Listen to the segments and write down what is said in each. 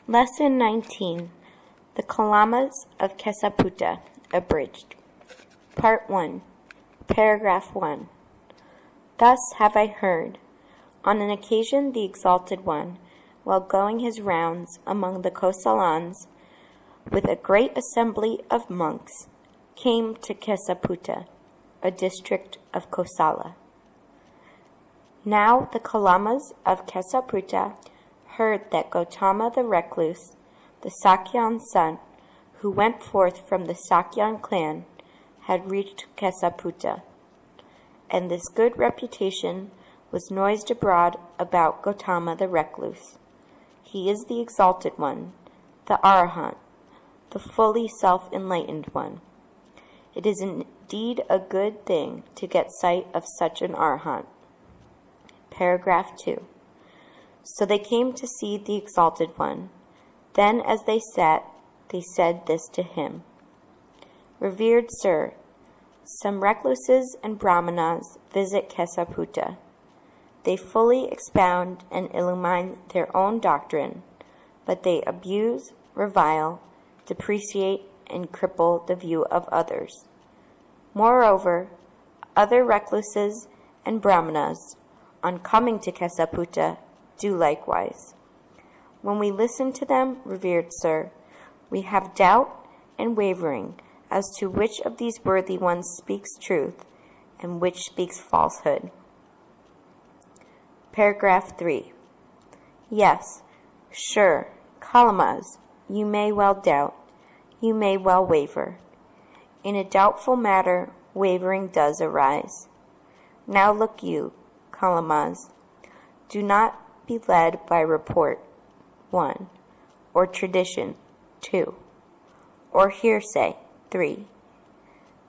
Lesson 19. The Kalamas of Kesaputta, abridged. Part 1. Paragraph 1. Thus have I heard. On an occasion the Exalted One, while going his rounds among the Kosalans, with a great assembly of monks, came to Kesaputta, a district of Kosala. Now the Kalamas of Kesaputta heard that Gautama the recluse, the Sakyan's son, who went forth from the Sakyan clan, had reached Kesaputta, and this good reputation was noised abroad about Gautama the recluse. He is the Exalted One, the Arahant, the fully self-enlightened one. It is indeed a good thing to get sight of such an Arahant. Paragraph 2. So they came to see the Exalted One. Then as they sat, they said this to him. Revered Sir, some recluses and brahmanas visit Kesaputta. They fully expound and illumine their own doctrine, but they abuse, revile, depreciate, and cripple the view of others. Moreover, other recluses and brahmanas, on coming to Kesaputta, do likewise. When we listen to them, revered sir, we have doubt and wavering as to which of these worthy ones speaks truth and which speaks falsehood. Paragraph 3. Yes, sure, Kalamas, you may well doubt, you may well waver. In a doubtful matter, wavering does arise. Now look you, Kalamas, do not be led by report, 1, or tradition, 2, or hearsay, 3.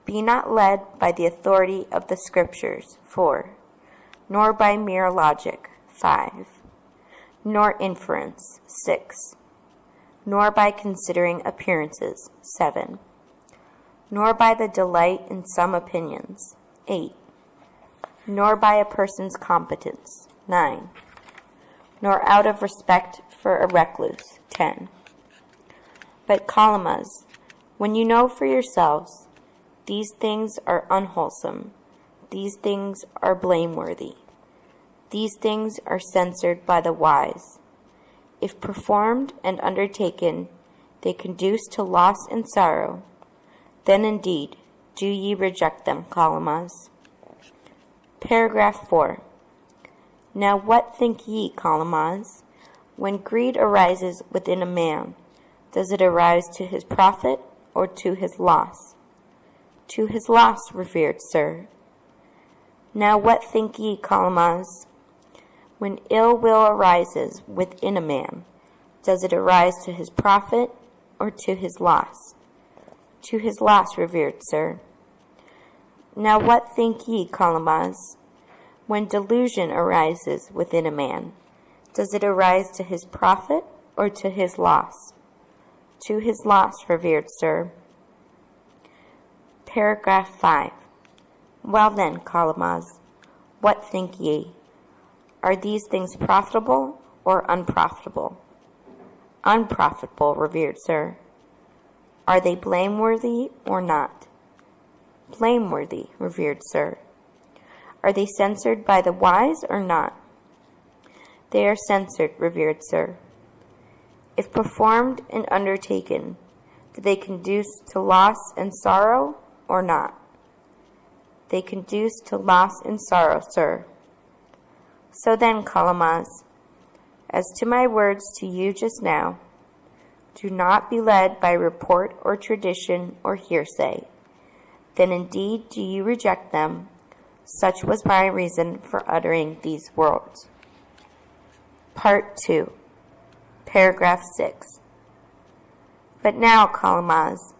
Be not led by the authority of the Scriptures, 4, nor by mere logic, 5, nor inference, 6, nor by considering appearances, 7, nor by the delight in some opinions, 8, nor by a person's competence, 9, nor out of respect for a recluse, 10. But Kalamas, when you know for yourselves, these things are unwholesome, these things are blameworthy, these things are censored by the wise. If performed and undertaken, they conduce to loss and sorrow, then indeed do ye reject them, Kalamas. Paragraph 4. Now what think ye, Kalamas? When greed arises within a man, does it arise to his profit or to his loss? To his loss, revered sir. Now what think ye, Kalamas? When ill will arises within a man, does it arise to his profit or to his loss? To his loss, revered sir. Now what think ye, Kalamas? When delusion arises within a man, does it arise to his profit or to his loss? To his loss, revered sir. Paragraph 5. Well then, Kalamas, what think ye? Are these things profitable or unprofitable? Unprofitable, revered sir. Are they blameworthy or not? Blameworthy, revered sir. Are they censored by the wise or not? They are censored, revered sir. If performed and undertaken, do they conduce to loss and sorrow or not? They conduce to loss and sorrow, sir. So then, Kalamas, as to my words to you just now, do not be led by report or tradition or hearsay. Then indeed do you reject them. Such was my reason for uttering these words. Part 2. Paragraph 6. But now, Kalamas,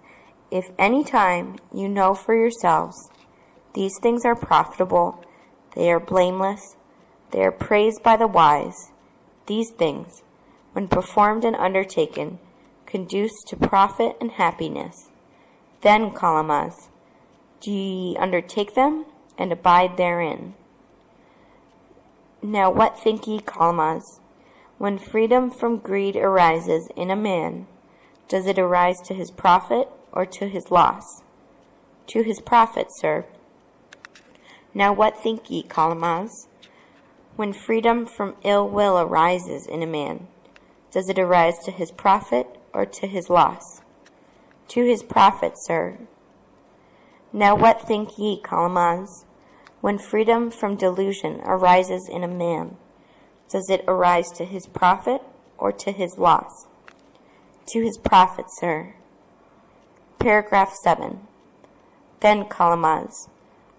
if any time you know for yourselves, these things are profitable, they are blameless, they are praised by the wise, these things, when performed and undertaken, conduce to profit and happiness, then, Kalamas, do ye undertake them and abide therein. Now what think ye, Kalamas? When freedom from greed arises in a man, does it arise to his profit or to his loss? To his profit, sir. Now what think ye, Kalamaz? When freedom from ill will arises in a man, does it arise to his profit or to his loss? To his profit, sir. Now what think ye, Kalamaz? When freedom from delusion arises in a man, does it arise to his profit or to his loss? To his profit, sir. Paragraph 7. Then, Kalamaz,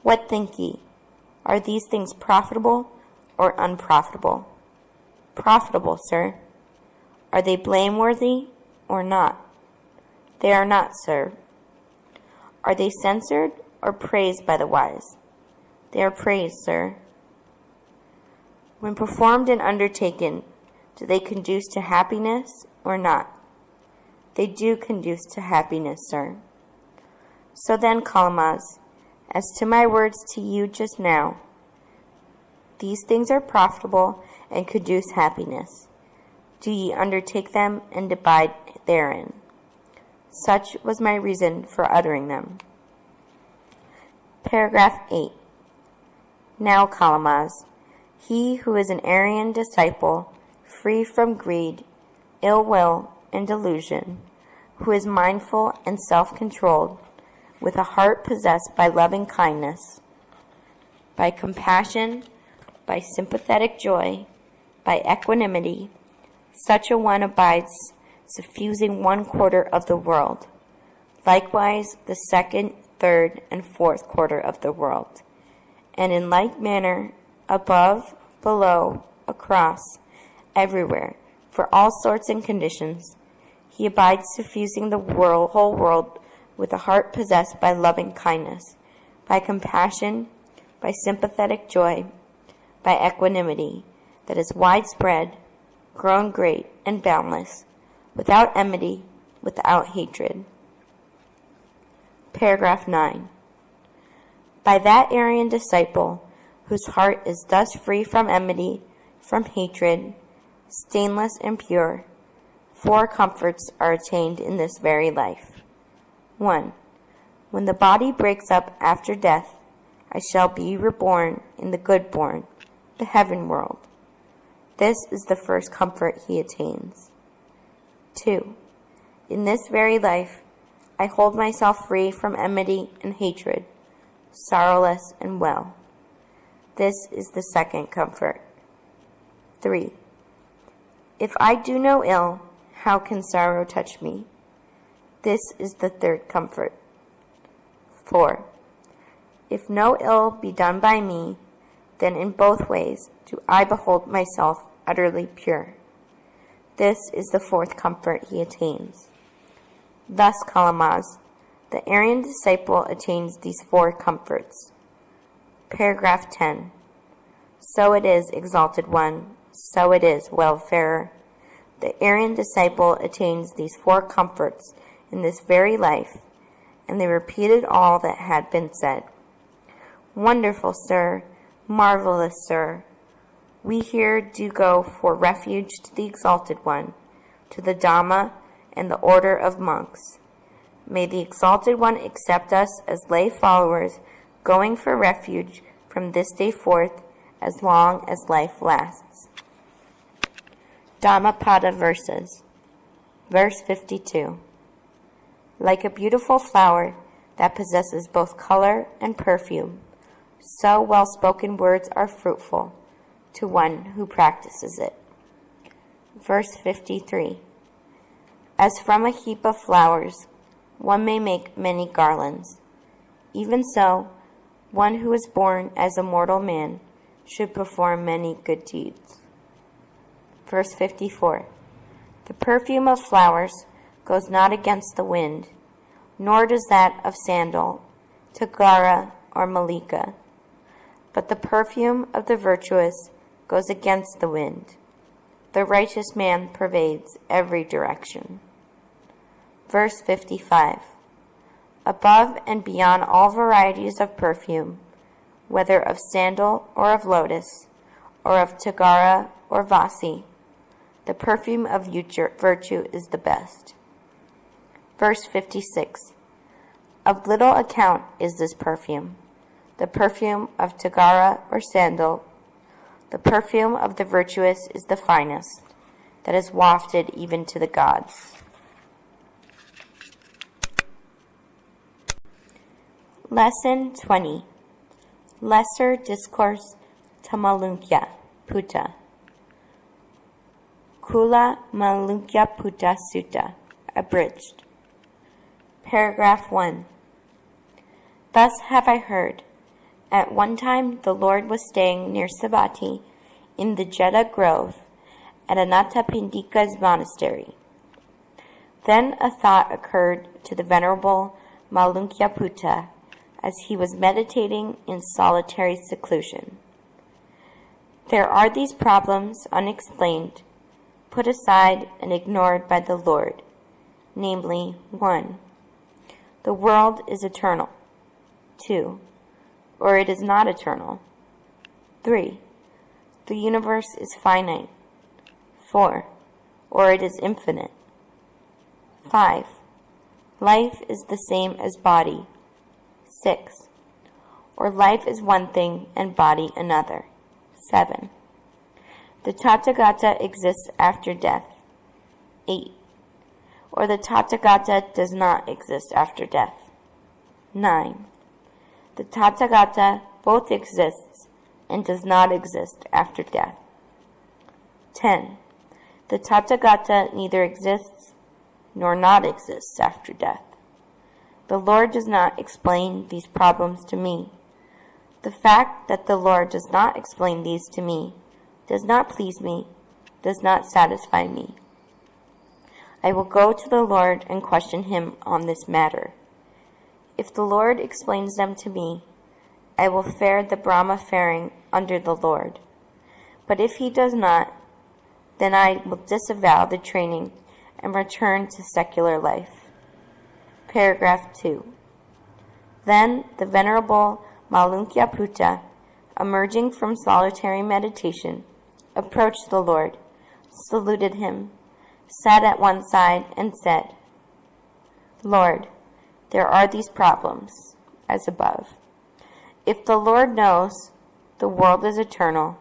what think ye? Are these things profitable or unprofitable? Profitable, sir. Are they blameworthy or not? They are not, sir. Are they censored or praised by the wise? They are praised, sir. When performed and undertaken, do they conduce to happiness or not? They do conduce to happiness, sir. So then, Kalamaz, as to my words to you just now, these things are profitable and conduce happiness. Do ye undertake them and abide therein? Such was my reason for uttering them. Paragraph 8. Now, Kalamaz, he who is an Aryan disciple, free from greed, ill will, and delusion, who is mindful and self-controlled, with a heart possessed by loving kindness, by compassion, by sympathetic joy, by equanimity, such a one abides, suffusing 1/4 of the world, likewise the 2nd, 3rd, and 4th quarter of the world, and in like manner, above, below, across, everywhere, for all sorts and conditions, he abides suffusing the whole world with a heart possessed by loving kindness, by compassion, by sympathetic joy, by equanimity that is widespread, grown great and boundless, without enmity, without hatred. Paragraph 9. By that Aryan disciple, whose heart is thus free from enmity, from hatred, stainless and pure, 4 comforts are attained in this very life. 1. When the body breaks up after death, I shall be reborn in the good-born, the heaven world. This is the first comfort he attains. 2. In this very life, I hold myself free from enmity and hatred, sorrowless and well. This is the second comfort. 3. If I do no ill, how can sorrow touch me? This is the third comfort. 4. If no ill be done by me, then in both ways do I behold myself utterly pure. This is the fourth comfort he attains. Thus, Kalamaz, the Aryan disciple attains these 4 comforts. Paragraph 10. So it is, exalted one, so it is, well-farer. The Aryan disciple attains these 4 comforts in this very life, and they repeated all that had been said. Wonderful, sir, marvelous, sir. We here do go for refuge to the exalted one, to the Dhamma and the order of monks. May the exalted one accept us as lay followers, going for refuge from this day forth as long as life lasts. Dhammapada verses. Verse 52. Like a beautiful flower that possesses both color and perfume, so well-spoken words are fruitful to one who practices it. Verse 53. As from a heap of flowers, one may make many garlands. Even so, one who is born as a mortal man should perform many good deeds. Verse 54. The perfume of flowers goes not against the wind, nor does that of sandal, tagara, or malika. But the perfume of the virtuous goes against the wind. The righteous man pervades every direction. Verse 55. Above and beyond all varieties of perfume, whether of sandal or of lotus, or of tagara or vasi, The perfume of virtue is the best. Verse 56. Of little account is this perfume, the perfume of tagara or sandal. The perfume of the virtuous is the finest, that is wafted even to the gods. Lesson 20. Lesser Discourse Malunkyā Putta. Kula Malunkyā Putta Sutta. Abridged. Paragraph 1. Thus have I heard. At one time the Lord was staying near Savatthi in the Jeddah Grove at Anathapindika's monastery. Then a thought occurred to the Venerable Malunkyā Putta as he was meditating in solitary seclusion. There are these problems unexplained, put aside and ignored by the Lord, namely, 1. The world is eternal. 2. Or it is not eternal. 3. The universe is finite. 4. Or it is infinite. 5. Life is the same as body. 6. Or life is one thing and body another. 7. The Tathagata exists after death. 8. Or the Tathagata does not exist after death. 9. The Tathagata both exists and does not exist after death. 10. The Tathagata neither exists nor not exists after death. The Lord does not explain these problems to me. The fact that the Lord does not explain these to me does not please me, does not satisfy me. I will go to the Lord and question him on this matter. If the Lord explains them to me, I will fare the Brahma faring under the Lord. But if he does not, then I will disavow the training and return to secular life. Paragraph 2. Then the Venerable Malunkyā Putta, emerging from solitary meditation, approached the Lord, saluted him, sat at one side, and said, Lord, there are these problems, as above. If the Lord knows the world is eternal,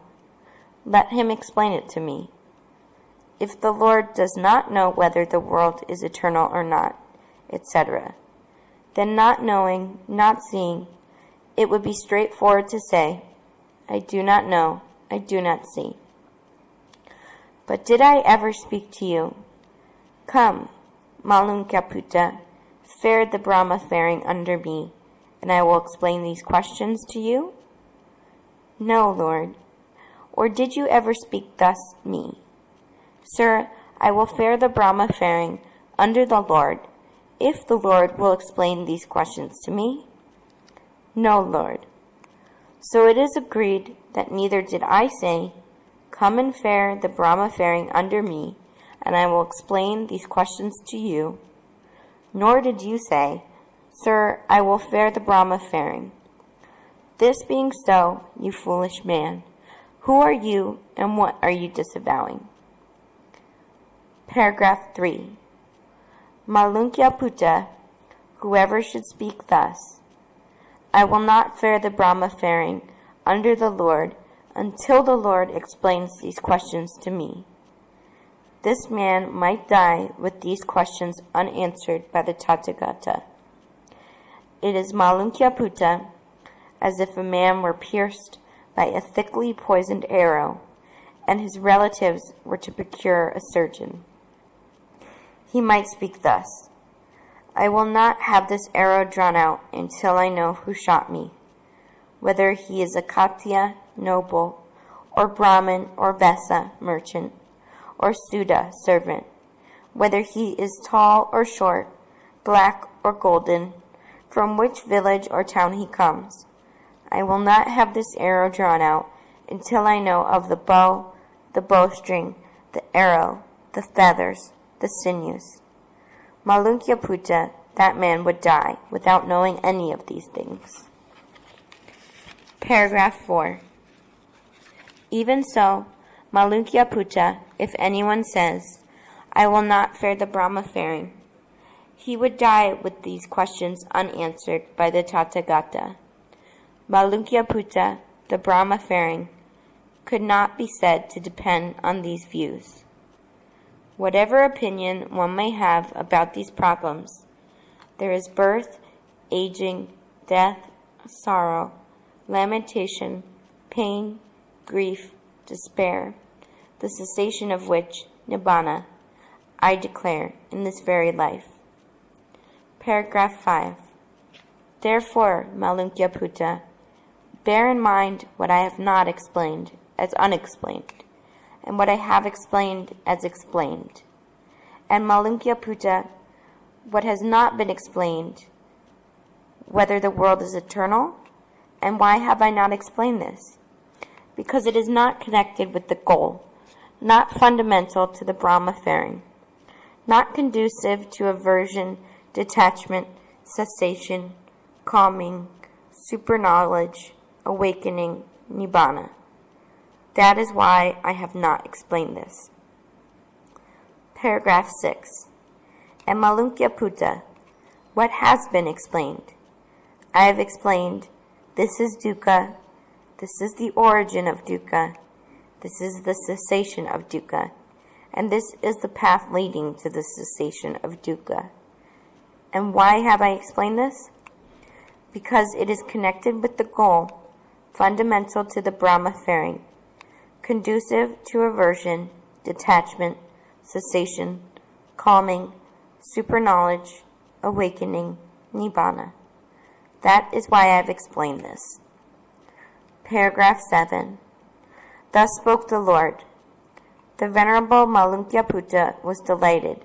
let him explain it to me. If the Lord does not know whether the world is eternal or not, etc., then not knowing, not seeing, it would be straightforward to say, I do not know, I do not see. But did I ever speak to you? Come, Malunkyā Putta, fare the Brahma faring under me, and I will explain these questions to you? No, Lord. Or did you ever speak thus me? Sir, I will fare the Brahma faring under the Lord, if the Lord will explain these questions to me. No, Lord. So it is agreed that neither did I say, Come and fare the Brahma faring under me, and I will explain these questions to you. Nor did you say, Sir, I will fare the Brahma faring. This being so, you foolish man, who are you and what are you disavowing? Paragraph 3. Malunkyā Putta, whoever should speak thus, I will not fare the Brahma faring under the Lord until the Lord explains these questions to me. This man might die with these questions unanswered by the Tathagata. It is Malunkyā Putta, as if a man were pierced by a thickly poisoned arrow, and his relatives were to procure a surgeon. He might speak thus, I will not have this arrow drawn out until I know who shot me, whether he is a Khattiya, noble, or Brahmin or Vesa, merchant, or Sudha, servant, whether he is tall or short, black or golden, from which village or town he comes. I will not have this arrow drawn out until I know of the bow, the bowstring, the arrow, the feathers, the sinews. Malunkyā Putta, that man would die without knowing any of these things. Paragraph 4. Even so, Malunkyaputta, if anyone says, I will not fare the Brahma faring, he would die with these questions unanswered by the Tathagata. Malunkyaputta, the Brahma faring, could not be said to depend on these views. Whatever opinion one may have about these problems, there is birth, aging, death, sorrow, lamentation, pain, grief, despair, the cessation of which, Nibbana, I declare in this very life. Paragraph 5. Therefore, Malunkyaputta, bear in mind what I have not explained as unexplained, and what I have explained as explained. And Malunkyaputta, what has not been explained, whether the world is eternal, and why have I not explained this? Because it is not connected with the goal, not fundamental to the Brahma faring, not conducive to aversion, detachment, cessation, calming, superknowledge, awakening, Nibbana. That is why I have not explained this. Paragraph 6. And Malunkyaputta, what has been explained? I have explained, this is dukkha, this is the origin of dukkha, this is the cessation of dukkha, and this is the path leading to the cessation of dukkha. And why have I explained this? Because it is connected with the goal, fundamental to the Brahma faring, conducive to aversion, detachment, cessation, calming, superknowledge, awakening, Nibbana. That is why I have explained this. Paragraph 7. Thus spoke the Lord. The Venerable Malunkyaputta was delighted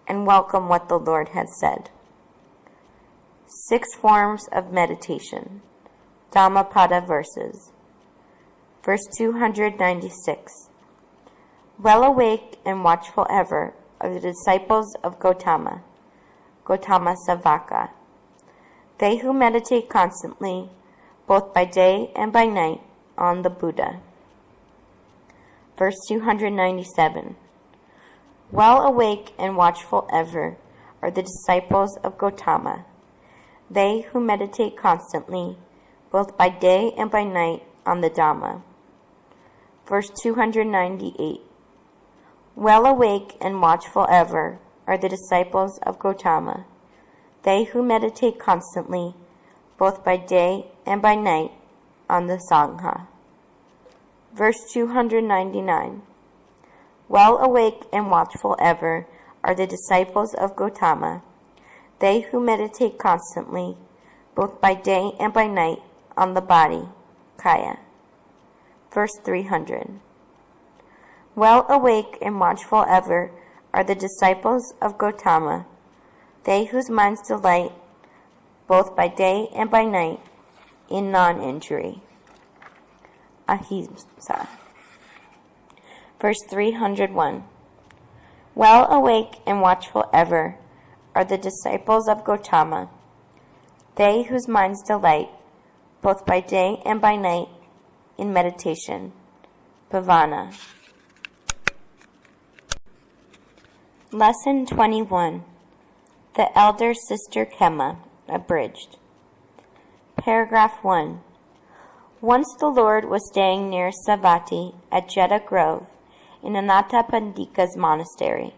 and welcomed what the Lord had said. 6 forms of meditation. Dhammapada verses. Verse 296. Well awake and watchful ever are the disciples of Gautama, Gautama Savaka. They who meditate constantly, both by day and by night, on the Buddha. Verse 297. Well awake and watchful ever are the disciples of Gautama, they who meditate constantly, both by day and by night, on the Dhamma. Verse 298. Well awake and watchful ever are the disciples of Gautama, they who meditate constantly, both by day and by night, on the Sangha. Verse 299. Well awake and watchful ever are the disciples of Gautama, they who meditate constantly, both by day and by night, on the body, Kaya. Verse 300. Well awake and watchful ever are the disciples of Gautama, they whose minds delight, both by day and by night, in non-injury. Ahimsa. Verse 301. Well awake and watchful ever are the disciples of Gautama, they whose minds delight, both by day and by night, in meditation. Bhavana. Lesson 21. The Elder Sister Khema, abridged. Paragraph 1. Once the Lord was staying near Savatthi at Jeta Grove in Anathapindika's monastery.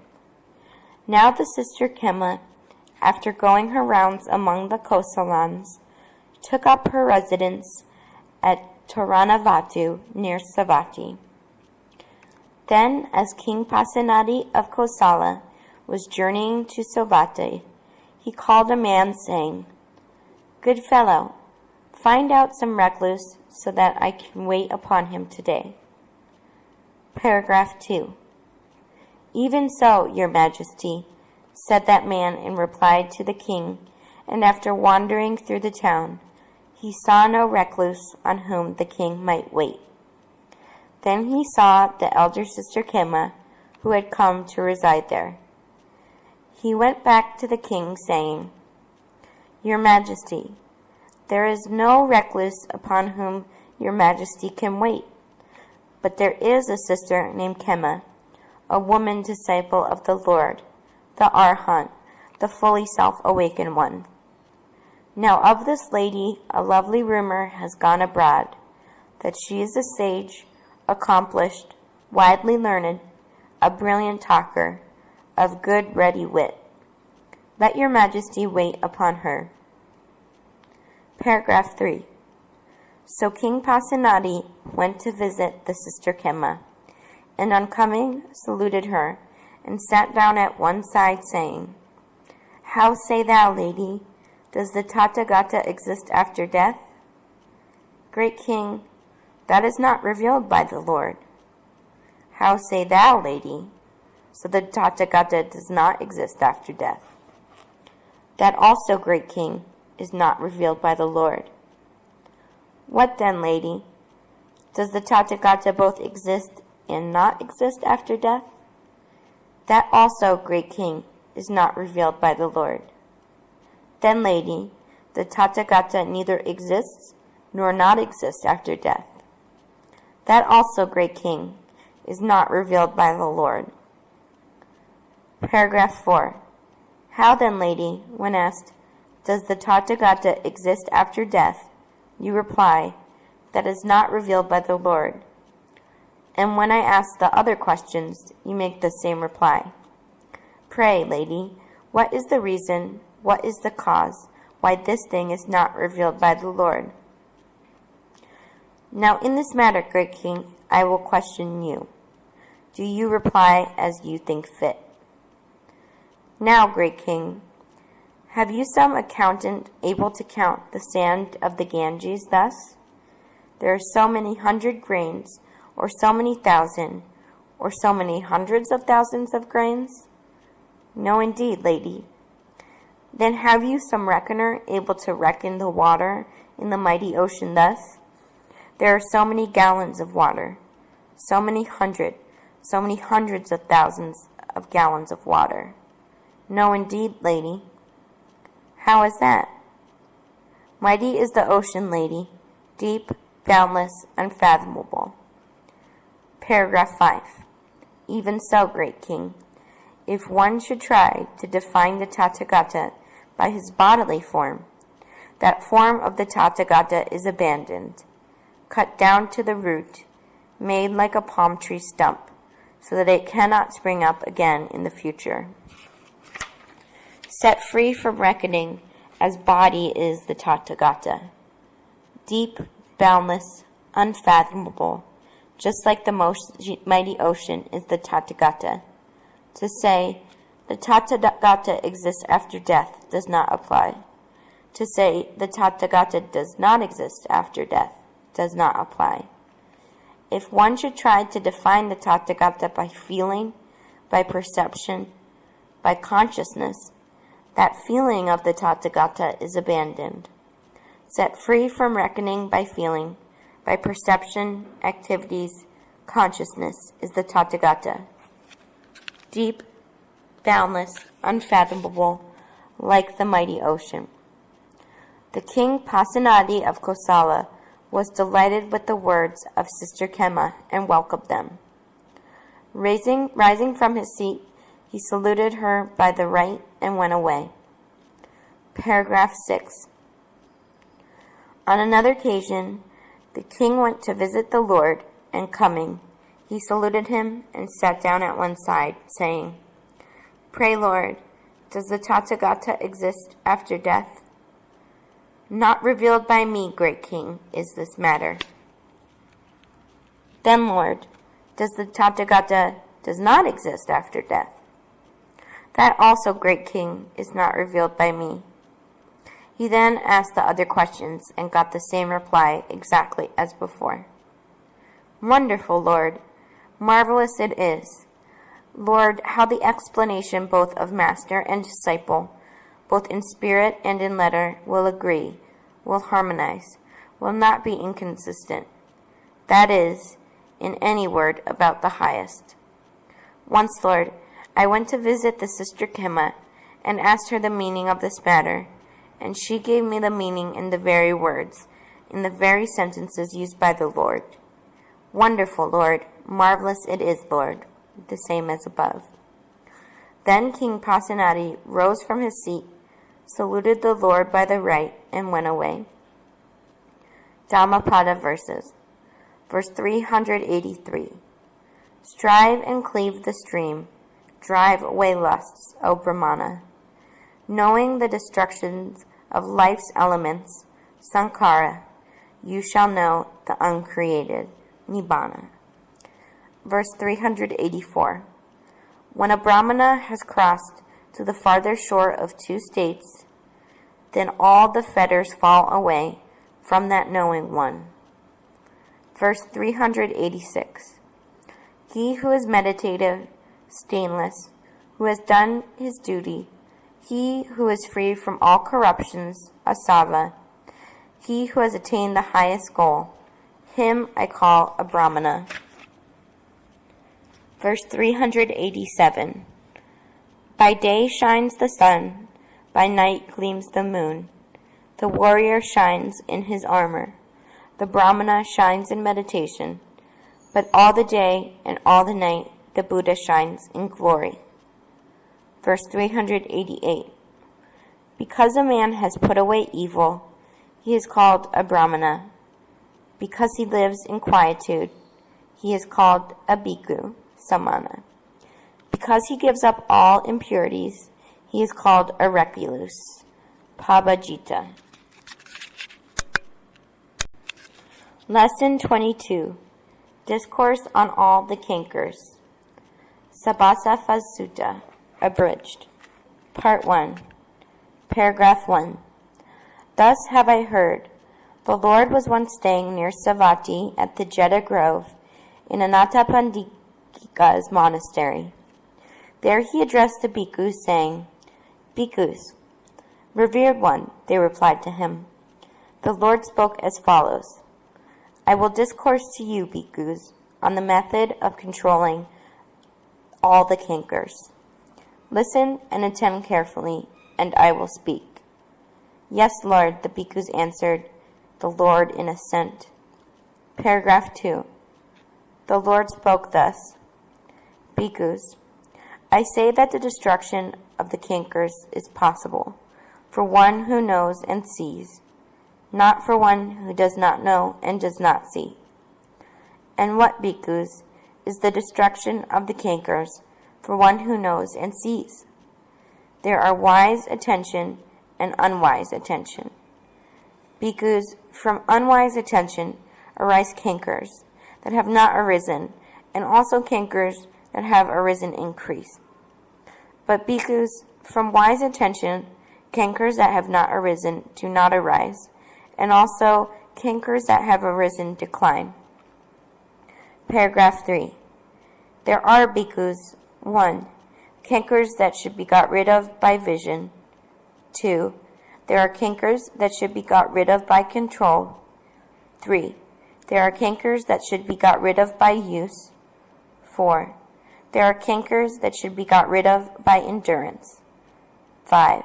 Now the Sister Khema, after going her rounds among the Kosalans, took up her residence at Taranavatu near Savatthi. Then, as King Pasenadi of Kosala was journeying to Savatthi, he called a man, saying, Good fellow, find out some recluse so that I can wait upon him today. Paragraph 2. Even so, your majesty, said that man in reply to the king, and after wandering through the town, he saw no recluse on whom the king might wait. Then he saw the elder sister Khema, who had come to reside there. He went back to the king, saying, Your Majesty, there is no recluse upon whom your Majesty can wait, But there is a sister named Kema, a woman disciple of the Lord, the Arhat, the fully self-awakened one. Now of this lady a lovely rumor has gone abroad, that she is a sage, accomplished, widely learned, a brilliant talker, of good ready wit. Let your majesty wait upon her. Paragraph 3. So King Pasenadi went to visit the sister Kema, and on coming saluted her, and sat down at one side, saying, How say thou, lady, does the Tathagata exist after death? Great king, that is not revealed by the Lord. How say thou, lady, so the Tathagata does not exist after death? That also, great king, is not revealed by the Lord. What then, lady? Does the Tathagata both exist and not exist after death? That also, great king, is not revealed by the Lord. Then, lady, the Tathagata neither exists nor not exists after death. That also, great king, is not revealed by the Lord. Paragraph 4. How then, lady, when asked, Does the Tathagata exist after death? You reply, That is not revealed by the Lord. And when I ask the other questions, you make the same reply. Pray, lady, what is the reason, what is the cause, why this thing is not revealed by the Lord? Now in this matter, great king, I will question you. Do you reply as you think fit? Now, great king, have you some accountant able to count the sand of the Ganges thus? There are so many 100 grains, or so many thousand, or so many hundreds of thousands of grains? No, indeed, lady. Then have you some reckoner able to reckon the water in the mighty ocean thus? There are so many gallons of water, so many hundreds of thousands of gallons of water. No, indeed, lady. How is that? Mighty is the ocean, lady, deep, boundless, unfathomable. Paragraph 5. Even so, great king, if one should try to define the Tathagata by his bodily form, that form of the Tathagata is abandoned, cut down to the root, made like a palm tree stump, so that it cannot spring up again in the future. Set free from reckoning as body is the Tathagata, deep, boundless, unfathomable, just like the mighty ocean is the Tathagata. To say the Tathagata exists after death does not apply. To say the Tathagata does not exist after death does not apply. If one should try to define the Tathagata by feeling, by perception, by consciousness, that feeling of the Tathagata is abandoned. Set free from reckoning by feeling, by perception, activities, consciousness is the Tathagata. Deep, boundless, unfathomable, like the mighty ocean. The king Pasenadi of Kosala was delighted with the words of Sister Kema and welcomed them. Rising from his seat, he saluted her by the right and went away. Paragraph 6. On another occasion, the king went to visit the Lord, and coming, he saluted him and sat down at one side, saying, Pray, Lord, does the Tathagata exist after death? Not revealed by me, great king, is this matter. Then, Lord, does the Tathagata does not exist after death? That also, great king, is not revealed by me. He then asked the other questions and got the same reply exactly as before. Wonderful, Lord, marvelous it is. Lord, how the explanation both of master and disciple, both in spirit and in letter, will agree, will harmonize, will not be inconsistent. That is, in any word about the highest. Once, Lord, I went to visit the sister Kema and asked her the meaning of this matter, and she gave me the meaning in the very words, in the very sentences used by the Lord. Wonderful, Lord, marvelous it is, Lord, the same as above. Then King Pasenadi rose from his seat, saluted the Lord by the right, and went away. Dhammapada verses. Verse 383. Strive and cleave the stream, drive away lusts, O Brahmana. Knowing the destructions of life's elements, Sankara, you shall know the uncreated, Nibbana. Verse 384. When a Brahmana has crossed to the farther shore of two states, then all the fetters fall away from that knowing one. Verse 386. He who is meditative, stainless, who has done his duty, he who is free from all corruptions, Asava, he who has attained the highest goal, him I call a Brahmana. Verse 387. By day shines the sun, by night gleams the moon. The warrior shines in his armor. The Brahmana shines in meditation. But all the day and all the night the Buddha shines in glory. Verse 388. Because a man has put away evil, he is called a Brahmana. Because he lives in quietude, he is called a Bhikkhu, Samana. Because he gives up all impurities, he is called a recluse, Pabajita. Lesson 22. Discourse on all the cankers. Sabasava Sutta, abridged. Part 1. Paragraph 1. Thus have I heard. The Lord was once staying near Savatthi at the Jeta Grove in Anathapindika's monastery. There he addressed the bhikkhus, saying, Bhikkhus, revered one, they replied to him. The Lord spoke as follows. I will discourse to you, bhikkhus, on the method of controlling all the cankers. Listen and attend carefully, and I will speak. Yes, Lord, the bhikkhus answered, the Lord in assent. Paragraph 2. The Lord spoke thus. Bhikkhus, I say that the destruction of the cankers is possible for one who knows and sees, not for one who does not know and does not see. And what, bhikkhus, is the destruction of the cankers for one who knows and sees? There are wise attention and unwise attention. Bhikkhus, from unwise attention arise cankers that have not arisen, and also cankers that have arisen increase. But bhikkhus, from wise attention, cankers that have not arisen do not arise, and also cankers that have arisen decline. Paragraph 3. There are, bhikkhus, 1. Cankers that should be got rid of by vision. 2. There are cankers that should be got rid of by control. 3. There are cankers that should be got rid of by use. 4. There are cankers that should be got rid of by endurance. 5.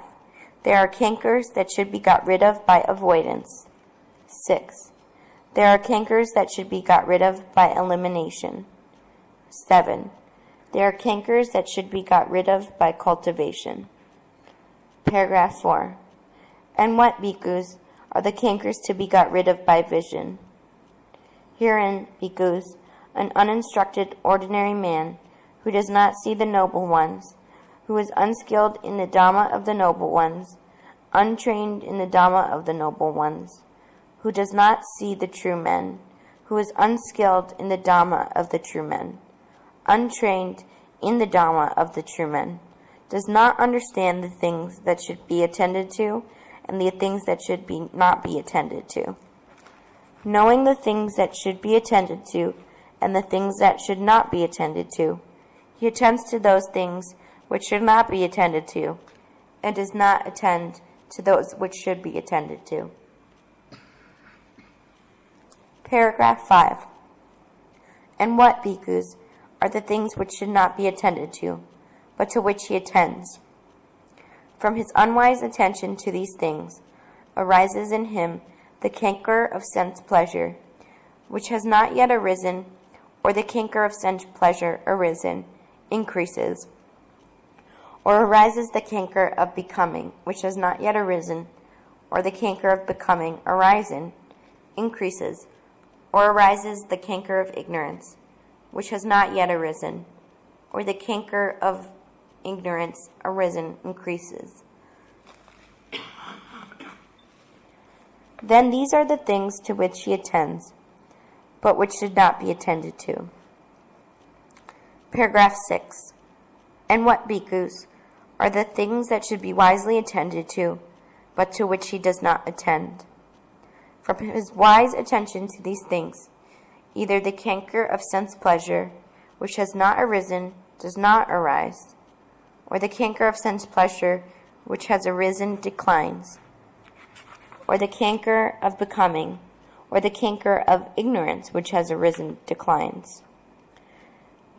There are cankers that should be got rid of by avoidance. 6. There are cankers that should be got rid of by elimination. 7. There are cankers that should be got rid of by cultivation. Paragraph 4. And what, bhikkhus, are the cankers to be got rid of by vision? Herein, bhikkhus, an uninstructed ordinary man, who does not see the noble ones, who is unskilled in the Dhamma of the noble ones, untrained in the Dhamma of the noble ones, who does not see the true men, who is unskilled in the Dhamma of the true men, untrained in the Dhamma of the true men, does not understand the things that should be attended to and the things that should not be attended to. Knowing the things that should be attended to and the things that should not be attended to, he attends to those things which should not be attended to, and does not attend to those which should be attended to. Paragraph 5. And what, bhikkhus, are the things which should not be attended to, but to which he attends? From his unwise attention to these things arises in him the canker of sense pleasure, which has not yet arisen, or the canker of sense pleasure arisen, increases. Or arises the canker of becoming, which has not yet arisen, or the canker of becoming arisen, increases. Or arises the canker of ignorance, which has not yet arisen, or the canker of ignorance arisen, increases. Then these are the things to which he attends, but which should not be attended to. Paragraph 6. And what, bhikkhus, are the things that should be wisely attended to, but to which he does not attend? From his wise attention to these things, either the canker of sense pleasure, which has not arisen, does not arise, or the canker of sense pleasure, which has arisen, declines, or the canker of becoming, or the canker of ignorance, which has arisen, declines.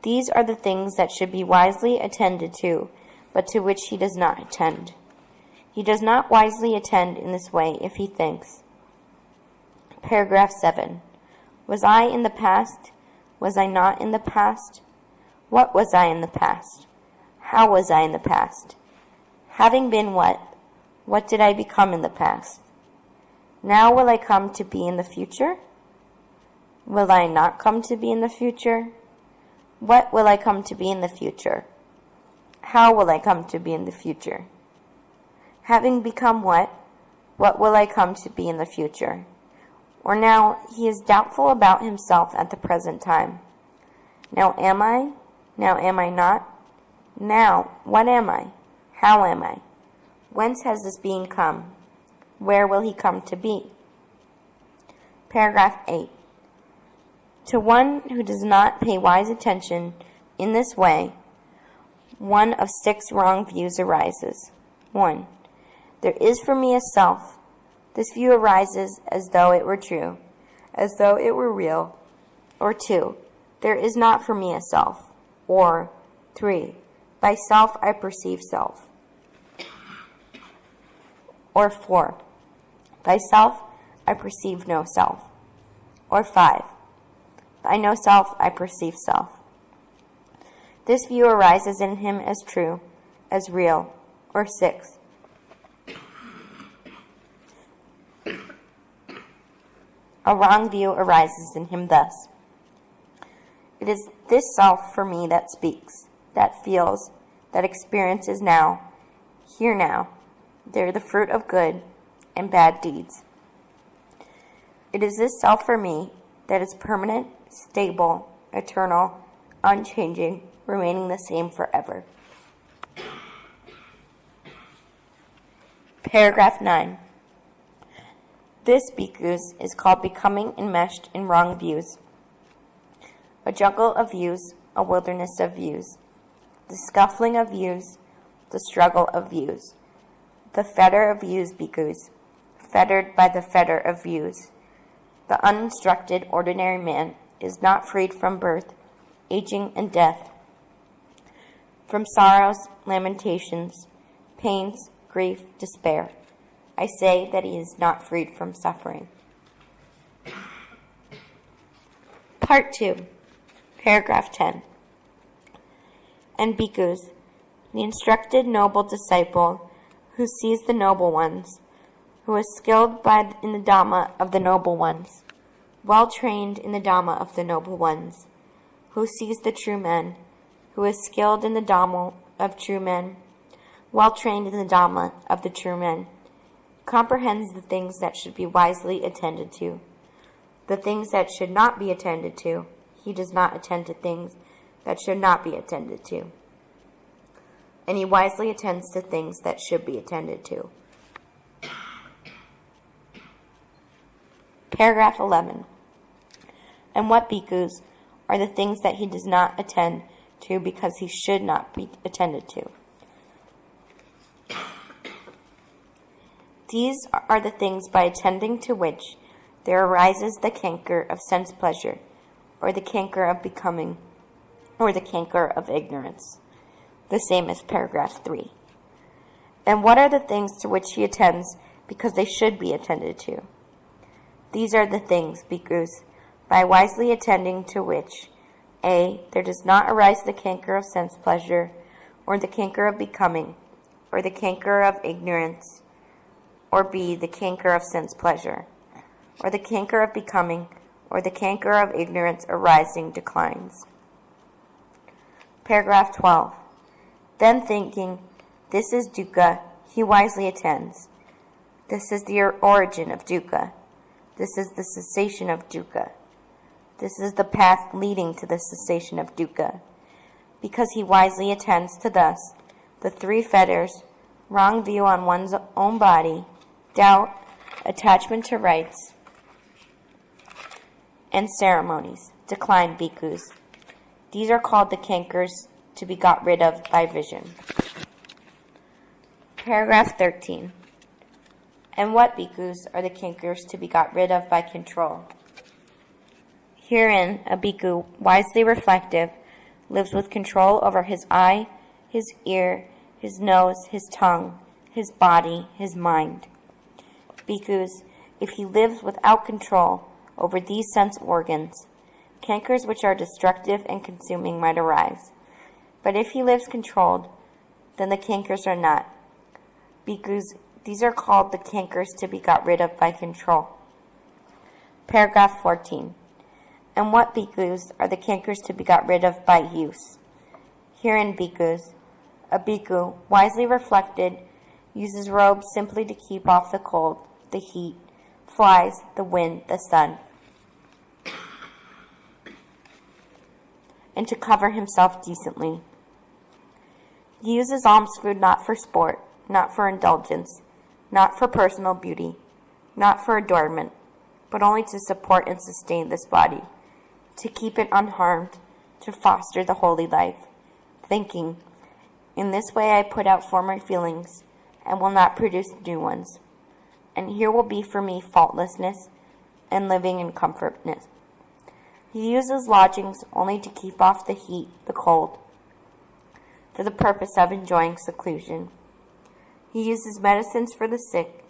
These are the things that should be wisely attended to, but to which he does not attend. He does not wisely attend in this way if he thinks. Paragraph 7. Was I in the past? Was I not in the past? What was I in the past? How was I in the past? Having been what? What did I become in the past? Now will I come to be in the future? Will I not come to be in the future? What will I come to be in the future? How will I come to be in the future? Having become what? What will I come to be in the future? Or now he is doubtful about himself at the present time. Now am I? Now am I not? Now, what am I? How am I? Whence has this being come? Where will he come to be? Paragraph 8. To one who does not pay wise attention in this way, one of 6 wrong views arises. 1. There is for me a self. This view arises as though it were true, as though it were real. Or 2. There is not for me a self. Or 3. By self I perceive self. Or 4. By self I perceive no self. Or 5. By no self I perceive self. This view arises in him as true, as real. Or 6. A wrong view arises in him thus. It is this self for me that speaks, that feels, that experiences now, here now. They are the fruit of good and bad deeds. It is this self for me that is permanent, stable, eternal, unchanging, remaining the same forever. Paragraph 9. This, bhikkhus, is called becoming enmeshed in wrong views. A jungle of views, a wilderness of views. The scuffling of views, the struggle of views. The fetter of views, bhikkhus, fettered by the fetter of views. The uninstructed ordinary man is not freed from birth, aging, and death, from sorrows, lamentations, pains, grief, despair. I say that he is not freed from suffering. Part 2, paragraph 10. And bhikkhus, the instructed noble disciple who sees the noble ones, who is skilled in the Dhamma of the noble ones, well trained in the Dhamma of the noble ones, who sees the true men, who is skilled in the Dhamma of true men, well trained in the Dhamma of the true men, comprehends the things that should be wisely attended to. The things that should not be attended to, he does not attend to things that should not be attended to. And he wisely attends to things that should be attended to. Paragraph 11. And what, bhikkhus, are the things that he does not attend to because he should not be attended to? These are the things by attending to which there arises the canker of sense pleasure, or the canker of becoming, or the canker of ignorance. The same as paragraph 3. And what are the things to which he attends because they should be attended to? These are the things, bhikkhus, by wisely attending to which, A. There does not arise the canker of sense pleasure, or the canker of becoming, or the canker of ignorance, or B. The canker of sense pleasure, or the canker of becoming, or the canker of ignorance arising declines. Paragraph 12. Then thinking, this is dukkha, he wisely attends. This is the origin of dukkha. This is the cessation of dukkha. This is the path leading to the cessation of dukkha. Because he wisely attends to thus the three fetters, wrong view on one's own body, doubt, attachment to rites, and ceremonies, decline bhikkhus. These are called the cankers to be got rid of by vision. Paragraph 13. And what bhikkhus are the cankers to be got rid of by control? Herein, a bhikkhu, wisely reflective, lives with control over his eye, his ear, his nose, his tongue, his body, his mind. Bhikkhus, if he lives without control over these sense organs, cankers which are destructive and consuming might arise. But if he lives controlled, then the cankers are not. Bhikkhus, these are called the cankers to be got rid of by control. Paragraph 14. And what bhikkhus are the cankers to be got rid of by use? Herein, bhikkhus, a bhikkhu, wisely reflected, uses robes simply to keep off the cold, the heat, flies, the wind, the sun, and to cover himself decently. He uses alms food not for sport, not for indulgence, not for personal beauty, not for adornment, but only to support and sustain this body, to keep it unharmed, to foster the holy life, thinking, in this way I put out former feelings and will not produce new ones, and here will be for me faultlessness and living in comfortness. He uses lodgings only to keep off the heat, the cold, for the purpose of enjoying seclusion. He uses medicines for the sick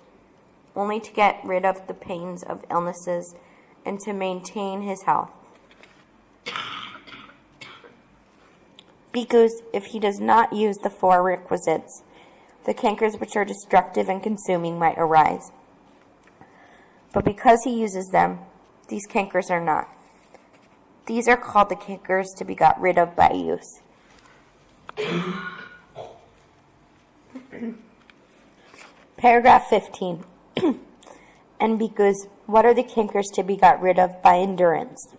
only to get rid of the pains of illnesses and to maintain his health. Bhikkhus, if he does not use the four requisites, the cankers which are destructive and consuming might arise. But because he uses them, these cankers are not. These are called the cankers to be got rid of by use. Paragraph 15. And bhikkhus, what are the cankers to be got rid of by endurance?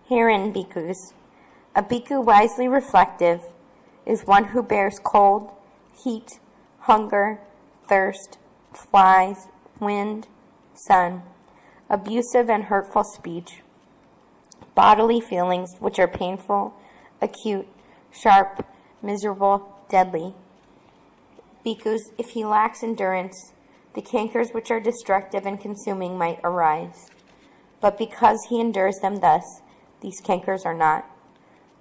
Herein, bhikkhus, a bhikkhu wisely reflective is one who bears cold, heat, hunger, thirst, flies, wind, sun, abusive and hurtful speech, bodily feelings which are painful, acute, sharp, miserable, deadly. Bhikkhus, if he lacks endurance, the cankers which are destructive and consuming might arise. But because he endures them thus, these cankers are not.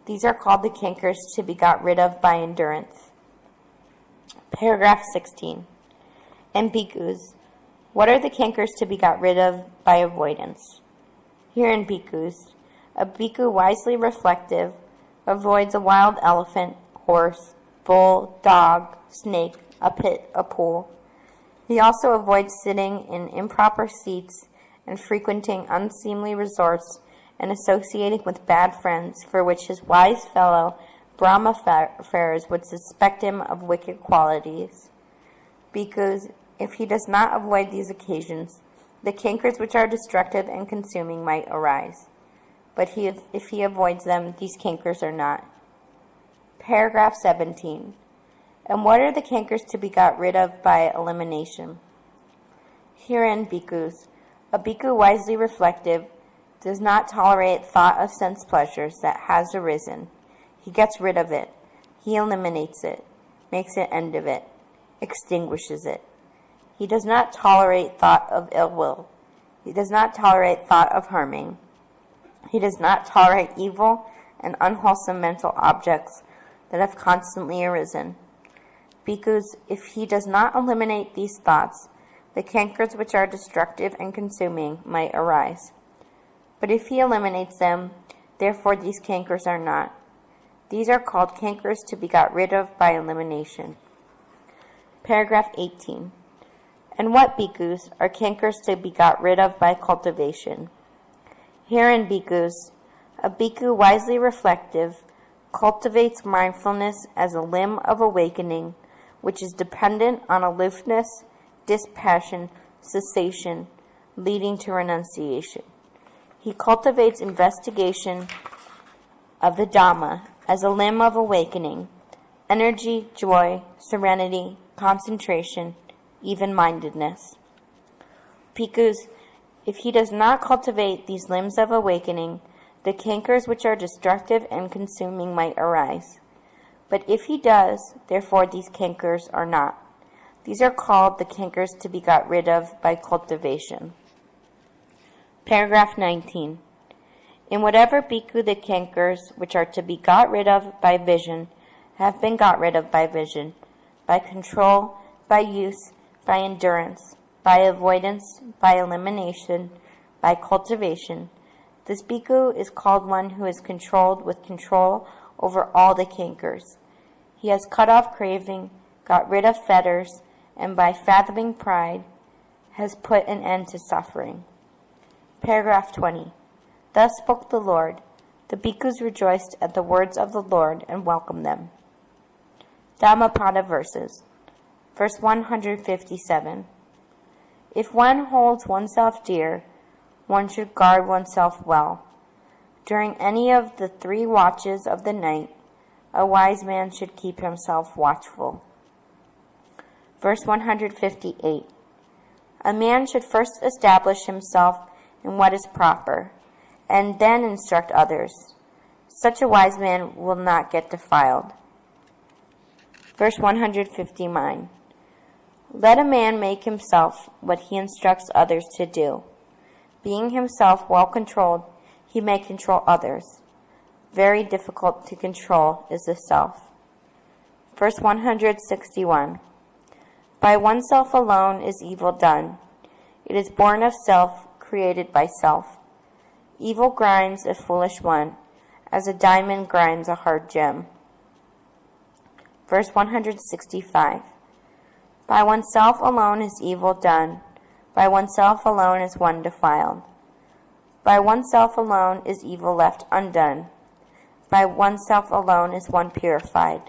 These are called the cankers to be got rid of by endurance. Paragraph 16. And bhikkhus, what are the cankers to be got rid of by avoidance? Herein, bhikkhus, a bhikkhu wisely reflective avoids a wild elephant, horse, bull, dog, snake, a pit, a pool. He also avoids sitting in improper seats and frequenting unseemly resorts and associating with bad friends, for which his wise fellow Brahmacharis would suspect him of wicked qualities. Bhikkhus, if he does not avoid these occasions, the cankers which are destructive and consuming might arise. But if he avoids them, these cankers are not. Paragraph 17. And what are the cankers to be got rid of by elimination? Herein, bhikkhus, a bhikkhu wisely reflective does not tolerate thought of sense pleasures that has arisen. He gets rid of it. He eliminates it, makes an end of it, extinguishes it. He does not tolerate thought of ill will. He does not tolerate thought of harming. He does not tolerate evil and unwholesome mental objects that have constantly arisen. Bhikkhus, if he does not eliminate these thoughts, the cankers which are destructive and consuming might arise. But if he eliminates them, therefore these cankers are not. These are called cankers to be got rid of by elimination. Paragraph 18. And what bhikkhus are cankers to be got rid of by cultivation? Herein, bhikkhus, a bhikkhu wisely reflective cultivates mindfulness as a limb of awakening, which is dependent on aloofness, dispassion, cessation, leading to renunciation. He cultivates investigation of the Dhamma as a limb of awakening, energy, joy, serenity, concentration, even-mindedness. Bhikkhus, if he does not cultivate these limbs of awakening, the cankers which are destructive and consuming might arise. But if he does, therefore these cankers are not. These are called the cankers to be got rid of by cultivation. Paragraph 19. In whatever bhikkhu the cankers which are to be got rid of by vision have been got rid of by vision, by control, by use, by endurance, by avoidance, by elimination, by cultivation, this bhikkhu is called one who is controlled with control over all the cankers. He has cut off craving, got rid of fetters, and by fathoming pride, has put an end to suffering. Paragraph 20. Thus spoke the Lord. The bhikkhus rejoiced at the words of the Lord and welcomed them. Dhammapada verses. Verse 157. If one holds oneself dear, one should guard oneself well. During any of the 3 watches of the night, a wise man should keep himself watchful. Verse 158. A man should first establish himself in what is proper, and then instruct others. Such a wise man will not get defiled. Verse 159. Let a man make himself what he instructs others to do. Being himself well controlled, he may control others. Very difficult to control is the self. Verse 161. By oneself alone is evil done. It is born of self, created by self. Evil grinds a foolish one, as a diamond grinds a hard gem. Verse 165. By oneself alone is evil done. By oneself alone is one defiled. By oneself alone is evil left undone. By oneself alone is one purified.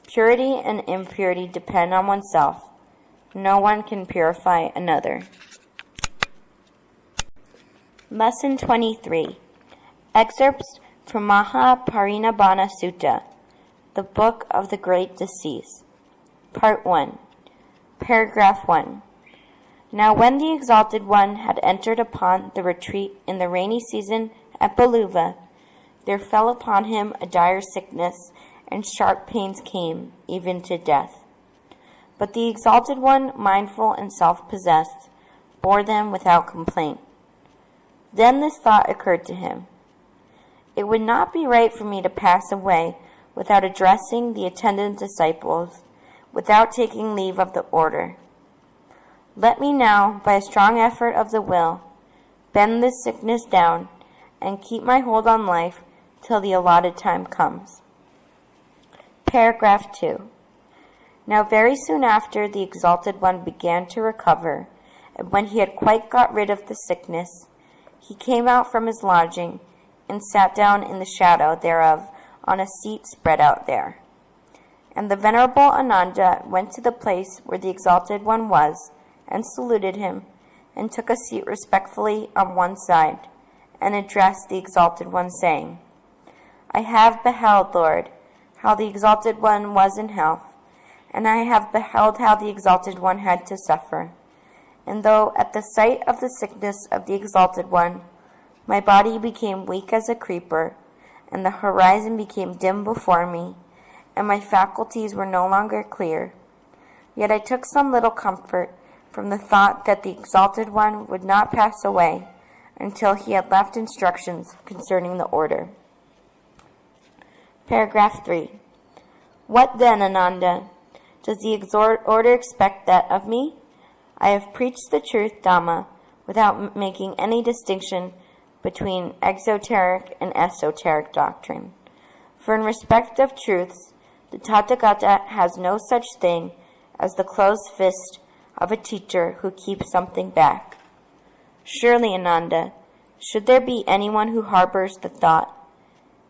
Purity and impurity depend on oneself. No one can purify another. Lesson 23. Excerpts from Mahaparinibbana Sutta, the Book of the Great Decease. Part 1. Paragraph 1. Now when the Exalted One had entered upon the retreat in the rainy season at Baluva, there fell upon him a dire sickness, and sharp pains came, even to death. But the Exalted One, mindful and self-possessed, bore them without complaint. Then this thought occurred to him. It would not be right for me to pass away without addressing the attendant disciples, without taking leave of the order. Let me now, by a strong effort of the will, bend this sickness down and keep my hold on life till the allotted time comes. Paragraph 2. Now very soon after the Exalted One began to recover, and when he had quite got rid of the sickness, he came out from his lodging and sat down in the shadow thereof on a seat spread out there. And the Venerable Ananda went to the place where the Exalted One was, and saluted him, and took a seat respectfully on one side, and addressed the Exalted One, saying, I have beheld, Lord, how the Exalted One was in health, and I have beheld how the Exalted One had to suffer. And though at the sight of the sickness of the Exalted One, my body became weak as a creeper, and the horizon became dim before me, and my faculties were no longer clear, yet I took some little comfort from the thought that the Exalted One would not pass away until he had left instructions concerning the order. Paragraph 3. What then, Ananda? Does the order expect that of me? I have preached the truth, Dhamma, without making any distinction between exoteric and esoteric doctrine. For in respect of truths, the Tathagata has no such thing as the closed fist of a teacher who keeps something back. Surely, Ananda, should there be anyone who harbors the thought,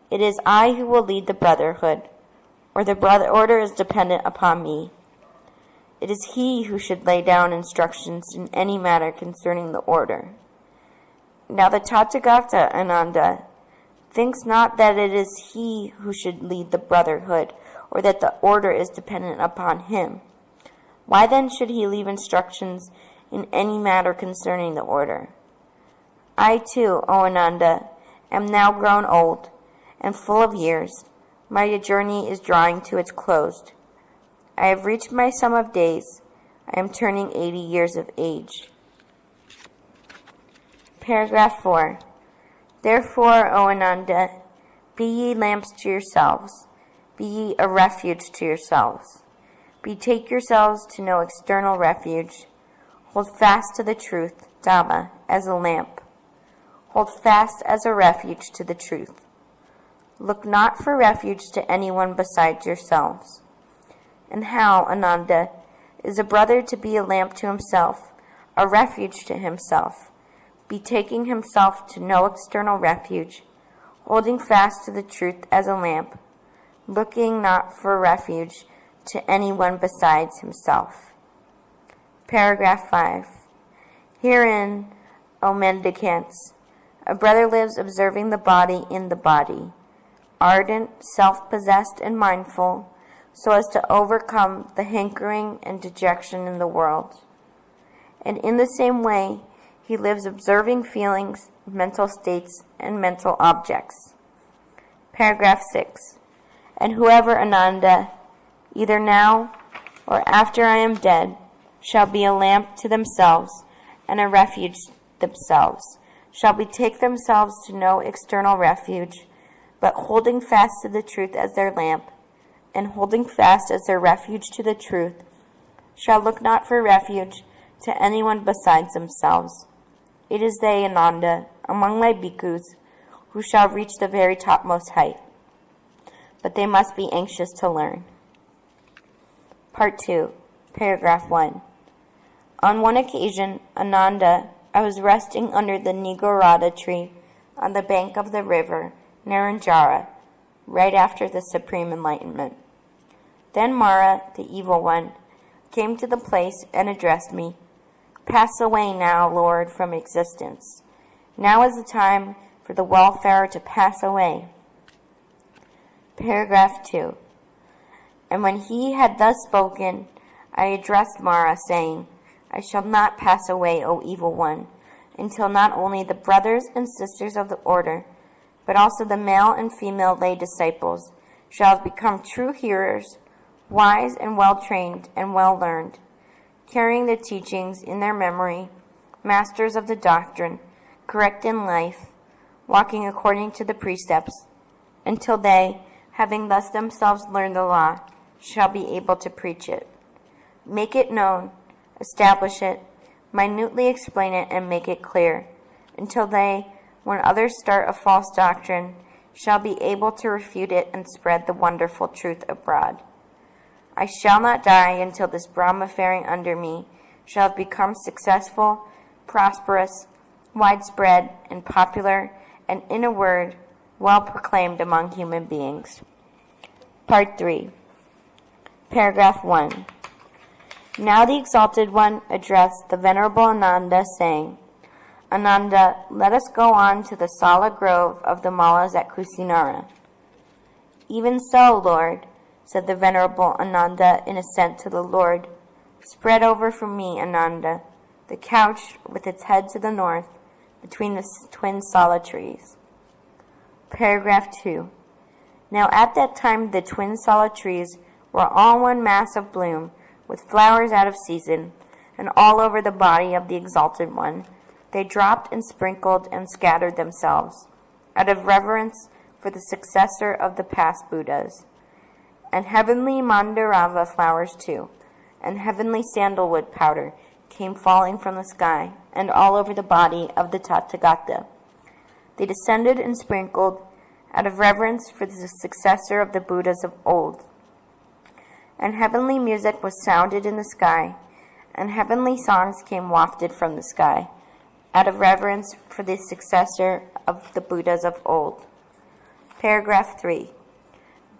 "It is I who will lead the brotherhood," or "the order is dependent upon me," it is he who should lay down instructions in any matter concerning the order. Now the Tathagata, Ananda, thinks not that it is he who should lead the brotherhood, or that the order is dependent upon him. Why then should he leave instructions in any matter concerning the order? I too, O Ananda, am now grown old and full of years. My journey is drawing to its close. I have reached my sum of days. I am turning 80 years of age. Paragraph 4. Therefore, O Ananda, be ye lamps to yourselves. Be ye a refuge to yourselves. Betake yourselves to no external refuge. Hold fast to the truth, Dhamma, as a lamp. Hold fast as a refuge to the truth. Look not for refuge to anyone besides yourselves. And how, Ananda, is a brother to be a lamp to himself, a refuge to himself, betaking himself to no external refuge, holding fast to the truth as a lamp, looking not for refuge to anyone besides himself? Paragraph 5. Herein, O mendicants, a brother lives observing the body in the body, ardent, self-possessed, and mindful, so as to overcome the hankering and dejection in the world. And in the same way, he lives observing feelings, mental states, and mental objects. Paragraph 6. And whoever, Ananda, either now or after I am dead, shall be a lamp to themselves and a refuge to themselves, shall betake themselves to no external refuge, but holding fast to the truth as their lamp, and holding fast as their refuge to the truth, shall look not for refuge to anyone besides themselves. It is they, Ananda, among my bhikkhus, who shall reach the very topmost height. But they must be anxious to learn. Part 2, Paragraph 1. On one occasion, Ananda, I was resting under the Nigorada tree on the bank of the river Naranjara, right after the Supreme Enlightenment. Then Mara, the evil one, came to the place and addressed me. Pass away now, Lord, from existence. Now is the time for the wayfarer to pass away. Paragraph 2. And when he had thus spoken, I addressed Mara, saying, I shall not pass away, O evil one, until not only the brothers and sisters of the order, but also the male and female lay disciples shall have become true hearers, wise and well-trained and well-learned, carrying the teachings in their memory, masters of the doctrine, correct in life, walking according to the precepts, until they, having thus themselves learned the law, shall be able to preach it. Make it known, establish it, minutely explain it, and make it clear, until they, when others start a false doctrine, shall be able to refute it and spread the wonderful truth abroad. I shall not die until this Brahma faring under me shall have become successful, prosperous, widespread, and popular, and in a word, well proclaimed among human beings. Part 3. Paragraph 1. Now the Exalted One addressed the Venerable Ananda, saying, Ananda, let us go on to the Sala Grove of the Mallas at Kusinara. Even so, Lord, said the Venerable Ananda in assent to the Lord, spread over for me, Ananda, the couch with its head to the north, between the twin Sala trees. Paragraph 2. Now at that time the twin Sala trees were all one mass of bloom, with flowers out of season, and all over the body of the Exalted One they dropped and sprinkled and scattered themselves, out of reverence for the successor of the past Buddhas. And heavenly Mandarava flowers too, and heavenly sandalwood powder came falling from the sky, and all over the body of the Tathagata. they descended and sprinkled out of reverence for the successor of the Buddhas of old. And heavenly music was sounded in the sky, and heavenly songs came wafted from the sky, out of reverence for the successor of the Buddhas of old. Paragraph 3.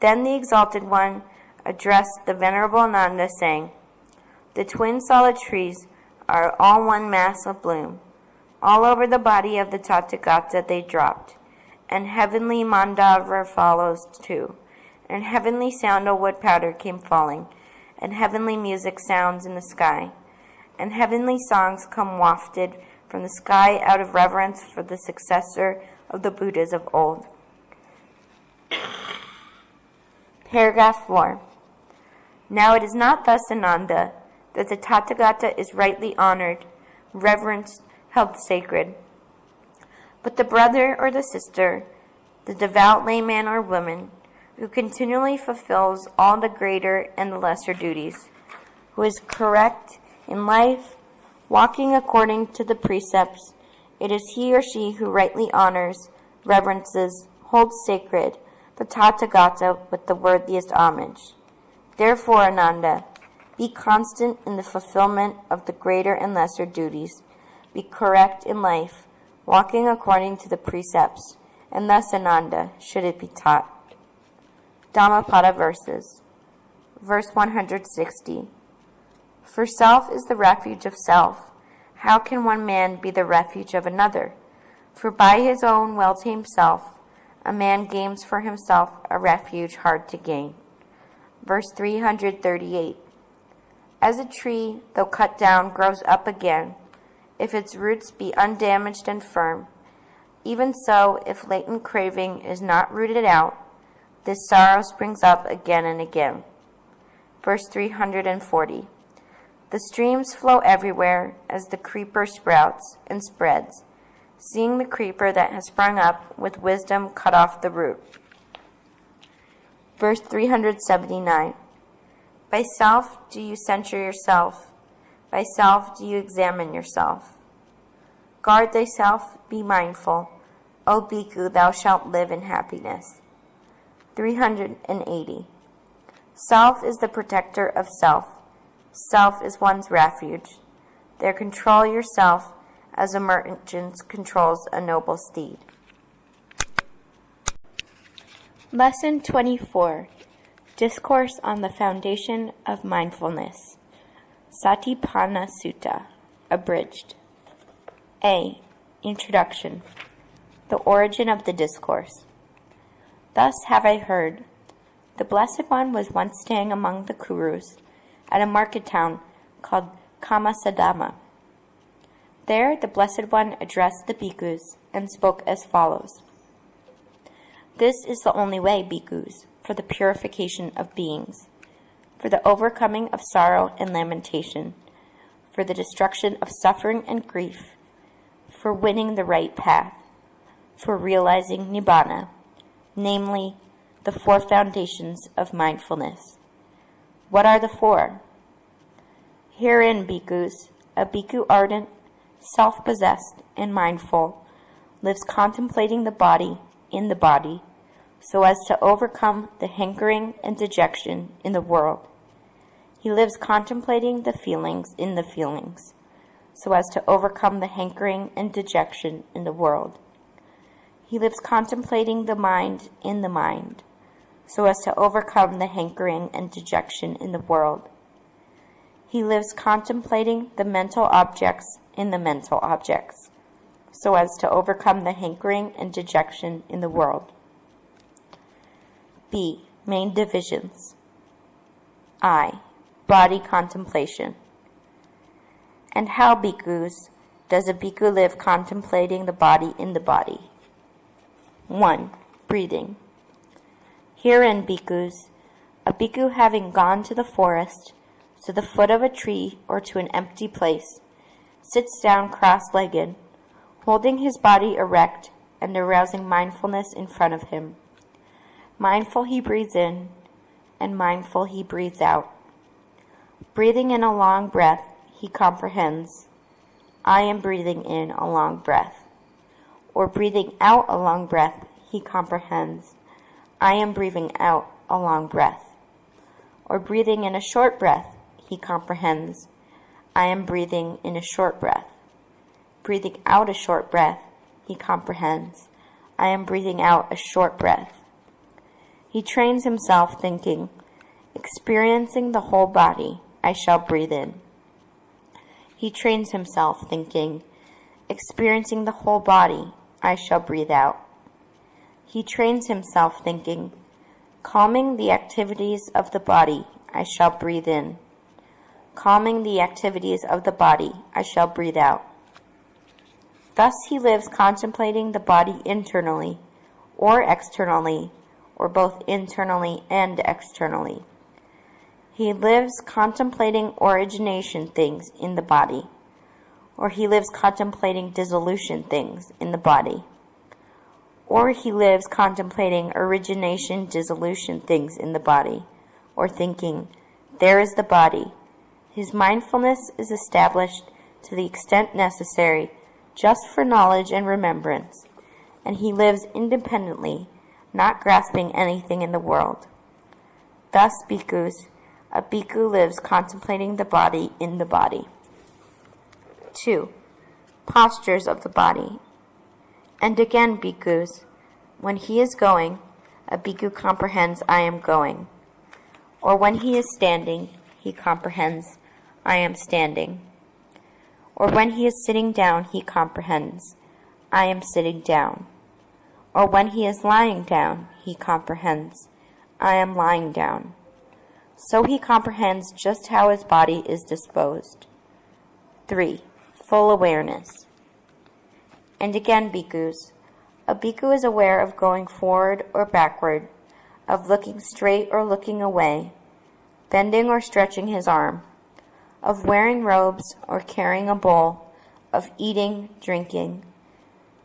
Then the Exalted One addressed the Venerable Ananda, saying, "The twin solid trees are all one mass of bloom. All over the body of the Tathagata they dropped, and heavenly mandava follows too, and heavenly sandalwood powder came falling, and heavenly music sounds in the sky, and heavenly songs come wafted from the sky out of reverence for the successor of the Buddhas of old." Paragraph 4. Now it is not thus, Ananda, that the Tathagata is rightly honored, reverenced, held sacred, but the brother or the sister, the devout layman or woman, who continually fulfills all the greater and the lesser duties, who is correct in life, walking according to the precepts, it is he or she who rightly honors, reverences, holds sacred the Tathagata with the worthiest homage. Therefore, Ananda, be constant in the fulfillment of the greater and lesser duties. Be correct in life, walking according to the precepts, and thus, Ananda, should it be taught. Dhammapada verses. Verse 160. For self is the refuge of self. How can one man be the refuge of another? For by his own well-tamed self, a man gains for himself a refuge hard to gain. Verse 338. As a tree, though cut down, grows up again, if its roots be undamaged and firm, even so, if latent craving is not rooted out, this sorrow springs up again and again. Verse 340. The streams flow everywhere as the creeper sprouts and spreads, seeing the creeper that has sprung up with wisdom cut off the root. Verse 379. By self do you censure yourself, by self do you examine yourself. Guard thyself, be mindful, O bhikkhu, thou shalt live in happiness. 380. Self is the protector of self. Self is one's refuge. There control yourself as a merchant controls a noble steed. Lesson 24. Discourse on the Foundation of Mindfulness. Satipatthana Sutta, abridged. A. Introduction. The origin of the discourse. Thus have I heard. The Blessed One was once staying among the Kurus at a market town called Kamasadama. There the Blessed One addressed the bhikkhus and spoke as follows. This is the only way, bhikkhus, for the purification of beings, for the overcoming of sorrow and lamentation, for the destruction of suffering and grief, for winning the right path, for realizing nibbana, namely, the four foundations of mindfulness. What are the four? Herein, bhikkhus, a bhikkhu ardent, self-possessed, and mindful, lives contemplating the body in the body, so as to overcome the hankering and dejection in the world. He lives contemplating the feelings in the feelings, so as to overcome the hankering and dejection in the world. He lives contemplating the mind in the mind, so as to overcome the hankering and dejection in the world. He lives contemplating the mental objects in the mental objects, so as to overcome the hankering and dejection in the world. B. Main divisions. I. Body contemplation. And how, bhikkhus, does a bhikkhu live contemplating the body in the body? 1. Breathing. Herein, bhikkhus, a bhikkhu having gone to the forest, to the foot of a tree, or to an empty place, sits down cross-legged, holding his body erect and arousing mindfulness in front of him. Mindful he breathes in, and mindful he breathes out. Breathing in a long breath, he comprehends, I am breathing in a long breath. or breathing out a long breath, he comprehends, I am breathing out a long breath. Or breathing in a short breath, he comprehends, I am breathing in a short breath. Breathing out a short breath, he comprehends, I am breathing out a short breath. He trains himself thinking, experiencing the whole body, I shall breathe in. He trains himself thinking, experiencing the whole body, I shall breathe out. He trains himself thinking, calming the activities of the body, I shall breathe in. Calming the activities of the body, I shall breathe out. Thus he lives contemplating the body internally or externally, or both internally and externally. He lives contemplating origination things in the body, or he lives contemplating dissolution things in the body, or he lives contemplating origination, dissolution things in the body, or thinking, there is the body. His mindfulness is established to the extent necessary just for knowledge and remembrance, and he lives independently, not grasping anything in the world. Thus, bhikkhus, a bhikkhu lives contemplating the body in the body. 2. Postures of the body. And again, bhikkhus, when he is going, a bhikkhu comprehends, I am going. Or when he is standing, he comprehends, I am standing. Or when he is sitting down, he comprehends, I am sitting down. Or when he is lying down, he comprehends, I am lying down. So he comprehends just how his body is disposed. 3. Full awareness. And again, bhikkhus, a bhikkhu is aware of going forward or backward, of looking straight or looking away, bending or stretching his arm, of wearing robes or carrying a bowl, of eating, drinking,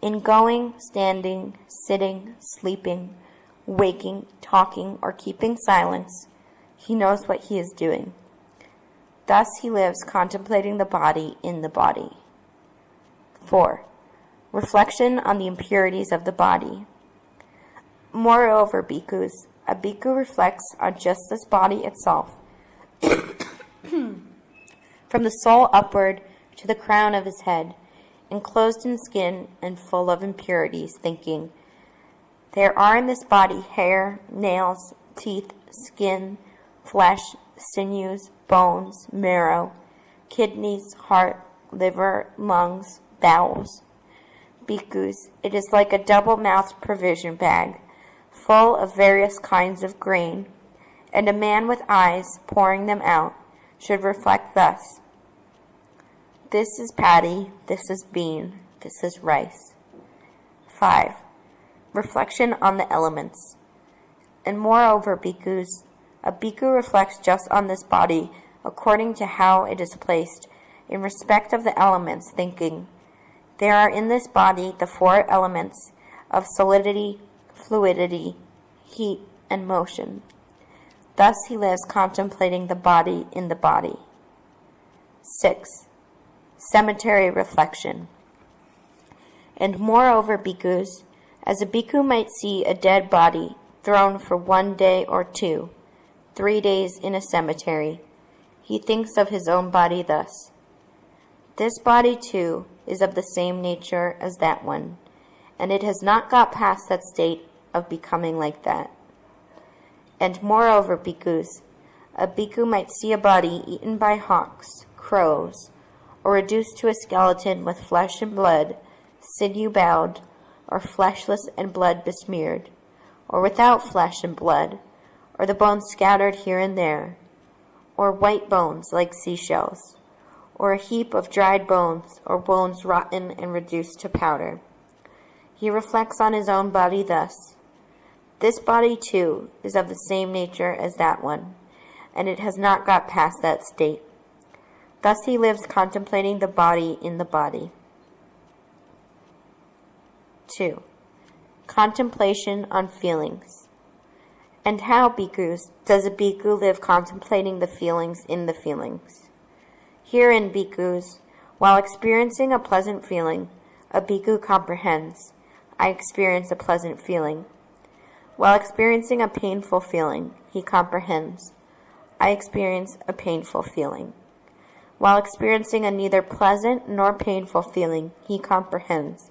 in going, standing, sitting, sleeping, waking, talking, or keeping silence. He knows what he is doing. Thus he lives contemplating the body in the body. 4. Reflection on the impurities of the body. Moreover, bhikkhus, a bhikkhu reflects on just this body itself, from the sole upward to the crown of his head, enclosed in skin and full of impurities, thinking, there are in this body hair, nails, teeth, skin, flesh, sinews, bones, marrow, kidneys, heart, liver, lungs, bowels. Bhikkhus, it is like a double-mouthed provision bag, full of various kinds of grain, and a man with eyes pouring them out should reflect thus, this is paddy, this is bean, this is rice. 5. Reflection on the elements. And moreover, bhikkhus, a bhikkhu reflects just on this body according to how it is placed in respect of the elements, thinking, there are in this body the 4 elements of solidity, fluidity, heat, and motion. Thus he lives contemplating the body in the body. 6. Cemetery reflection. And moreover, bhikkhus, as a bhikkhu might see a dead body thrown for 1 day or 2, 3 days in a cemetery, he thinks of his own body thus, this body too is of the same nature as that one, and it has not got past that state of becoming like that. And moreover, bhikkhus, a bhikkhu might see a body eaten by hawks, crows, or reduced to a skeleton with flesh and blood, sinew bowed, or fleshless and blood besmeared, or without flesh and blood, or the bones scattered here and there, or white bones like seashells, or a heap of dried bones, or bones rotten and reduced to powder. He reflects on his own body thus, this body too is of the same nature as that one, and it has not got past that state. Thus he lives contemplating the body in the body. 2. Contemplation on feelings. And how, bhikkhus, does a bhikkhu live contemplating the feelings in the feelings? Herein, bhikkhus, while experiencing a pleasant feeling, a bhikkhu comprehends, I experience a pleasant feeling. While experiencing a painful feeling, he comprehends. I experience a painful feeling. While experiencing a neither pleasant nor painful feeling, he comprehends.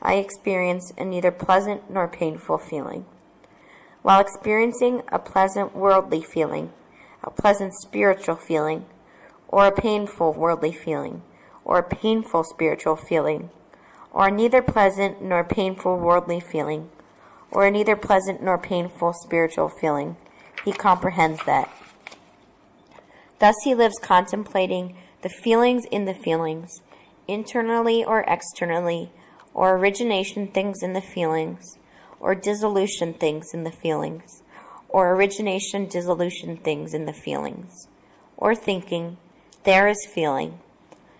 I experience a neither pleasant nor painful feeling. While experiencing a pleasant worldly feeling, a pleasant spiritual feeling, or a painful worldly feeling, or a painful spiritual feeling, or a neither pleasant nor painful worldly feeling, or a neither pleasant nor painful spiritual feeling, he comprehends that. Thus he lives contemplating the feelings in the feelings, internally or externally, or origination things in the feelings, or dissolution things in the feelings, or origination dissolution things in the feelings, or thinking, there is feeling.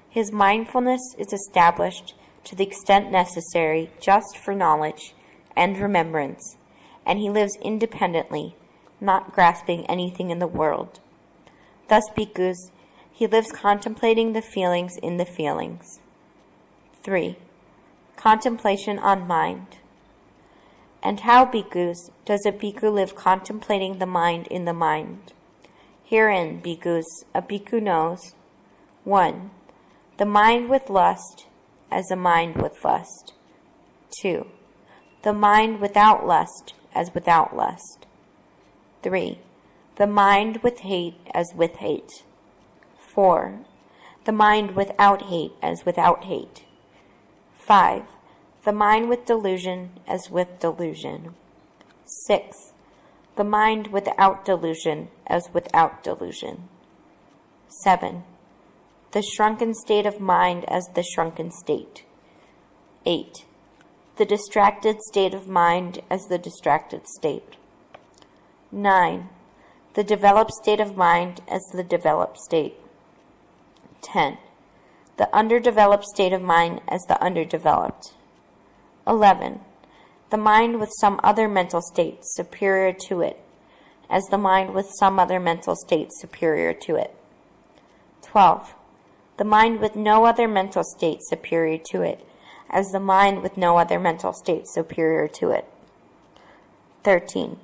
His mindfulness is established to the extent necessary just for knowledge and remembrance, and he lives independently, not grasping anything in the world. Thus, bhikkhus, he lives contemplating the feelings in the feelings. 3. Contemplation on mind. And how, bhikkhus, does a bhikkhu live contemplating the mind in the mind? Herein, bhikkhus, a bhikkhu knows 1. The mind with lust as a mind with lust. 2. The mind without lust as without lust. 3. The mind with hate as with hate. 4. The mind without hate as without hate. 5. The mind with delusion as with delusion. 6. The mind without delusion as without delusion. 7. The shrunken state of mind as the shrunken state. 8. The distracted state of mind as the distracted state. 9. The developed state of mind as the developed state. 10. The underdeveloped state of mind as the underdeveloped. 11. The mind with some other mental state superior to it, as the mind with some other mental state superior to it. 12. The mind with no other mental state superior to it, as the mind with no other mental state superior to it. 13.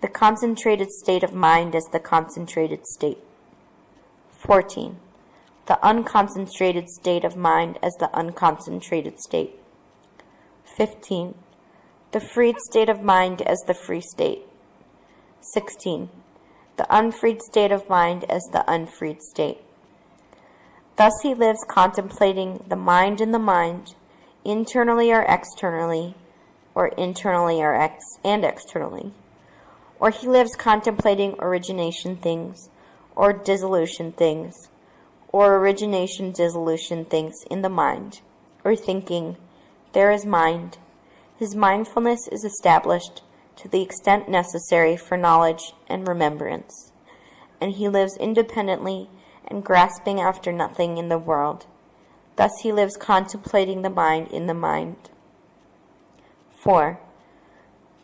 The concentrated state of mind as the concentrated state. 14. The unconcentrated state of mind as the unconcentrated state. 15. The freed state of mind as the free state. 16. The unfreed state of mind as the unfreed state. Thus he lives contemplating the mind in the mind, internally or externally, or internally or externally. Or he lives contemplating origination things, or dissolution things, or origination dissolution things in the mind, or thinking, there is mind. His mindfulness is established to the extent necessary for knowledge and remembrance, and he lives independently and grasping after nothing in the world. Thus he lives contemplating the mind in the mind. 4.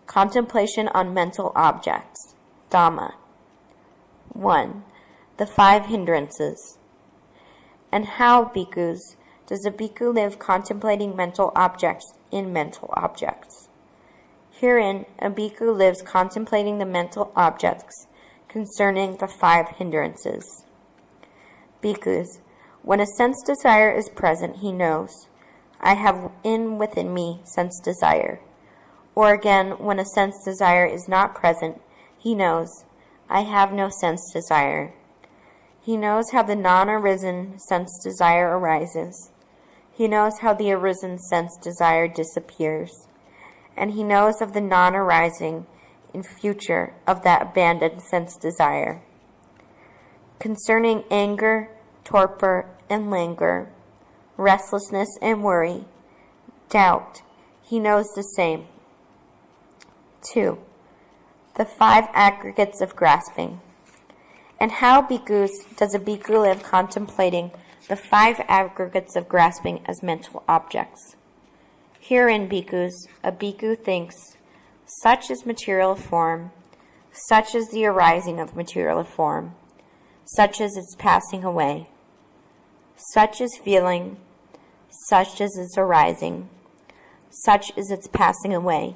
Contemplation on mental objects. Dhamma. 1. The 5 hindrances. And how, bhikkhus, does a bhikkhu live contemplating mental objects in mental objects? Herein, a bhikkhu lives contemplating the mental objects concerning the 5 hindrances. Bhikkhus, when a sense desire is present, he knows, I have within me sense desire. Or again, when a sense desire is not present, he knows, I have no sense desire. He knows how the non-arisen sense desire arises. He knows how the arisen sense desire disappears. And he knows of the non-arising in future of that abandoned sense desire. Concerning anger, torpor, and languor, restlessness and worry, doubt, he knows the same. 2. The 5 aggregates of grasping. And how, bhikkhus, does a bhikkhu live contemplating the 5 aggregates of grasping as mental objects? Herein, bhikkhus, a bhikkhu thinks, such is material form, such is the arising of material form, such is its passing away, such is feeling, such is its arising, such is its passing away.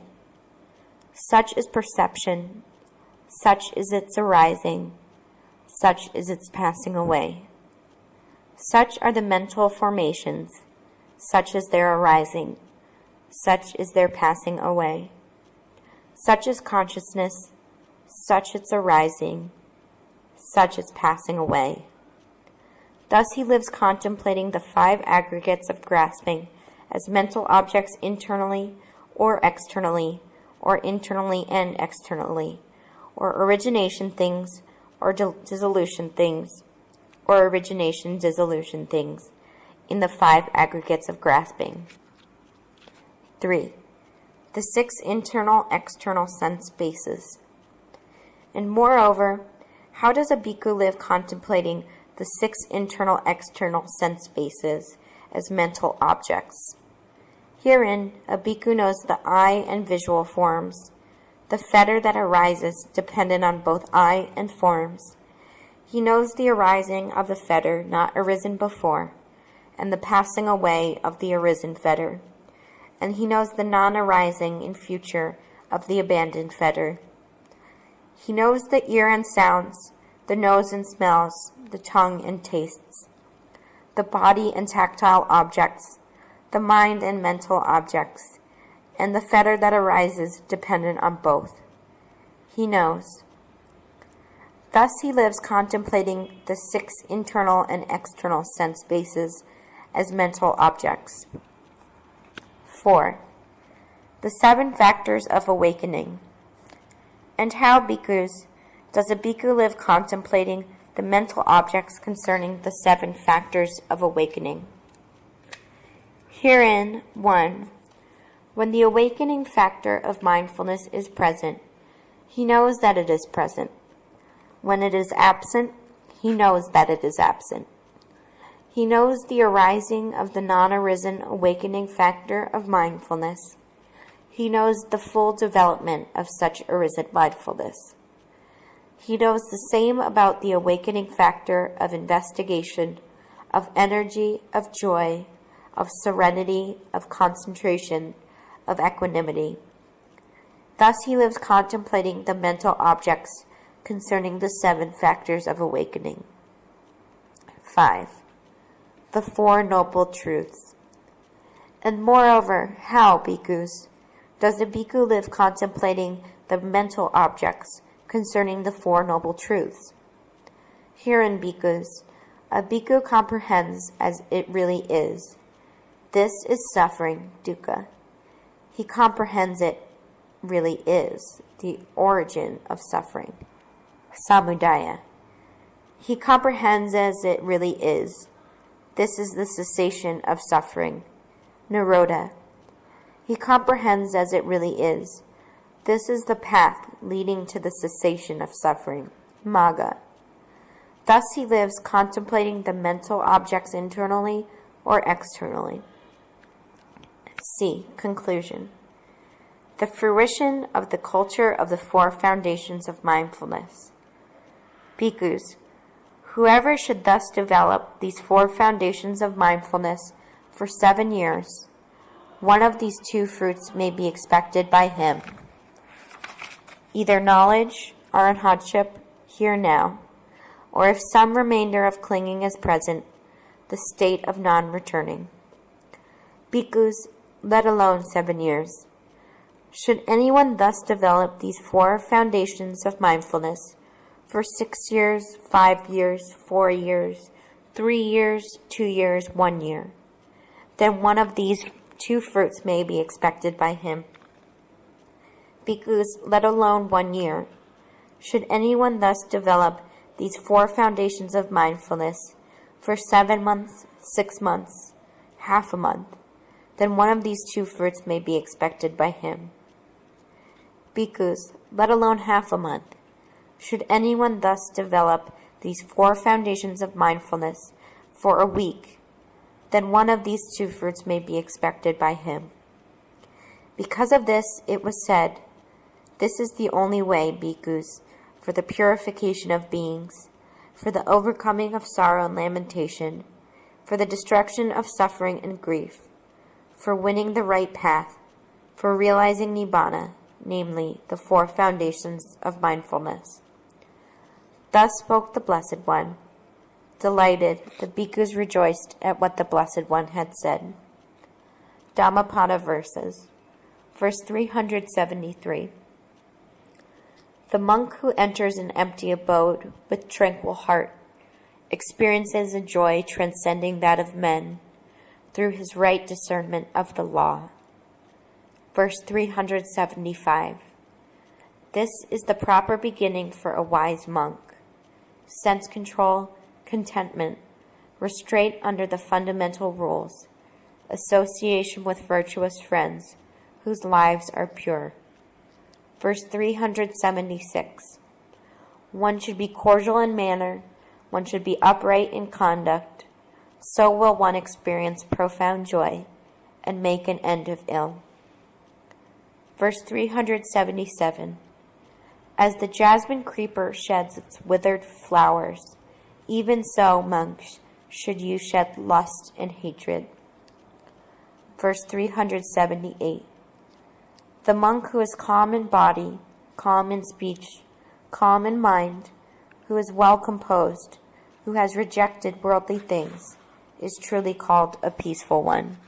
Such is perception, such is its arising, such is its passing away. Such are the mental formations, such is their arising, such is their passing away. Such is consciousness, such its arising, such its passing away. Thus he lives contemplating the 5 aggregates of grasping as mental objects internally or externally, or internally and externally, or origination things, or dissolution things, or origination dissolution things, in the 5 aggregates of grasping. 3. The 6 internal external sense bases. And moreover, how does a bhikkhu live contemplating the 6 internal external sense bases as mental objects? Herein, a bhikkhu knows the eye and visual forms, the fetter that arises dependent on both eye and forms. He knows the arising of the fetter not arisen before, and the passing away of the arisen fetter. And he knows the non-arising in future of the abandoned fetter. He knows the ear and sounds, the nose and smells, the tongue and tastes, the body and tactile objects, the mind and mental objects, and the fetter that arises dependent on both. He knows. Thus he lives contemplating the 6 internal and external sense bases as mental objects. 4. The 7 factors of awakening. And how, bhikkhus, does a bhikkhu live contemplating the mental objects concerning the 7 factors of awakening? Herein, 1. When the awakening factor of mindfulness is present, he knows that it is present. When it is absent, he knows that it is absent. He knows the arising of the non-arisen awakening factor of mindfulness. He knows the full development of such arisen mindfulness. He knows the same about the awakening factor of investigation, of energy, of joy, of serenity, of concentration, of equanimity. Thus he lives contemplating the mental objects concerning the 7 factors of awakening. 5. The 4 noble truths. And moreover, how, bhikkhus, does the bhikkhu live contemplating the mental objects concerning the 4 noble truths? Herein, bhikkhus, a bhikkhu comprehends as it really is. This is suffering, dukkha. He comprehends it really is, the origin of suffering, samudaya. He comprehends as it really is. This is the cessation of suffering, nirodha. He comprehends as it really is. This is the path leading to the cessation of suffering, magga. Thus he lives contemplating the mental objects internally or externally. C. Conclusion. The fruition of the culture of the 4 foundations of mindfulness. Bhikkhus, whoever should thus develop these 4 foundations of mindfulness for 7 years, one of these 2 fruits may be expected by him. Either knowledge, arahantship, here now, or if some remainder of clinging is present, the state of non-returning. Bhikkhus, let alone 7 years. Should anyone thus develop these 4 foundations of mindfulness for 6 years, 5 years, 4 years, 3 years, 2 years, 1 year, then one of these 2 fruits may be expected by him. Bhikkhus, let alone 1 year. Should anyone thus develop these 4 foundations of mindfulness for 7 months, 6 months, half a month, then one of these 2 fruits may be expected by him. Bhikkhus, let alone half a month. Should anyone thus develop these 4 foundations of mindfulness for a week, then one of these 2 fruits may be expected by him. Because of this, it was said, this is the only way, bhikkhus, for the purification of beings, for the overcoming of sorrow and lamentation, for the destruction of suffering and grief, for winning the right path, for realizing Nibbana, namely the four foundations of mindfulness. Thus spoke the Blessed One. Delighted, the bhikkhus rejoiced at what the Blessed One had said. Dhammapada verses. Verse 373. The monk who enters an empty abode with tranquil heart experiences a joy transcending that of men through his right discernment of the law. Verse 375. This is the proper beginning for a wise monk. Sense control, contentment, restraint under the fundamental rules, association with virtuous friends whose lives are pure. Verse 376. One should be cordial in manner, one should be upright in conduct, so will one experience profound joy and make an end of ill. Verse 377. As the jasmine creeper sheds its withered flowers, even so, monks, should you shed lust and hatred. Verse 378. The monk who is calm in body, calm in speech, calm in mind, who is well composed, who has rejected worldly things, is truly called a peaceful one.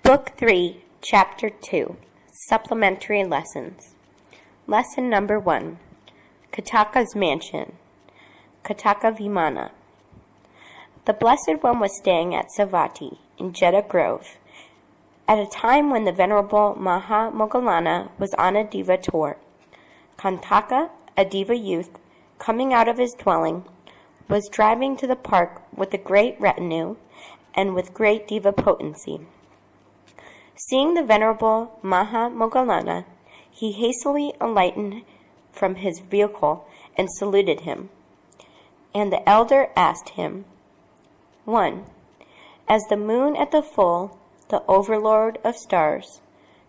Book 3, Chapter 2, Supplementary Lessons. Lesson number 1. Kataka's Mansion. Kataka Vimana. The Blessed One was staying at Savatthi in Jeddah Grove at a time when the Venerable Maha Moggallana was on a diva tour. Kantaka, a diva youth, coming out of his dwelling, was driving to the park with a great retinue and with great diva potency. Seeing the Venerable Maha Moggallana, he hastily alighted from his vehicle and saluted him. And the elder asked him, 1. As the moon at the full, the overlord of stars,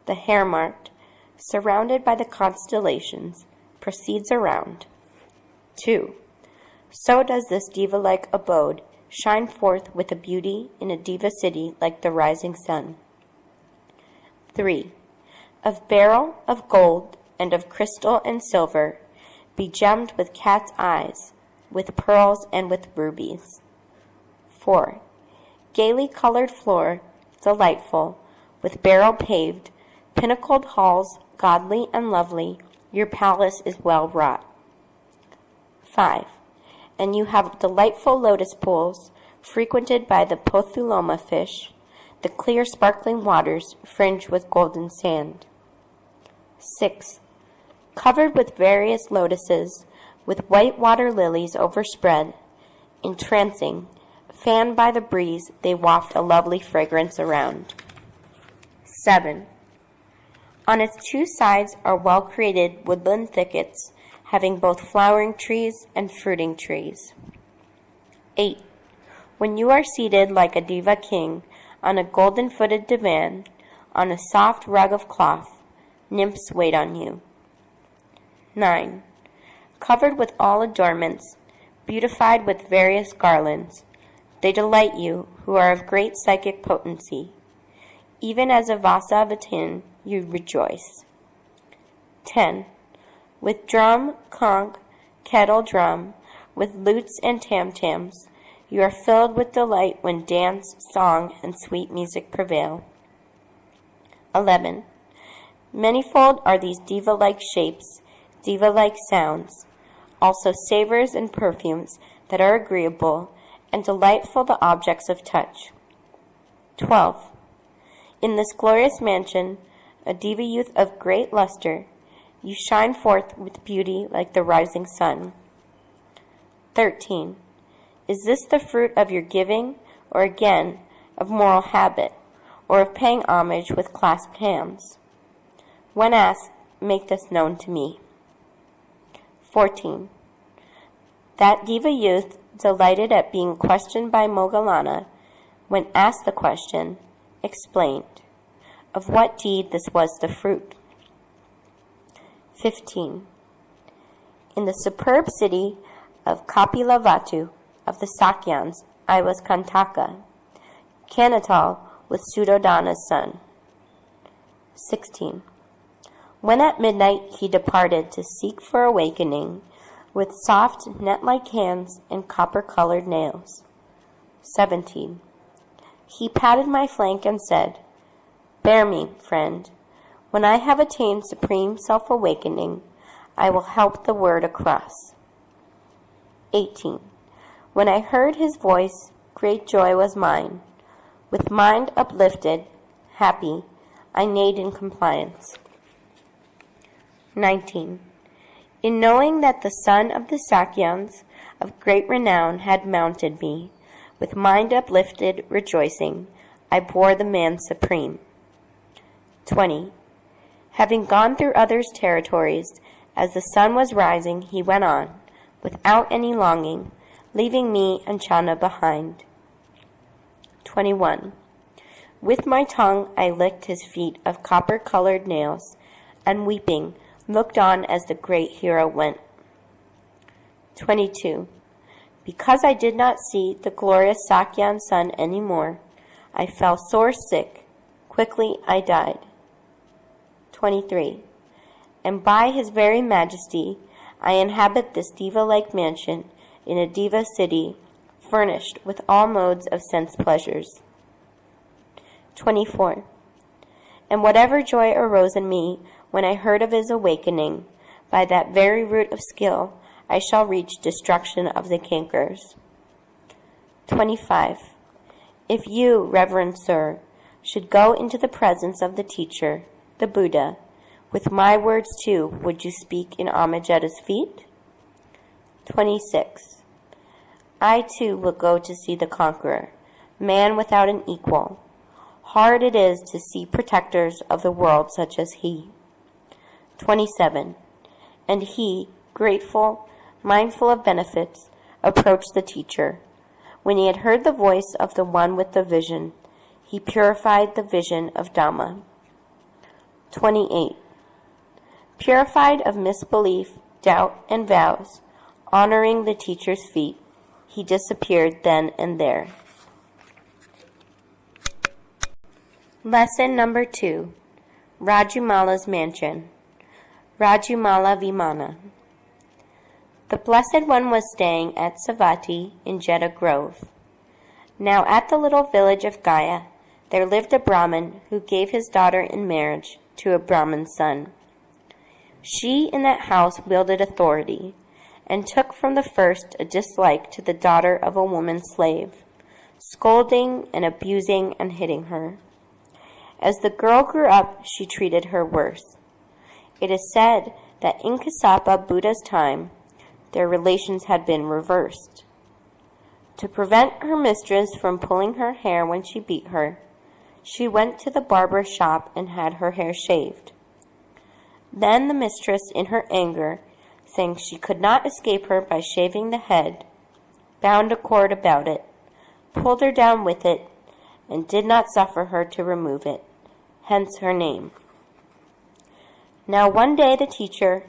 the hair-marked, surrounded by the constellations, proceeds around. 2. So does this diva-like abode shine forth with a beauty in a diva city like the rising sun. 3. Of beryl, of gold, and of crystal and silver, begemmed with cat's eyes, with pearls and with rubies. 4. Gaily colored floor, delightful, with beryl paved, pinnacled halls, godly and lovely, your palace is well wrought. 5. And you have delightful lotus pools, frequented by the Pothuloma fish, the clear sparkling waters fringed with golden sand. 6. Covered with various lotuses, with white water lilies overspread, entrancing, fanned by the breeze, they waft a lovely fragrance around. 7. On its two sides are well-created woodland thickets, having both flowering trees and fruiting trees. 8. When you are seated like a diva king on a golden-footed divan, on a soft rug of cloth, nymphs wait on you. 9. Covered with all adornments, beautified with various garlands, they delight you who are of great psychic potency. Even as a Vasavatin, you rejoice. 10. With drum, conch, kettle drum, with lutes and tam-tams, you are filled with delight when dance, song, and sweet music prevail. 11. Manifold are these diva-like shapes, diva-like sounds, also savors and perfumes that are agreeable, and delightful the objects of touch. 12. In this glorious mansion, a diva youth of great luster, you shine forth with beauty like the rising sun. 13. Is this the fruit of your giving, or again, of moral habit, or of paying homage with clasped hands? When asked, make this known to me. 14. That diva youth, delighted at being questioned by Moggallana, when asked the question, explained of what deed this was the fruit. 15. In the superb city of Kapilavatu of the Sakyans, I was Kantaka. Kanatal with Suddhodana's son. 16. When at midnight he departed to seek for awakening, with soft net-like hands and copper-colored nails. 17. He patted my flank and said, "Bear me, friend. When I have attained supreme self-awakening, I will help the word across." 18. When I heard his voice, great joy was mine. With mind uplifted, happy, I neighed in compliance. 19. In knowing that the son of the Sakyans of great renown had mounted me, with mind uplifted, rejoicing, I bore the man supreme. 20. Having gone through others' territories, as the sun was rising, he went on, without any longing, leaving me and Chana behind. 21. With my tongue I licked his feet of copper-colored nails, and weeping, looked on as the great hero went. 22. Because I did not see the glorious Sakyan sun any more, I fell sore sick. Quickly I died. 23. And by his very majesty, I inhabit this diva-like mansion in a diva city, furnished with all modes of sense pleasures. 24. And whatever joy arose in me when I heard of his awakening, by that very root of skill I shall reach destruction of the cankers. 25. If you, reverend sir, should go into the presence of the teacher, the Buddha, with my words too, would you speak in homage at his feet? 26. I too will go to see the conqueror, man without an equal. Hard it is to see protectors of the world such as he. 27. And he, grateful, mindful of benefits, approached the teacher. When he had heard the voice of the one with the vision, he purified the vision of Dhamma. 28. Purified of misbelief, doubt, and vows, honoring the teacher's feet, he disappeared then and there. Lesson number 2. Rajumala's Mansion. Rajumala Vimana. The Blessed One was staying at Savatthi in Jeddah Grove. Now at the little village of Gaya, there lived a Brahmin who gave his daughter in marriage to a Brahmin's son. She in that house wielded authority, and took from the first a dislike to the daughter of a woman slave, scolding and abusing and hitting her. As the girl grew up, she treated her worse. It is said that in Kassapa Buddha's time, their relations had been reversed. To prevent her mistress from pulling her hair when she beat her, she went to the barber's shop and had her hair shaved. Then the mistress, in her anger, saying she could not escape her by shaving the head, bound a cord about it, pulled her down with it, and did not suffer her to remove it, hence her name. Now one day the teacher,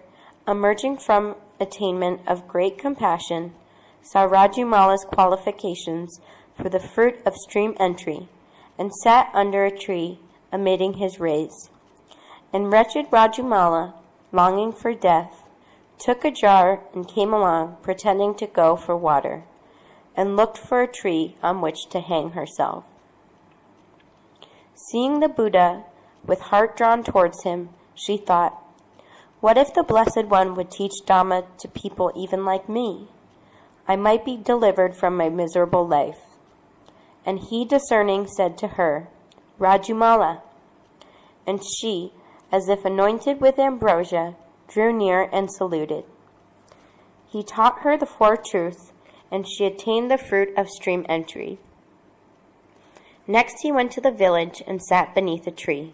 emerging from attainment of great compassion, saw Rajumala's qualifications for the fruit of stream entry, and sat under a tree, emitting his rays. And wretched Rajumala, longing for death, took a jar and came along, pretending to go for water, and looked for a tree on which to hang herself. Seeing the Buddha, with heart drawn towards him, she thought, what if the Blessed One would teach Dhamma to people even like me? I might be delivered from my miserable life. And he, discerning, said to her, Rajumala. And she, as if anointed with ambrosia, drew near and saluted. He taught her the four truths, and she attained the fruit of stream entry. Next he went to the village and sat beneath a tree.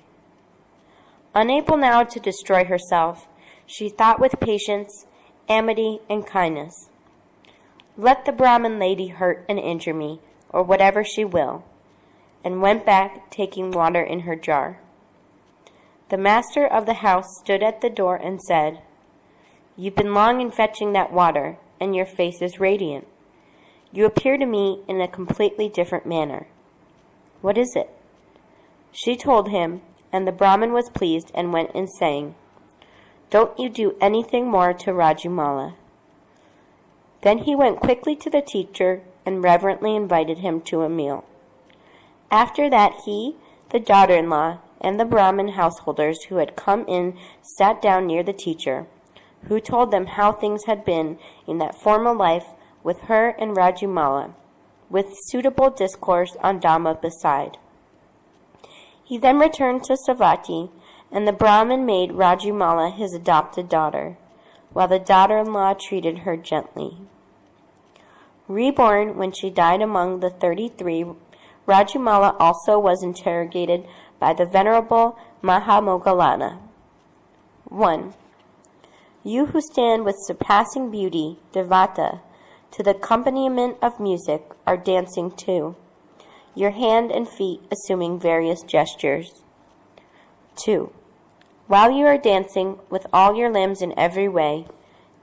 Unable now to destroy herself, she thought with patience, amity, and kindness. Let the Brahmin lady hurt and injure me, or whatever she will, and went back, taking water in her jar. The master of the house stood at the door and said, You've been long in fetching that water, and your face is radiant. You appear to me in a completely different manner. What is it? She told him, and the Brahmin was pleased and went in saying, "Don't you do anything more to Rajumala." Then he went quickly to the teacher and reverently invited him to a meal. After that he, the daughter-in-law, and the Brahmin householders who had come in sat down near the teacher, who told them how things had been in that former life with her and Rajumala, with suitable discourse on Dhamma beside. He then returned to Savatthi, and the Brahmin made Rajumala his adopted daughter, while the daughter-in-law treated her gently. Reborn when she died among the 33, Rajumala also was interrogated by the Venerable Mahamoggallana. 1. You who stand with surpassing beauty, Devata, to the accompaniment of music, are dancing too, your hand and feet assuming various gestures. 2. While you are dancing with all your limbs in every way,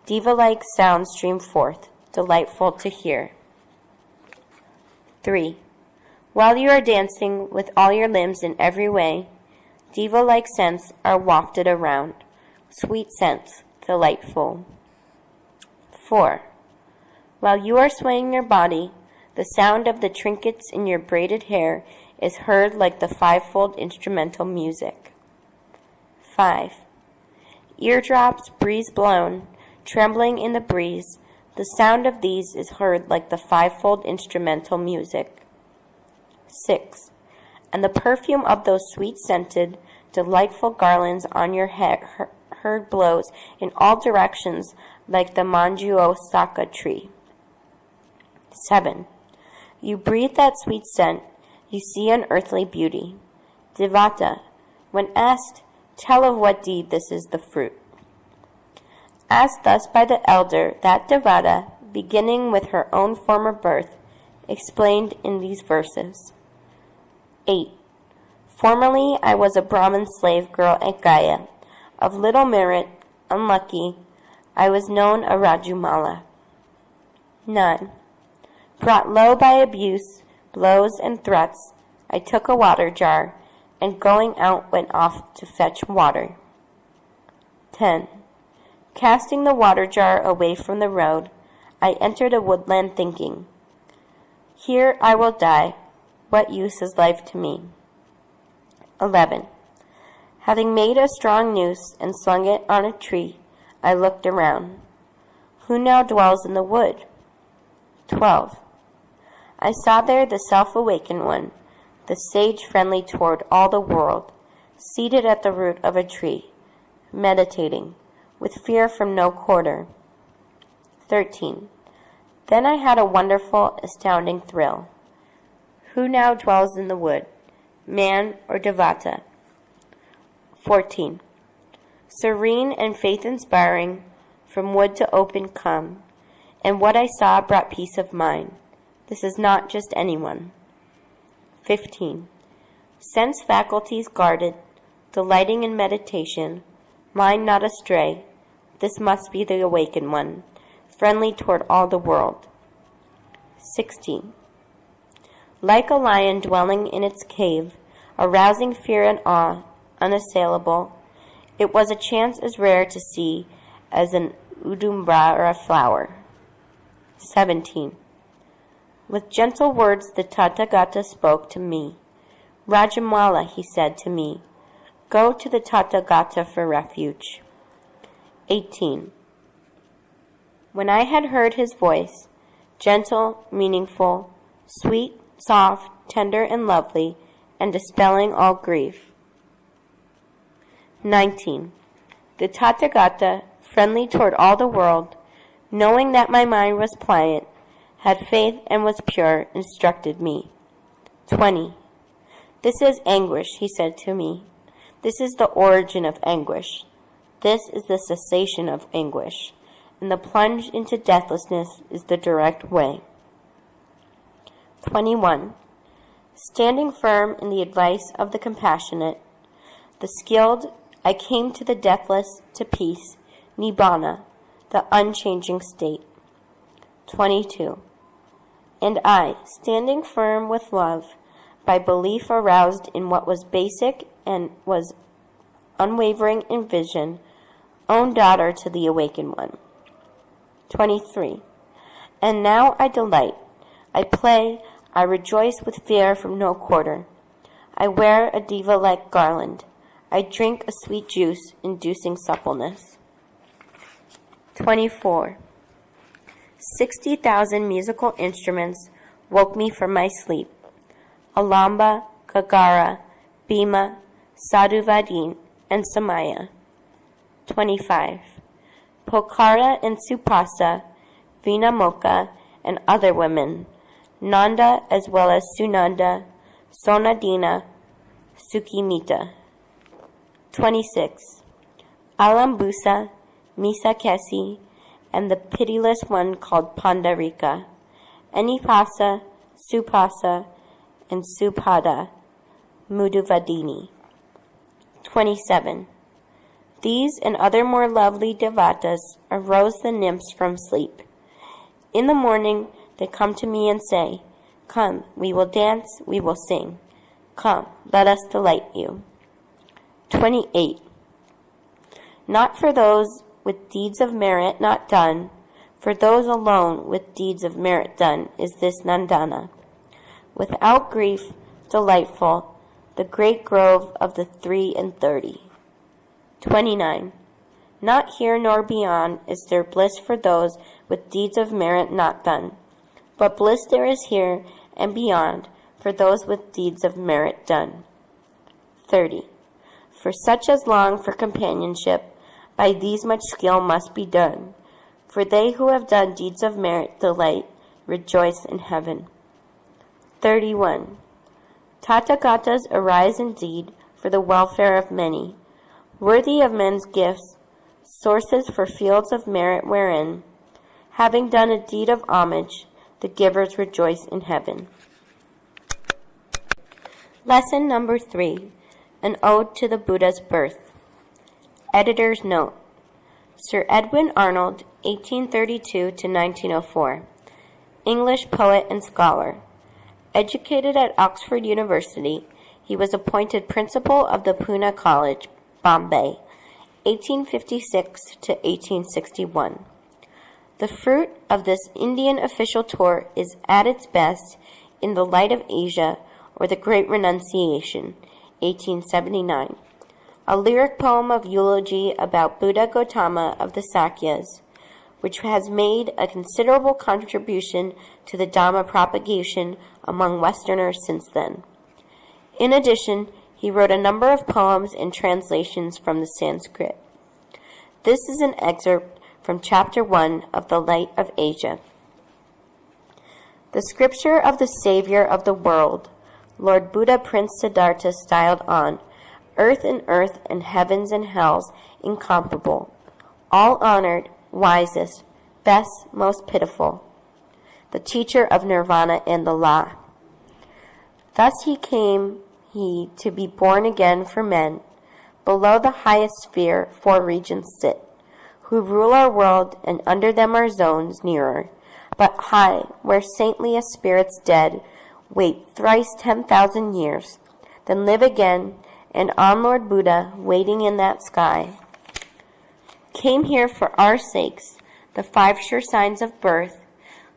diva-like sounds stream forth, delightful to hear. 3. While you are dancing with all your limbs in every way, diva-like scents are wafted around, sweet scents, delightful. 4. While you are swaying your body, the sound of the trinkets in your braided hair is heard like the fivefold instrumental music. 5. Eardrops breeze-blown, trembling in the breeze, the sound of these is heard like the fivefold instrumental music. 6. And the perfume of those sweet-scented, delightful garlands on your head heard blows in all directions like the Manjuosaka tree. 7. You breathe that sweet scent, you see unearthly beauty. Devata, when asked, tell of what deed this is the fruit. Asked thus by the elder, that Devata, beginning with her own former birth, explained in these verses. 8. Formerly I was a Brahmin slave girl at Gaya. Of little merit, unlucky, I was known a Rajumala. 9. Brought low by abuse, blows, and threats, I took a water jar, and going out went off to fetch water. 10. Casting the water jar away from the road, I entered a woodland thinking, here I will die, what use is life to me? 11. Having made a strong noose and slung it on a tree, I looked around. Who now dwells in the wood? 12. I saw there the self-awakened one, the sage friendly toward all the world, seated at the root of a tree, meditating, with fear from no quarter. 13. Then I had a wonderful, astounding thrill. Who now dwells in the wood, man or Devata? 14. Serene and faith-inspiring, from wood to open come, and what I saw brought peace of mind. This is not just anyone. 15. Sense faculties guarded, delighting in meditation, mind not astray, this must be the awakened one, friendly toward all the world. 16. Like a lion dwelling in its cave, arousing fear and awe, unassailable, it was a chance as rare to see as an udumbra or a flower. 17. With gentle words the Tathagata spoke to me. Rajamala, he said to me, go to the Tathagata for refuge. 18. When I had heard his voice, gentle, meaningful, sweet, soft, tender, and lovely, and dispelling all grief. 19. The Tathagata, friendly toward all the world, knowing that my mind was pliant, had faith and was pure, instructed me. 20. This is anguish, he said to me. This is the origin of anguish. This is the cessation of anguish, and the plunge into deathlessness is the direct way. 21. Standing firm in the advice of the compassionate, the skilled, I came to the deathless, to peace, nibbana, the unchanging state. 22. And I, standing firm with love, by belief aroused in what was basic and was unwavering in vision, own daughter to the awakened one. 23. And now I delight, I play, I rejoice with fear from no quarter. I wear a diva-like garland. I drink a sweet juice, inducing suppleness. 24. 60,000 musical instruments woke me from my sleep. Alamba, Gagara, Bhima, Sadhuvadin, and Samaya. 25. Pokhara and Supasa, Vinamokha, and other women, Nanda as well as Sunanda, Sonadina, Sukimita. 26. Alambusa, Misakesi, and the pitiless one called Pandarika, Anipasa, Supasa, and Supada, Muduvadini. 27. These and other more lovely devatas arose the nymphs from sleep. In the morning they come to me and say, Come, we will dance, we will sing. Come, let us delight you. 28. Not for those with deeds of merit not done, for those alone with deeds of merit done is this Nandana. Without grief, delightful, the great grove of the 33. 29. Not here nor beyond is there bliss for those with deeds of merit not done, but bliss there is here and beyond for those with deeds of merit done. 30. For such as long for companionship, by these much skill must be done, for they who have done deeds of merit delight, rejoice in heaven. 31. Tathagatas arise indeed for the welfare of many, worthy of men's gifts, sources for fields of merit wherein, having done a deed of homage, the givers rejoice in heaven. Lesson number 3. An Ode to the Buddha's Birth. Editor's Note. Sir Edwin Arnold, 1832 to 1904. English poet and scholar. Educated at Oxford University, he was appointed principal of the Poona College, Bombay, 1856 to 1861. The fruit of this Indian official tour is at its best in The Light of Asia or The Great Renunciation, 1879, a lyric poem of eulogy about Buddha Gautama of the Sakyas, which has made a considerable contribution to the Dhamma propagation among Westerners since then. In addition, he wrote a number of poems and translations from the Sanskrit. This is an excerpt from Chapter 1 of The Light of Asia. The scripture of the Savior of the world, Lord Buddha Prince Siddhartha styled on, earth and heavens and hells incomparable, all honored, wisest, best, most pitiful, the teacher of nirvana and the law. Thus he came to be born again for men. Below the highest sphere 4 regions sit, who rule our world, and under them are zones nearer, but high, where saintliest spirits dead wait thrice 10,000 years, then live again, and on Lord Buddha, waiting in that sky, came here for our sakes, the 5 sure signs of birth,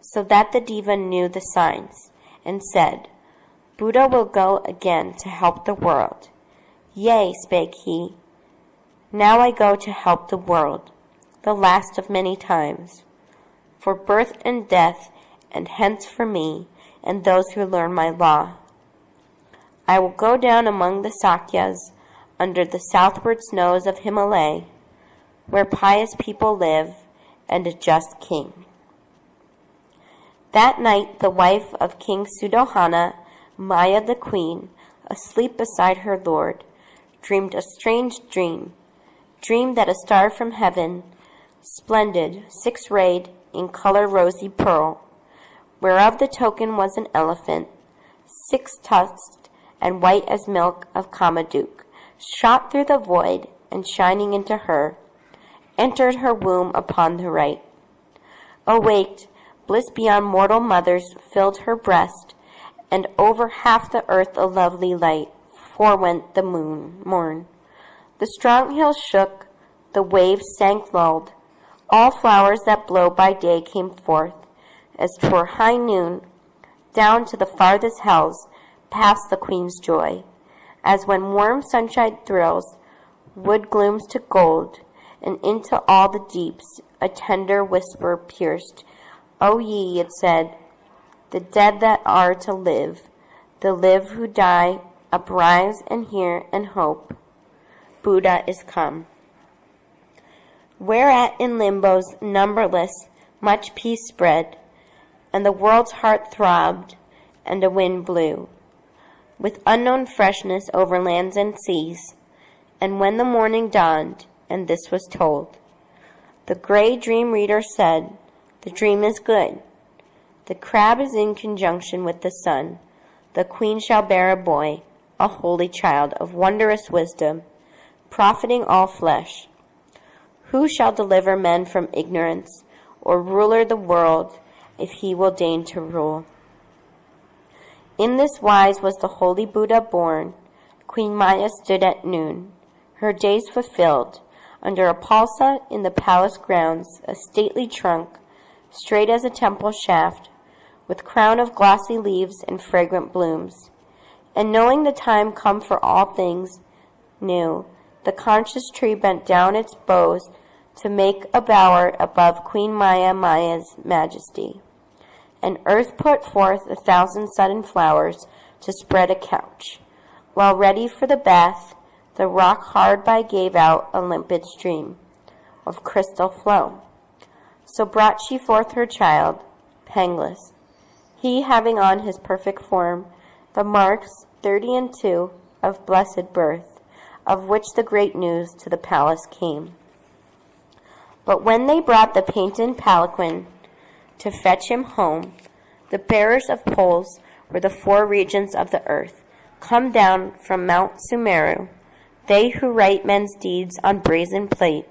so that the diva knew the signs, and said, Buddha will go again to help the world. Yea, spake he, now I go to help the world, the last of many times, for birth and death, and hence for me, and those who learn my law. I will go down among the Sakyas, under the southward snows of Himalaya, where pious people live, and a just king. That night the wife of King Suddhodana, Maya the queen, asleep beside her lord, dreamed a strange dreamed that a star from heaven, splendid, 6-rayed, in color rosy pearl, whereof the token was an elephant, 6-tusked and white as milk of Kamaduk, shot through the void, and shining into her, entered her womb upon the right. Awaked, bliss beyond mortal mothers filled her breast, and over half the earth a lovely light, forewent the morn. The strong hills shook, the waves sank lulled, all flowers that blow by day came forth, as 'twere high noon, down to the farthest hells, past the Queen's joy, as when warm sunshine thrills, wood glooms to gold, and into all the deeps a tender whisper pierced. O ye, it said, the dead that are to live, the live who die, uprise and hear and hope. Buddha is come. Whereat in limbos numberless much peace spread, and the world's heart throbbed, and a wind blew, with unknown freshness over lands and seas. And when the morning dawned, and this was told, the gray dream reader said, the dream is good. The crab is in conjunction with the sun. The queen shall bear a boy, a holy child of wondrous wisdom, profiting all flesh. Who shall deliver men from ignorance, or ruler the world, if he will deign to rule? In this wise was the holy Buddha born. Queen Maya stood at noon, her days fulfilled, under a palsa in the palace grounds, a stately trunk, straight as a temple shaft, with crown of glossy leaves and fragrant blooms. And knowing the time come for all things new, the conscious tree bent down its boughs to make a bower above Queen Maya's majesty. And earth put forth 1,000 sudden flowers to spread a couch, while ready for the bath, the rock hard by gave out a limpid stream of crystal flow. So brought she forth her child, pangless, he having on his perfect form the marks 32 of blessed birth, of which the great news to the palace came. But when they brought the painted palanquin to fetch him home, the bearers of poles were the 4 regions of the earth, come down from Mount Sumeru, they who write men's deeds on brazen plate,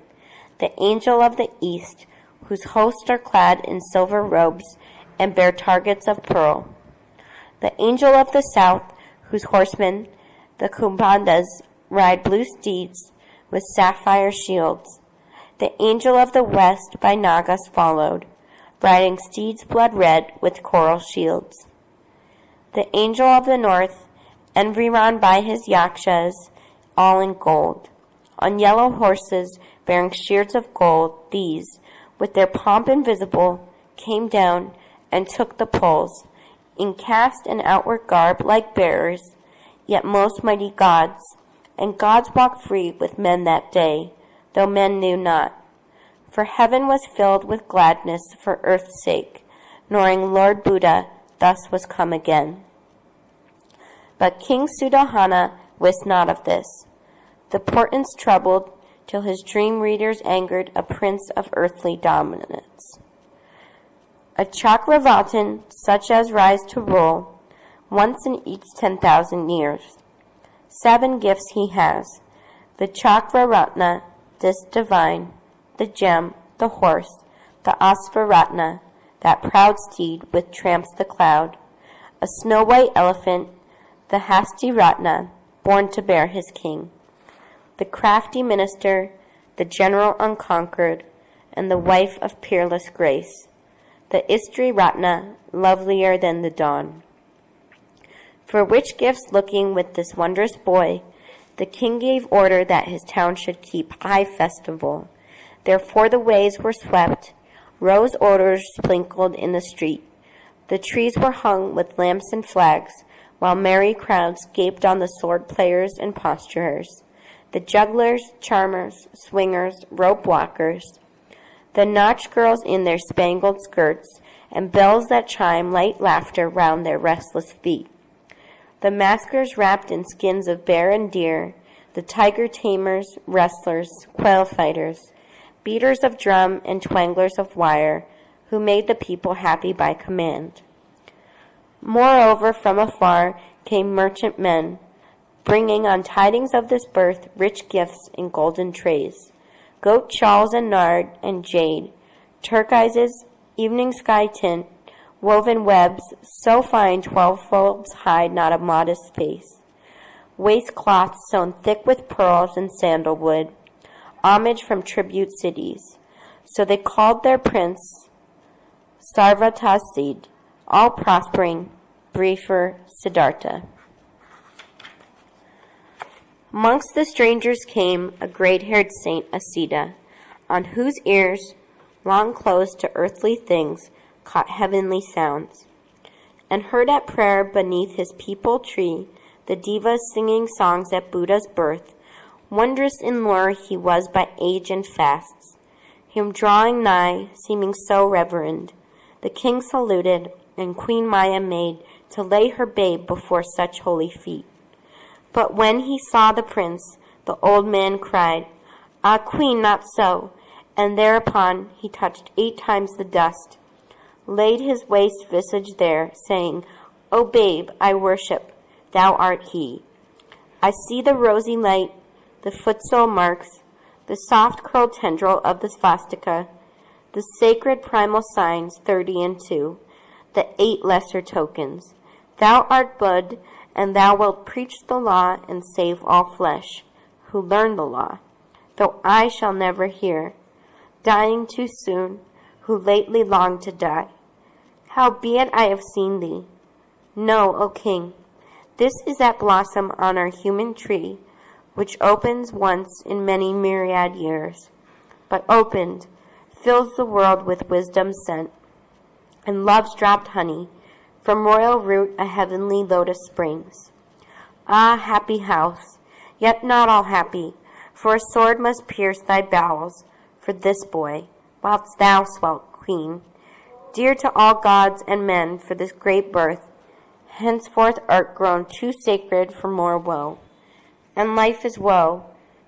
the angel of the east, whose hosts are clad in silver robes and bear targets of pearl, the angel of the south, whose horsemen, the Kumbhandas, ride blue steeds with sapphire shields, the angel of the west by Nagas followed, riding steeds blood red with coral shields, the angel of the north, environed by his yakshas, all in gold, on yellow horses bearing shears of gold, these, with their pomp invisible, came down and took the poles, in cast and outward garb like bearers, yet most mighty gods, and gods walked free with men that day, though men knew not. For heaven was filled with gladness for earth's sake, knowing Lord Buddha thus was come again. But King Sudahana wist not of this. The portents troubled, till his dream readers angered a prince of earthly dominance. A Chakravartin, such as rise to rule, once in each 10,000 years. 7 gifts he has, the Chakraratna, this divine, the gem, the horse, the Asvaratna, that proud steed which tramps the cloud, a snow-white elephant, the Hastiratna, born to bear his king, the crafty minister, the general unconquered, and the wife of peerless grace, the Istri Ratna, lovelier than the dawn. For which gifts looking with this wondrous boy, the king gave order that his town should keep high festival. Therefore the ways were swept, rose odors sprinkled in the street. The trees were hung with lamps and flags, while merry crowds gaped on the sword players and posturers, the jugglers, charmers, swingers, rope walkers, the nautch girls in their spangled skirts, and bells that chime light laughter round their restless feet, the maskers wrapped in skins of bear and deer, the tiger tamers, wrestlers, quail fighters, beaters of drum and twanglers of wire, who made the people happy by command. Moreover, from afar came merchant men, bringing on tidings of this birth rich gifts in golden trays, goat shawls and nard and jade, turquoises, evening sky tint, woven webs so fine 12 folds hide not a modest face, waistcloths sewn thick with pearls and sandalwood, homage from tribute cities. So they called their prince Sarvatasid, all prospering, briefer Siddhartha. Amongst the strangers came a great-haired saint Asita, on whose ears, long closed to earthly things, caught heavenly sounds, and heard at prayer beneath his peepal tree the devas singing songs at Buddha's birth. Wondrous in lore he was by age and fasts, him drawing nigh, seeming so reverend. The king saluted, and Queen Maya made to lay her babe before such holy feet. But when he saw the prince, the old man cried, "Ah, queen, not so!" And thereupon he touched 8 times the dust, laid his waste visage there, saying, "O babe, I worship, thou art he. I see the rosy light, the footsole marks, the soft curled tendril of the swastika, the sacred primal signs 30 the 8 lesser tokens. Thou art Buddha, and thou wilt preach the law and save all flesh, who learn the law, though I shall never hear, dying too soon, who lately longed to die. Howbeit I have seen thee. Know, O king, this is that blossom on our human tree, which opens once in many myriad years, but opened, fills the world with wisdom sent, and love's dropped honey, from royal root a heavenly lotus springs. Ah, happy house, yet not all happy, for a sword must pierce thy bowels for this boy, whilst thou swelt queen, dear to all gods and men for this great birth, henceforth art grown too sacred for more woe. And life is woe,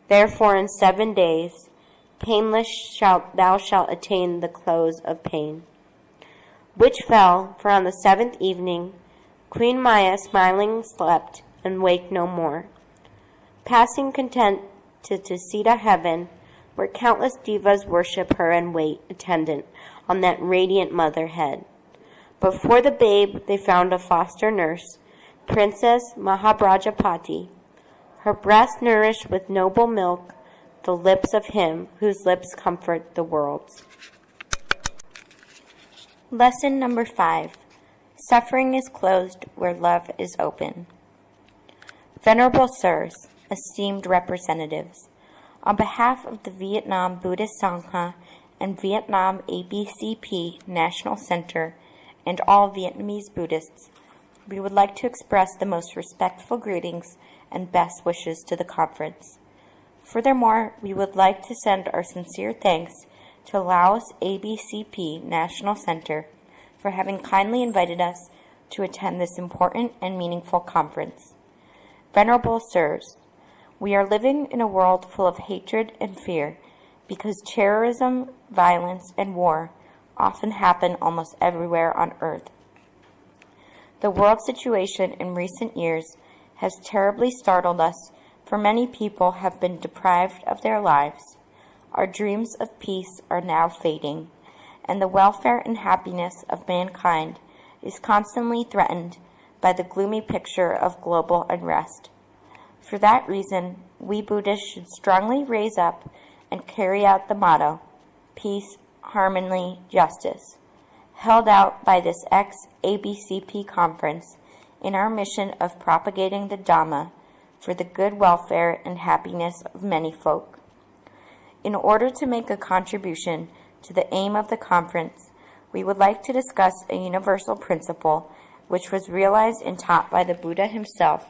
therefore in 7 days, painless thou shalt attain the close of pain. Which fell, for on the 7th evening, Queen Maya smiling slept, and waked no more, passing content to Sita heaven, where countless devas worship her and wait attendant on that radiant mother head. But for the babe they found a foster nurse, Princess Mahabrajapati, her breast nourished with noble milk, the lips of him whose lips comfort the worlds. Lesson number 5. Suffering is closed where love is open. Venerable Sirs, esteemed representatives, on behalf of the Vietnam Buddhist Sangha and Vietnam ABCP National Center and all Vietnamese Buddhists, we would like to express the most respectful greetings and best wishes to the conference. Furthermore, we would like to send our sincere thanks to Laos ABCP National Center for having kindly invited us to attend this important and meaningful conference. Venerable Sirs, we are living in a world full of hatred and fear because terrorism, violence, and war often happen almost everywhere on earth. The world situation in recent years has terribly startled us, for many people have been deprived of their lives. Our dreams of peace are now fading, and the welfare and happiness of mankind is constantly threatened by the gloomy picture of global unrest. For that reason, we Buddhists should strongly raise up and carry out the motto, Peace, Harmony, Justice, held out by this ex-ABCP conference in our mission of propagating the Dhamma for the good welfare and happiness of many folk. In order to make a contribution to the aim of the conference, we would like to discuss a universal principle which was realized and taught by the Buddha himself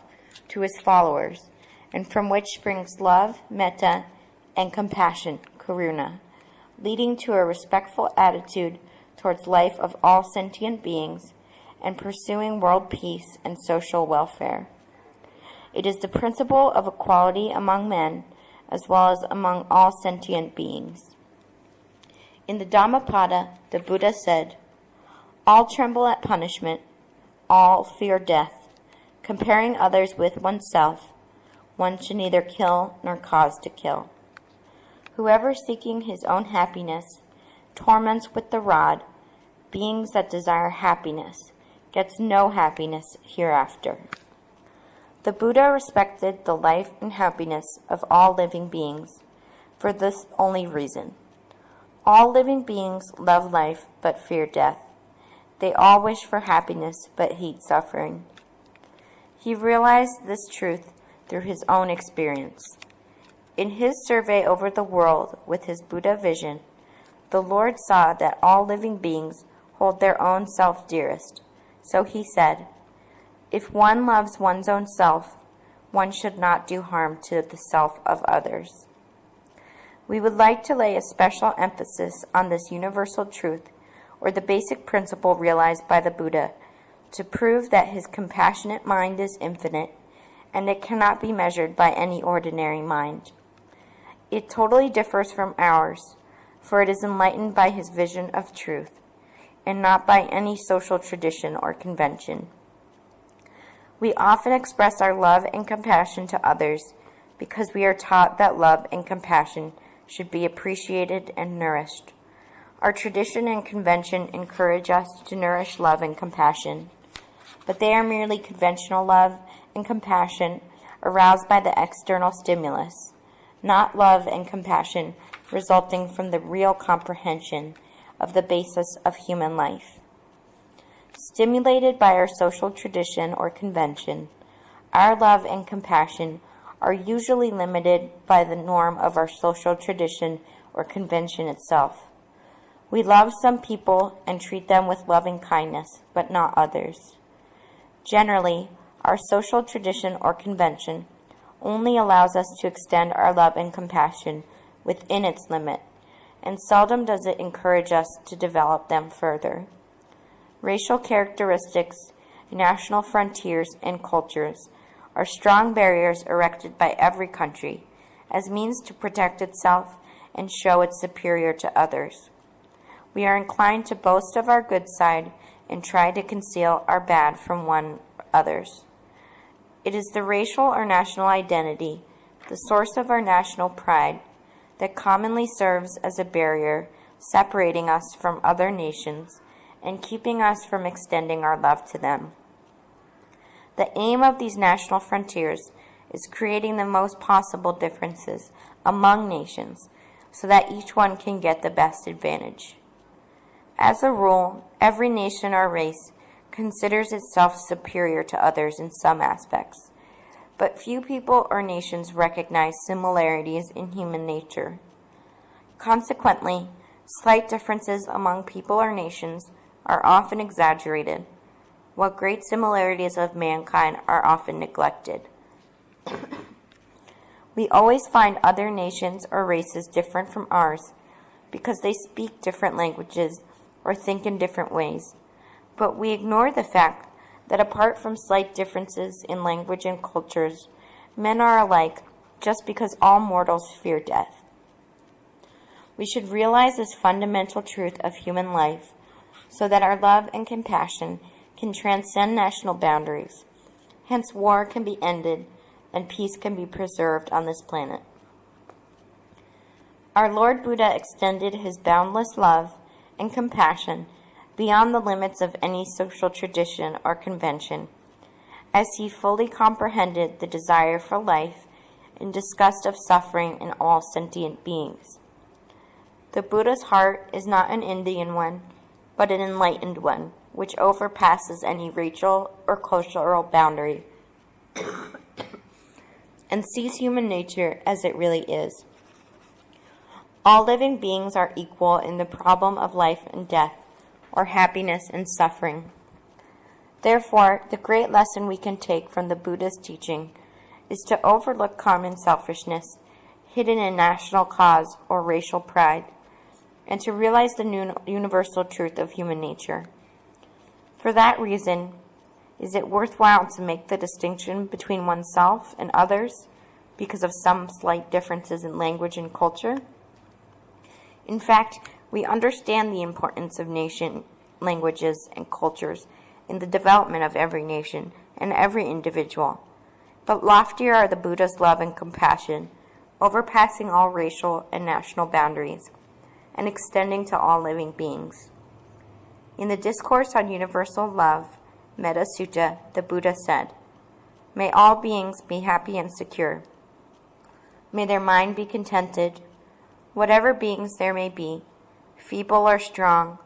to his followers, and from which springs love, metta, and compassion, karuna, leading to a respectful attitude towards life of all sentient beings and pursuing world peace and social welfare. It is the principle of equality among men as well as among all sentient beings. In the Dhammapada, the Buddha said, "All tremble at punishment, all fear death. Comparing others with oneself, one should neither kill nor cause to kill. Whoever seeking his own happiness torments with the rod, beings that desire happiness, gets no happiness hereafter. The Buddha respected the life and happiness of all living beings for this only reason. All living beings love life but fear death. They all wish for happiness but hate suffering. He realized this truth through his own experience. In his survey over the world with his Buddha vision, the Lord saw that all living beings hold their own self dearest. So he said, "If one loves one's own self, one should not do harm to the self of others." We would like to lay a special emphasis on this universal truth, or the basic principle realized by the Buddha, to prove that his compassionate mind is infinite, and it cannot be measured by any ordinary mind. It totally differs from ours, for it is enlightened by his vision of truth, and not by any social tradition or convention. We often express our love and compassion to others because we are taught that love and compassion should be appreciated and nourished. Our tradition and convention encourage us to nourish love and compassion, but they are merely conventional love and compassion aroused by the external stimulus, not love and compassion resulting from the real comprehension of the basis of human life. Stimulated by our social tradition or convention, our love and compassion are usually limited by the norm of our social tradition or convention itself. We love some people and treat them with loving kindness, but not others. Generally, our social tradition or convention only allows us to extend our love and compassion within its limit, and seldom does it encourage us to develop them further. Racial characteristics, national frontiers, and cultures are strong barriers erected by every country as means to protect itself and show it's superior to others. We are inclined to boast of our good side and try to conceal our bad from others. It is the racial or national identity, the source of our national pride, that commonly serves as a barrier separating us from other nations and keeping us from extending our love to them. The aim of these national frontiers is creating the most possible differences among nations so that each one can get the best advantage. As a rule, every nation or race considers itself superior to others in some aspects, but few people or nations recognize similarities in human nature. Consequently, slight differences among people or nations are often exaggerated, while great similarities of mankind are often neglected. We always find other nations or races different from ours because they speak different languages or think in different ways, but we ignore the fact that apart from slight differences in language and cultures, men are alike just because all mortals fear death. We should realize this fundamental truth of human life so that our love and compassion can transcend national boundaries. Hence, war can be ended and peace can be preserved on this planet. Our Lord Buddha extended his boundless love and compassion beyond the limits of any social tradition or convention, as he fully comprehended the desire for life and disgust of suffering in all sentient beings. The Buddha's heart is not an Indian one, but an enlightened one, which overpasses any racial or cultural boundary and sees human nature as it really is. All living beings are equal in the problem of life and death, or happiness and suffering. Therefore, the great lesson we can take from the Buddha's teaching is to overlook common selfishness hidden in national cause or racial pride, and to realize the universal truth of human nature. For that reason, is it worthwhile to make the distinction between oneself and others because of some slight differences in language and culture? In fact, we understand the importance of nation, languages, and cultures in the development of every nation and every individual. But loftier are the Buddha's love and compassion, overpassing all racial and national boundaries, and extending to all living beings. In the Discourse on Universal Love, Metta Sutta, the Buddha said, "May all beings be happy and secure. May their mind be contented, whatever beings there may be, feeble or strong,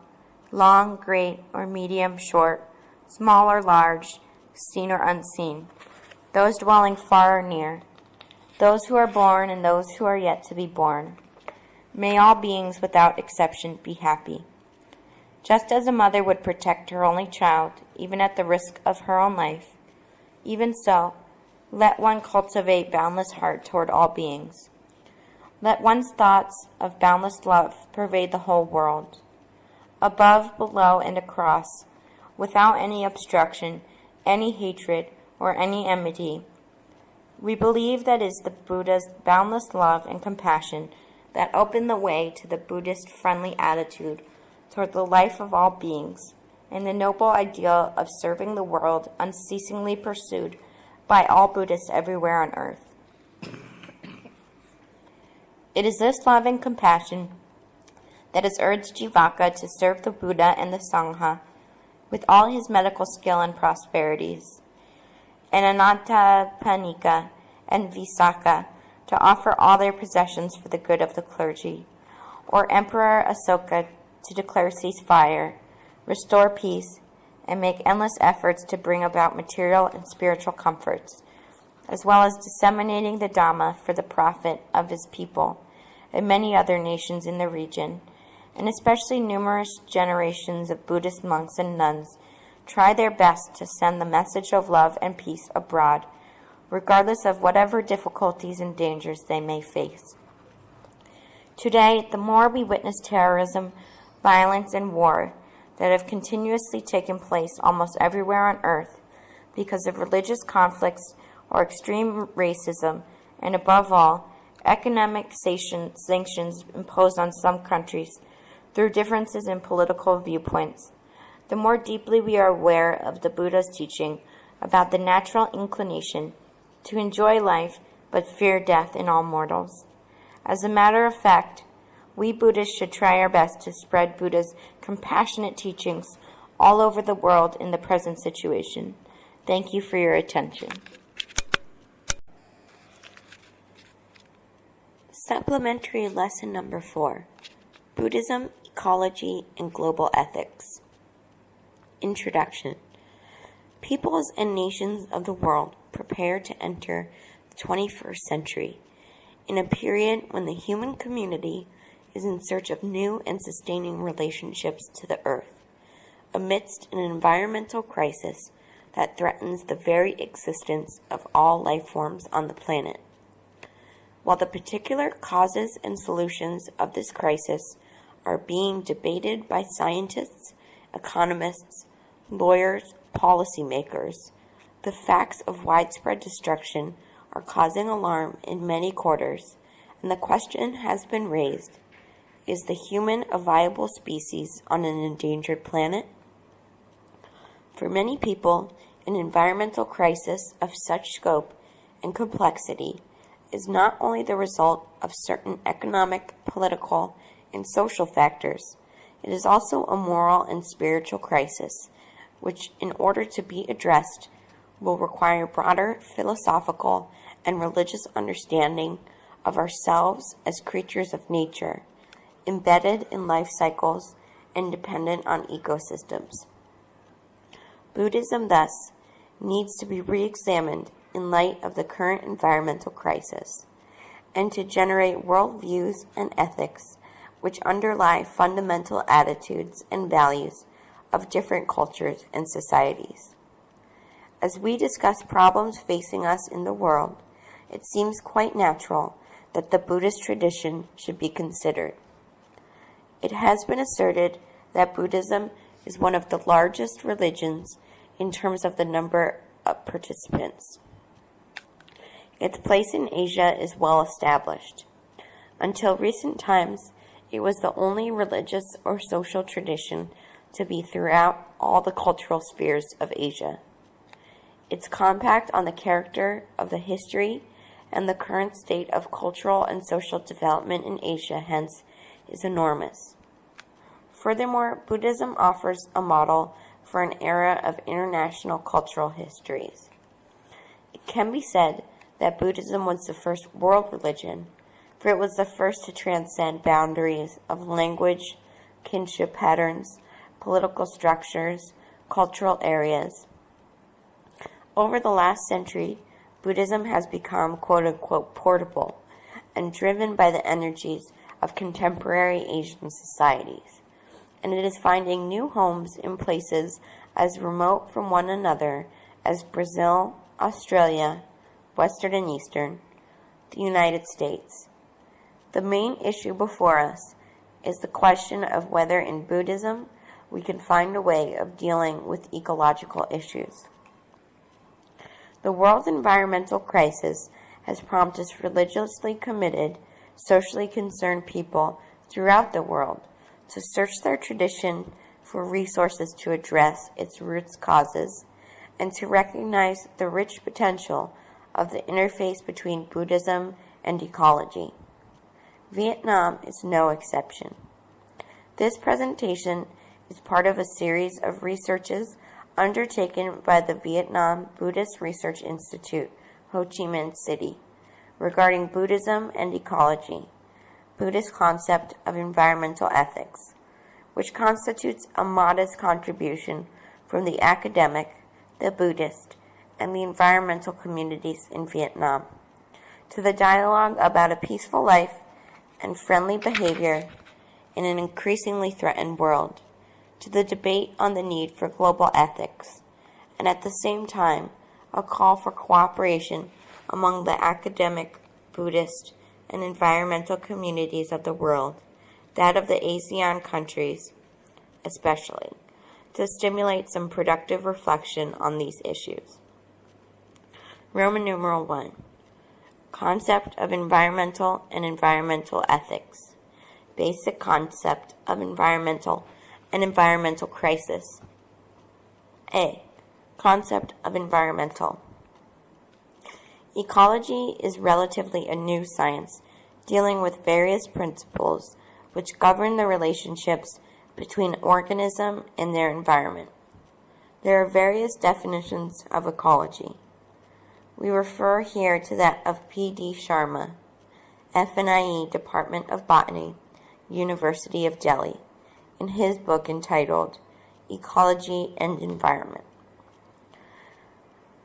long, great, or medium, short, small or large, seen or unseen, those dwelling far or near, those who are born and those who are yet to be born. May all beings without exception be happy." Just as a mother would protect her only child, even at the risk of her own life, even so, let one cultivate boundless heart toward all beings. Let one's thoughts of boundless love pervade the whole world, above, below, and across, without any obstruction, any hatred, or any enmity. We believe that it is the Buddha's boundless love and compassion that open the way to the Buddhist friendly attitude toward the life of all beings, and the noble ideal of serving the world unceasingly pursued by all Buddhists everywhere on earth. It is this love and compassion that has urged Jivaka to serve the Buddha and the Sangha with all his medical skill and prosperities, and Anattapanika and Visakha to offer all their possessions for the good of the clergy, or Emperor Asoka to declare ceasefire, restore peace, and make endless efforts to bring about material and spiritual comforts, as well as disseminating the Dhamma for the profit of his people and many other nations in the region, and especially numerous generations of Buddhist monks and nuns try their best to send the message of love and peace abroad, regardless of whatever difficulties and dangers they may face. Today, the more we witness terrorism, violence, and war that have continuously taken place almost everywhere on earth because of religious conflicts or extreme racism, and above all, economic sanctions imposed on some countries through differences in political viewpoints, the more deeply we are aware of the Buddha's teaching about the natural inclination to enjoy life but fear death in all mortals. As a matter of fact, we Buddhists should try our best to spread Buddha's compassionate teachings all over the world in the present situation. Thank you for your attention. Supplementary Lesson Number 4, Buddhism, Ecology, and Global Ethics. Introduction. Peoples and nations of the world prepare to enter the 21st century, in a period when the human community is in search of new and sustaining relationships to the earth, amidst an environmental crisis that threatens the very existence of all life forms on the planet. While the particular causes and solutions of this crisis are being debated by scientists, economists, lawyers, policymakers, the facts of widespread destruction are causing alarm in many quarters, and the question has been raised: is the human a viable species on an endangered planet? For many people, an environmental crisis of such scope and complexity is not only the result of certain economic, political, and social factors, it is also a moral and spiritual crisis, which, in order to be addressed, will require broader philosophical and religious understanding of ourselves as creatures of nature, embedded in life cycles and dependent on ecosystems. Buddhism, thus, needs to be re-examined in light of the current environmental crisis, and to generate worldviews and ethics which underlie fundamental attitudes and values of different cultures and societies. As we discuss problems facing us in the world, it seems quite natural that the Buddhist tradition should be considered. It has been asserted that Buddhism is one of the largest religions in terms of the number of participants. Its place in Asia is well established. Until recent times, it was the only religious or social tradition to be throughout all the cultural spheres of Asia. Its impact on the character of the history and the current state of cultural and social development in Asia, hence, is enormous. Furthermore, Buddhism offers a model for an era of international cultural histories. It can be said that Buddhism was the first world religion, for it was the first to transcend boundaries of language, kinship patterns, political structures, cultural areas. Over the last century, Buddhism has become quote-unquote portable and driven by the energies of contemporary Asian societies, and it is finding new homes in places as remote from one another as Brazil, Australia, Western and Eastern, the United States. The main issue before us is the question of whether in Buddhism we can find a way of dealing with ecological issues. The world's environmental crisis has prompted religiously committed, socially concerned people throughout the world to search their tradition for resources to address its roots causes and to recognize the rich potential of the interface between Buddhism and ecology. Vietnam is no exception. This presentation is part of a series of researches undertaken by the Vietnam Buddhist Research Institute, Ho Chi Minh City, regarding Buddhism and ecology, Buddhist concept of environmental ethics, which constitutes a modest contribution from the academic, the Buddhist, and the environmental communities in Vietnam, to the dialogue about a peaceful life and friendly behavior in an increasingly threatened world, to the debate on the need for global ethics, and at the same time, a call for cooperation among the academic, Buddhist, and environmental communities of the world, that of the ASEAN countries especially, to stimulate some productive reflection on these issues. Roman numeral 1. Concept of environmental and environmental ethics. Basic concept of environmental and environmental crisis. A. Concept of environmental. Ecology is relatively a new science dealing with various principles which govern the relationships between organism and their environment. There are various definitions of ecology. We refer here to that of P.D. Sharma, FNIE Department of Botany, University of Delhi, in his book entitled Ecology and Environment.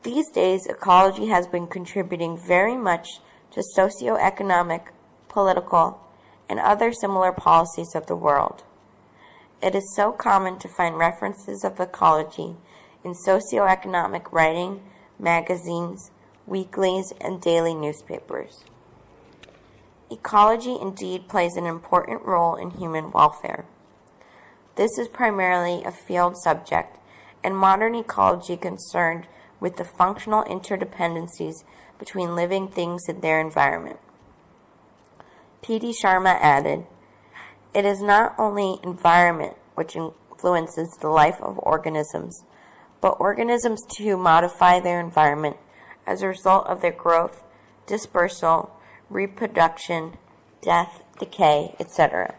These days, ecology has been contributing very much to socioeconomic, political, and other similar policies of the world. It is so common to find references of ecology in socioeconomic writing, magazines, weeklies, and daily newspapers. Ecology indeed plays an important role in human welfare. This is primarily a field subject, and modern ecology concerned with the functional interdependencies between living things and their environment. P.D. Sharma added, "It is not only environment which influences the life of organisms, but organisms too modify their environment as a result of their growth, dispersal, reproduction, death, decay, etc.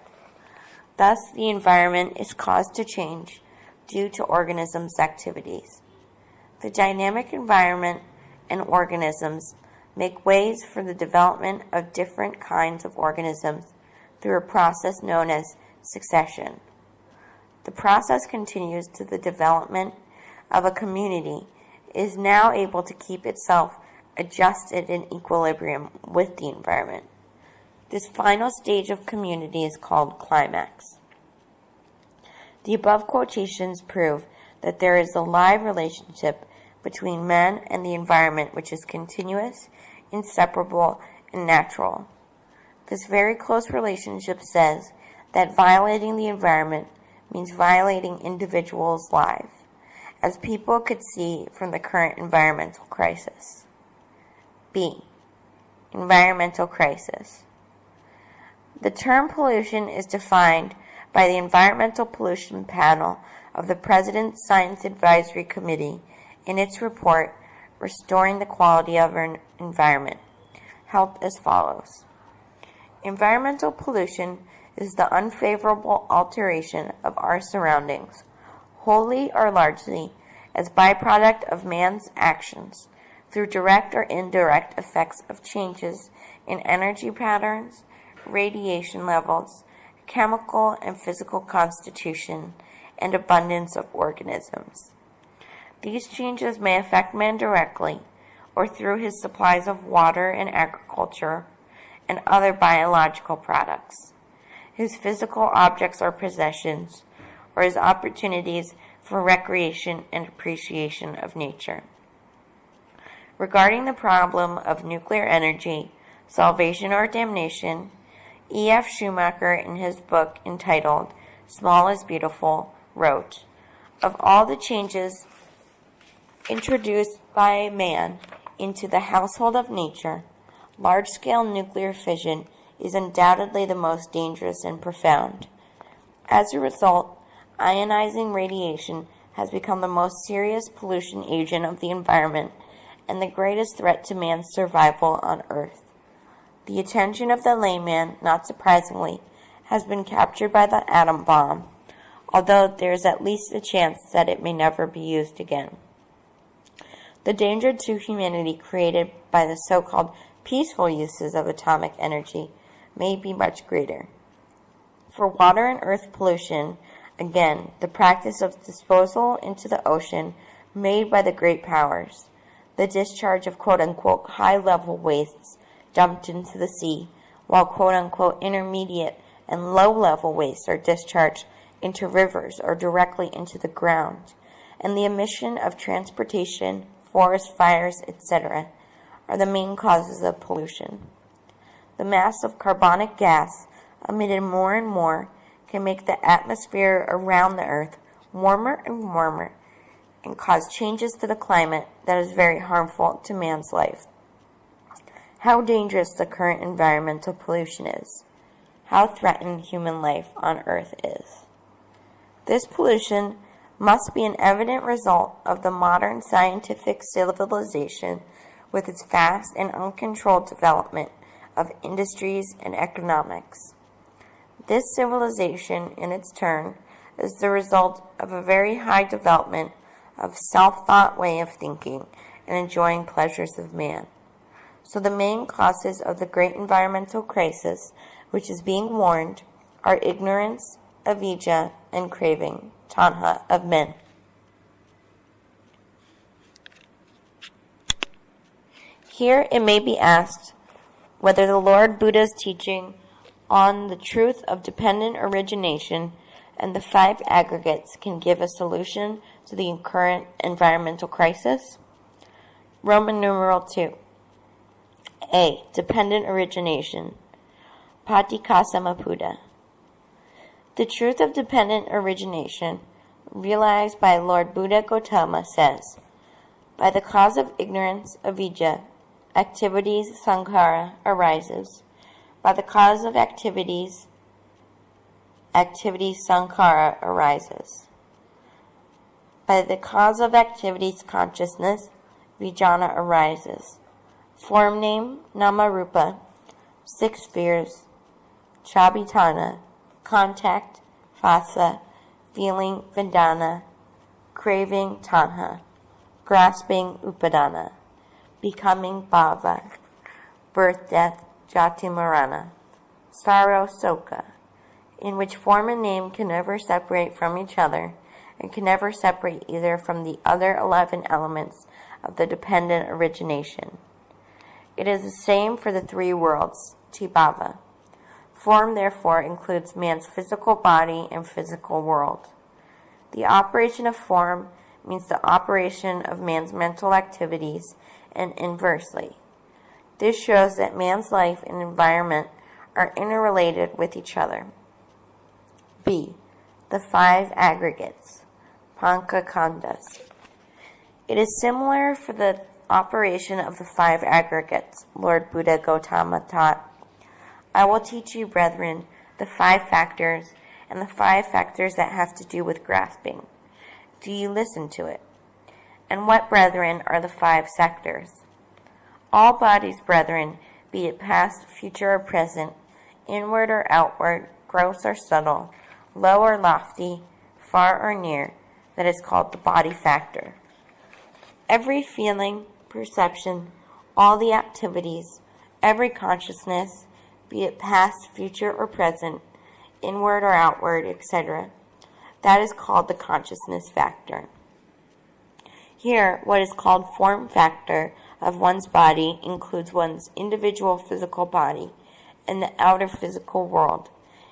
Thus, the environment is caused to change due to organisms' activities. The dynamic environment and organisms make ways for the development of different kinds of organisms through a process known as succession. The process continues to the development of a community is now able to keep itself adjusted in equilibrium with the environment. This final stage of community is called climax." The above quotations prove that there is a live relationship between man and the environment which is continuous, inseparable, and natural. This very close relationship says that violating the environment means violating individuals' lives, as people could see from the current environmental crisis. B. Environmental crisis. The term pollution is defined by the Environmental Pollution Panel of the President's Science Advisory Committee in its report, Restoring the Quality of Our Environment, held as follows. Environmental pollution is the unfavorable alteration of our surroundings, wholly or largely as byproduct of man's actions, through direct or indirect effects of changes in energy patterns, radiation levels, chemical and physical constitution, and abundance of organisms. These changes may affect man directly, or through his supplies of water and agriculture, and other biological products, his physical objects or possessions, or his opportunities for recreation and appreciation of nature. Regarding the problem of nuclear energy, salvation or damnation, E.F. Schumacher, in his book entitled Small is Beautiful, wrote, "Of all the changes introduced by man into the household of nature, large-scale nuclear fission is undoubtedly the most dangerous and profound. As a result, ionizing radiation has become the most serious pollution agent of the environment and the greatest threat to man's survival on Earth. The attention of the layman, not surprisingly, has been captured by the atom bomb, although there is at least a chance that it may never be used again. The danger to humanity created by the so-called peaceful uses of atomic energy may be much greater. For water and earth pollution, again, the practice of disposal into the ocean made by the great powers, the discharge of quote-unquote high-level wastes dumped into the sea, while quote-unquote intermediate and low-level wastes are discharged into rivers or directly into the ground, and the emission of transportation, forest fires, etc., are the main causes of pollution. The mass of carbonic gas emitted more and more can make the atmosphere around the earth warmer and warmer and cause changes to the climate that is very harmful to man's life. How dangerous the current environmental pollution is. How threatened human life on earth is. This pollution must be an evident result of the modern scientific civilization with its fast and uncontrolled development of industries and economics. This civilization, in its turn, is the result of a very high development of self-thought way of thinking and enjoying pleasures of man. So the main causes of the great environmental crisis, which is being warned, are ignorance, avidya, and craving, tanha, of men. Here it may be asked whether the Lord Buddha's teaching on the truth of dependent origination and the five aggregates can give a solution to the current environmental crisis. Roman numeral 2. A. Dependent origination. Paticcasamuppada. The truth of dependent origination, realized by Lord Buddha Gautama, says, by the cause of ignorance, avidya, activities, sankhara, arises. By the cause of activities, sankhara arises. By the cause of activities, consciousness, vijnana arises. Form name, namarupa, 6 spheres, chabitana, contact, phassa, feeling, vedana, craving, tanha, grasping, upadana, becoming, bhava, birth, death, jati, marana, sorrow, soka, in which form and name can never separate from each other and can never separate either from the other 11 elements of the dependent origination. It is the same for the 3 worlds, tibhava. Form, therefore, includes man's physical body and physical world. The operation of form means the operation of man's mental activities, and inversely. This shows that man's life and environment are interrelated with each other. B. The 5 aggregates, Panchakhandas. It is similar for the operation of the 5 aggregates Lord Buddha Gautama taught. I will teach you, brethren, the 5 factors and the 5 factors that have to do with grasping. Do you listen to it? And what, brethren, are the 5 sectors? All bodies, brethren, be it past, future, or present, inward or outward, gross or subtle, low or lofty, far or near, that is called the body factor. Every feeling, perception, all the activities, every consciousness, be it past, future, or present, inward or outward, etc., that is called the consciousness factor. Here, what is called form factor of one's body includes one's individual physical body and the outer physical world.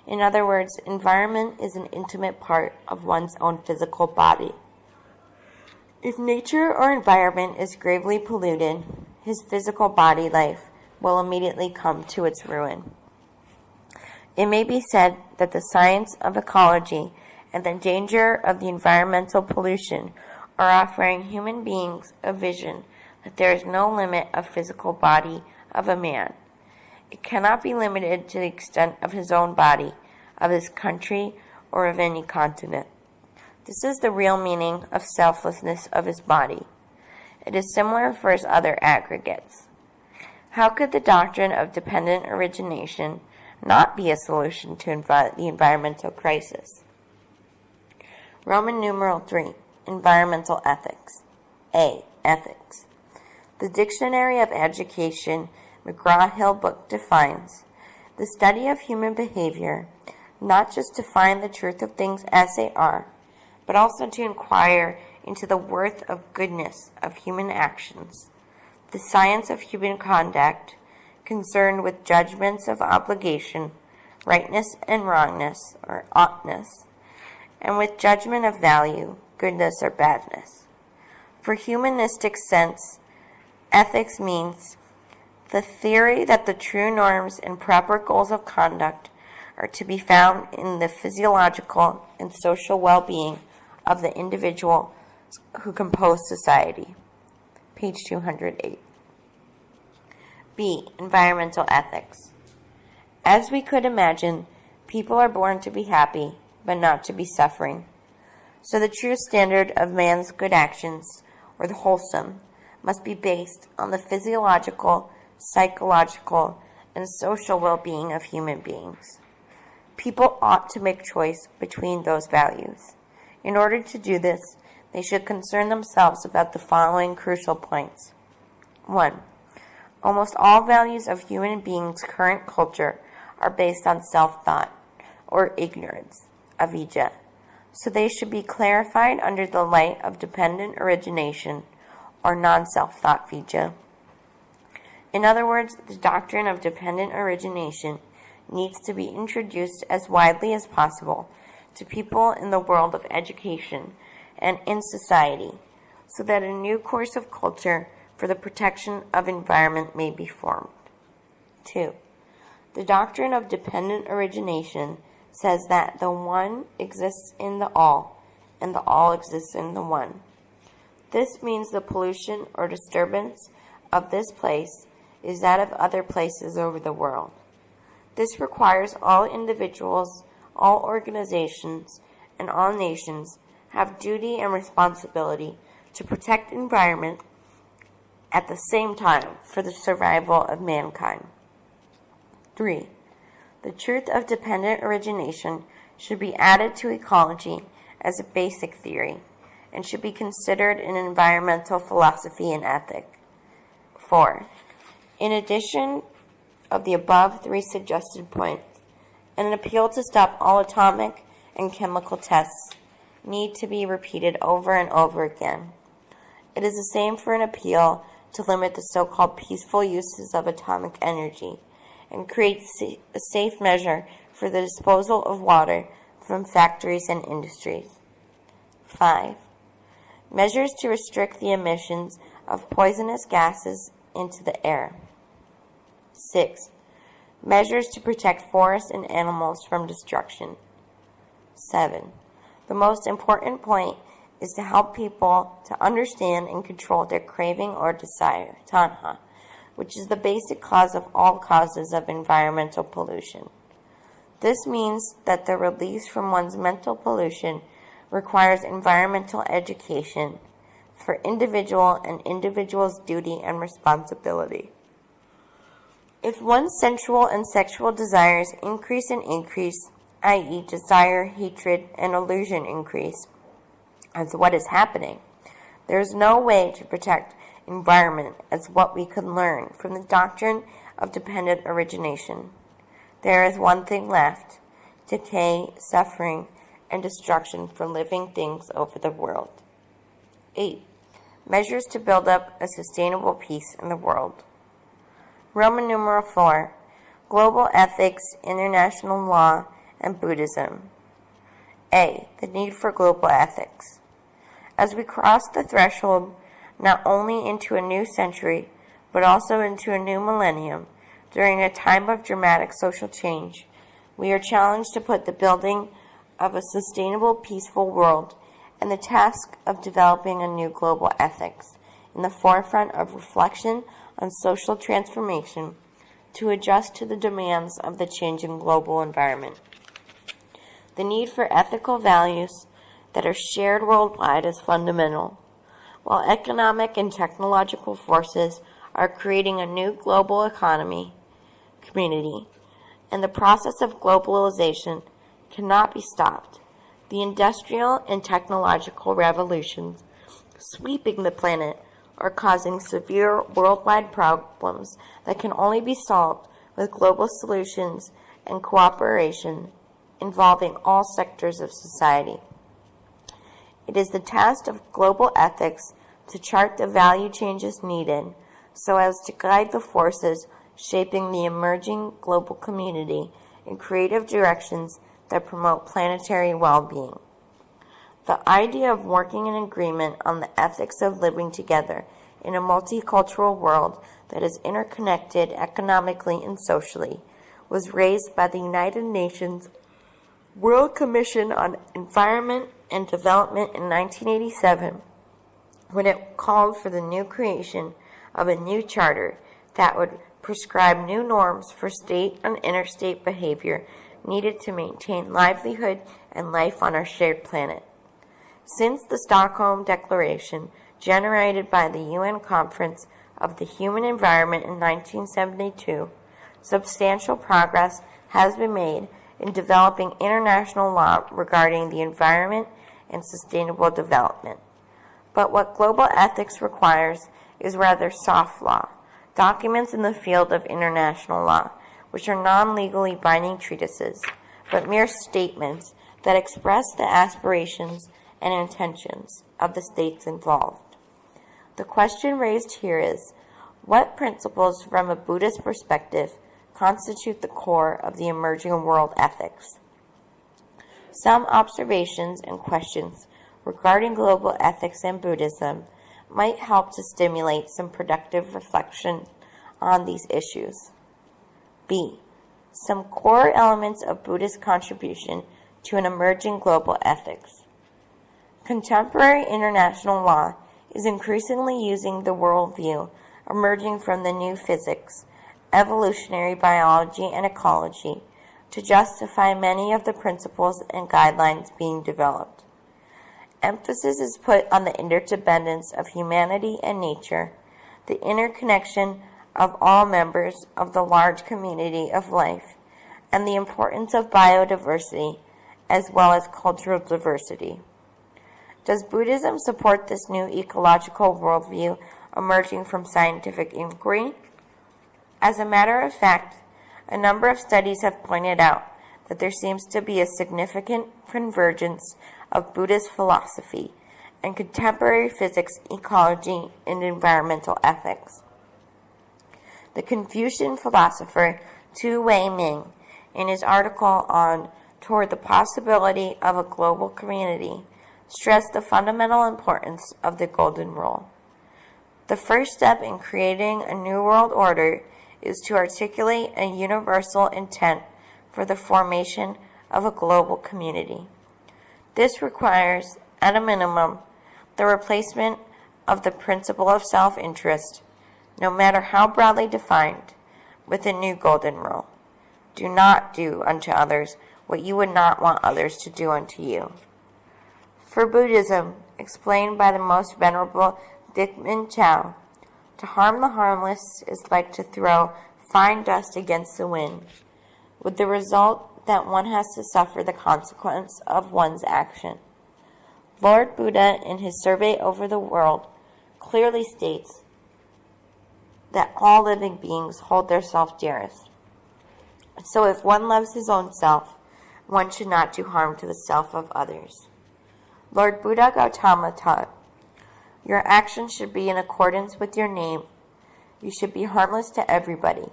In other words, environment is an intimate part of one's own physical body. If nature or environment is gravely polluted, his physical body life will immediately come to its ruin. It may be said that the science of ecology and the danger of the environmental pollution are offering human beings a vision that there is no limit of physical body of a man. It cannot be limited to the extent of his own body, of his country, or of any continent. This is the real meaning of selflessness of his body. It is similar for his other aggregates. How could the doctrine of dependent origination not be a solution to the environmental crisis? Roman numeral 3, Environmental Ethics. A. Ethics. The Dictionary of Education McGraw-Hill book defines the study of human behavior, not just to find the truth of things as they are, but also to inquire into the worth of goodness of human actions, the science of human conduct, concerned with judgments of obligation, rightness and wrongness, or oughtness, and with judgment of value, goodness or badness. For humanistic sense, ethics means the theory that the true norms and proper goals of conduct are to be found in the physiological and social well-being of the individual who compose society. Page 208. B. Environmental ethics. As we could imagine, people are born to be happy, but not to be suffering. So the true standard of man's good actions, or the wholesome, must be based on the physiological, psychological, and social well-being of human beings. People ought to make choice between those values. In order to do this, they should concern themselves about the following crucial points. 1. Almost all values of human beings' current culture are based on self-thought, or ignorance, avidya. So they should be clarified under the light of dependent origination, or non-self-thought vidya. In other words, the doctrine of dependent origination needs to be introduced as widely as possible to people in the world of education and in society, so that a new course of culture for the protection of environment may be formed. 2. The doctrine of dependent origination says that the one exists in the all, and the all exists in the one. This means the pollution or disturbance of this place is that of other places over the world. This requires all individuals, all organizations, and all nations have duty and responsibility to protect environment at the same time for the survival of mankind. 3. The truth of dependent origination should be added to ecology as a basic theory and should be considered in environmental philosophy and ethics. 4. In addition of the above 3 suggested points, an appeal to stop all atomic and chemical tests need to be repeated over and over again. It is the same for an appeal to limit the so-called peaceful uses of atomic energy and create a safe measure for the disposal of water from factories and industries. 5. Measures to restrict the emissions of poisonous gases into the air. 6. Measures to protect forests and animals from destruction. 7. The most important point is to help people to understand and control their craving or desire, tanha, which is the basic cause of all causes of environmental pollution. This means that the release from one's mental pollution requires environmental education for individual and individual's duty and responsibility. If one's sensual and sexual desires increase and increase, i.e. desire, hatred, and illusion increase as what is happening. There is no way to protect environment as what we can learn from the doctrine of dependent origination. There is one thing left: decay, suffering, and destruction for living things over the world. 8. Measures to build up a sustainable peace in the world. Roman numeral 4. Global ethics, international law, and Buddhism. A. The need for global ethics. As we cross the threshold not only into a new century, but also into a new millennium, during a time of dramatic social change, we are challenged to put the building of a sustainable, peaceful world and the task of developing a new global ethics in the forefront of reflection on social transformation to adjust to the demands of the changing global environment. The need for ethical values that are shared worldwide is fundamental. While economic and technological forces are creating a new global economy, community, and the process of globalization cannot be stopped, the industrial and technological revolutions sweeping the planet are causing severe worldwide problems that can only be solved with global solutions and cooperation involving all sectors of society. It is the task of global ethics to chart the value changes needed so as to guide the forces shaping the emerging global community in creative directions that promote planetary well-being. The idea of working in agreement on the ethics of living together in a multicultural world that is interconnected economically and socially was raised by the United Nations World Commission on Environment and Development in 1987, when it called for the new creation of a new charter that would prescribe new norms for state and interstate behavior needed to maintain livelihood and life on our shared planet. Since the Stockholm Declaration, generated by the UN Conference of the Human Environment in 1972, substantial progress has been made in developing international law regarding the environment and sustainable development. But what global ethics requires is rather soft law, documents in the field of international law, which are non-legally binding treatises, but mere statements that express the aspirations and intentions of the states involved. The question raised here is, what principles from a Buddhist perspective constitute the core of the emerging world ethics? Some observations and questions regarding global ethics and Buddhism might help to stimulate some productive reflection on these issues. B. Some core elements of Buddhist contribution to an emerging global ethics. Contemporary international law is increasingly using the worldview emerging from the new physics, evolutionary biology, and ecology to justify many of the principles and guidelines being developed. Emphasis is put on the interdependence of humanity and nature, the interconnection of all members of the large community of life, and the importance of biodiversity as well as cultural diversity. Does Buddhism support this new ecological worldview emerging from scientific inquiry? As a matter of fact, a number of studies have pointed out that there seems to be a significant convergence of Buddhist philosophy and contemporary physics, ecology, and environmental ethics. The Confucian philosopher Tu Wei Ming, in his article on Toward the Possibility of a Global Community, stressed the fundamental importance of the Golden Rule. The first step in creating a new world order is to articulate a universal intent for the formation of a global community. This requires, at a minimum, the replacement of the principle of self-interest, no matter how broadly defined, with a new Golden Rule. Do not do unto others what you would not want others to do unto you. For Buddhism, explained by the most venerable Dickman Chow, to harm the harmless is like to throw fine dust against the wind, with the result that one has to suffer the consequence of one's action. Lord Buddha, in his survey over the world, clearly states that all living beings hold their self dearest. So if one loves his own self, one should not do harm to the self of others. Lord Buddha Gautama taught, your actions should be in accordance with your name. You should be harmless to everybody.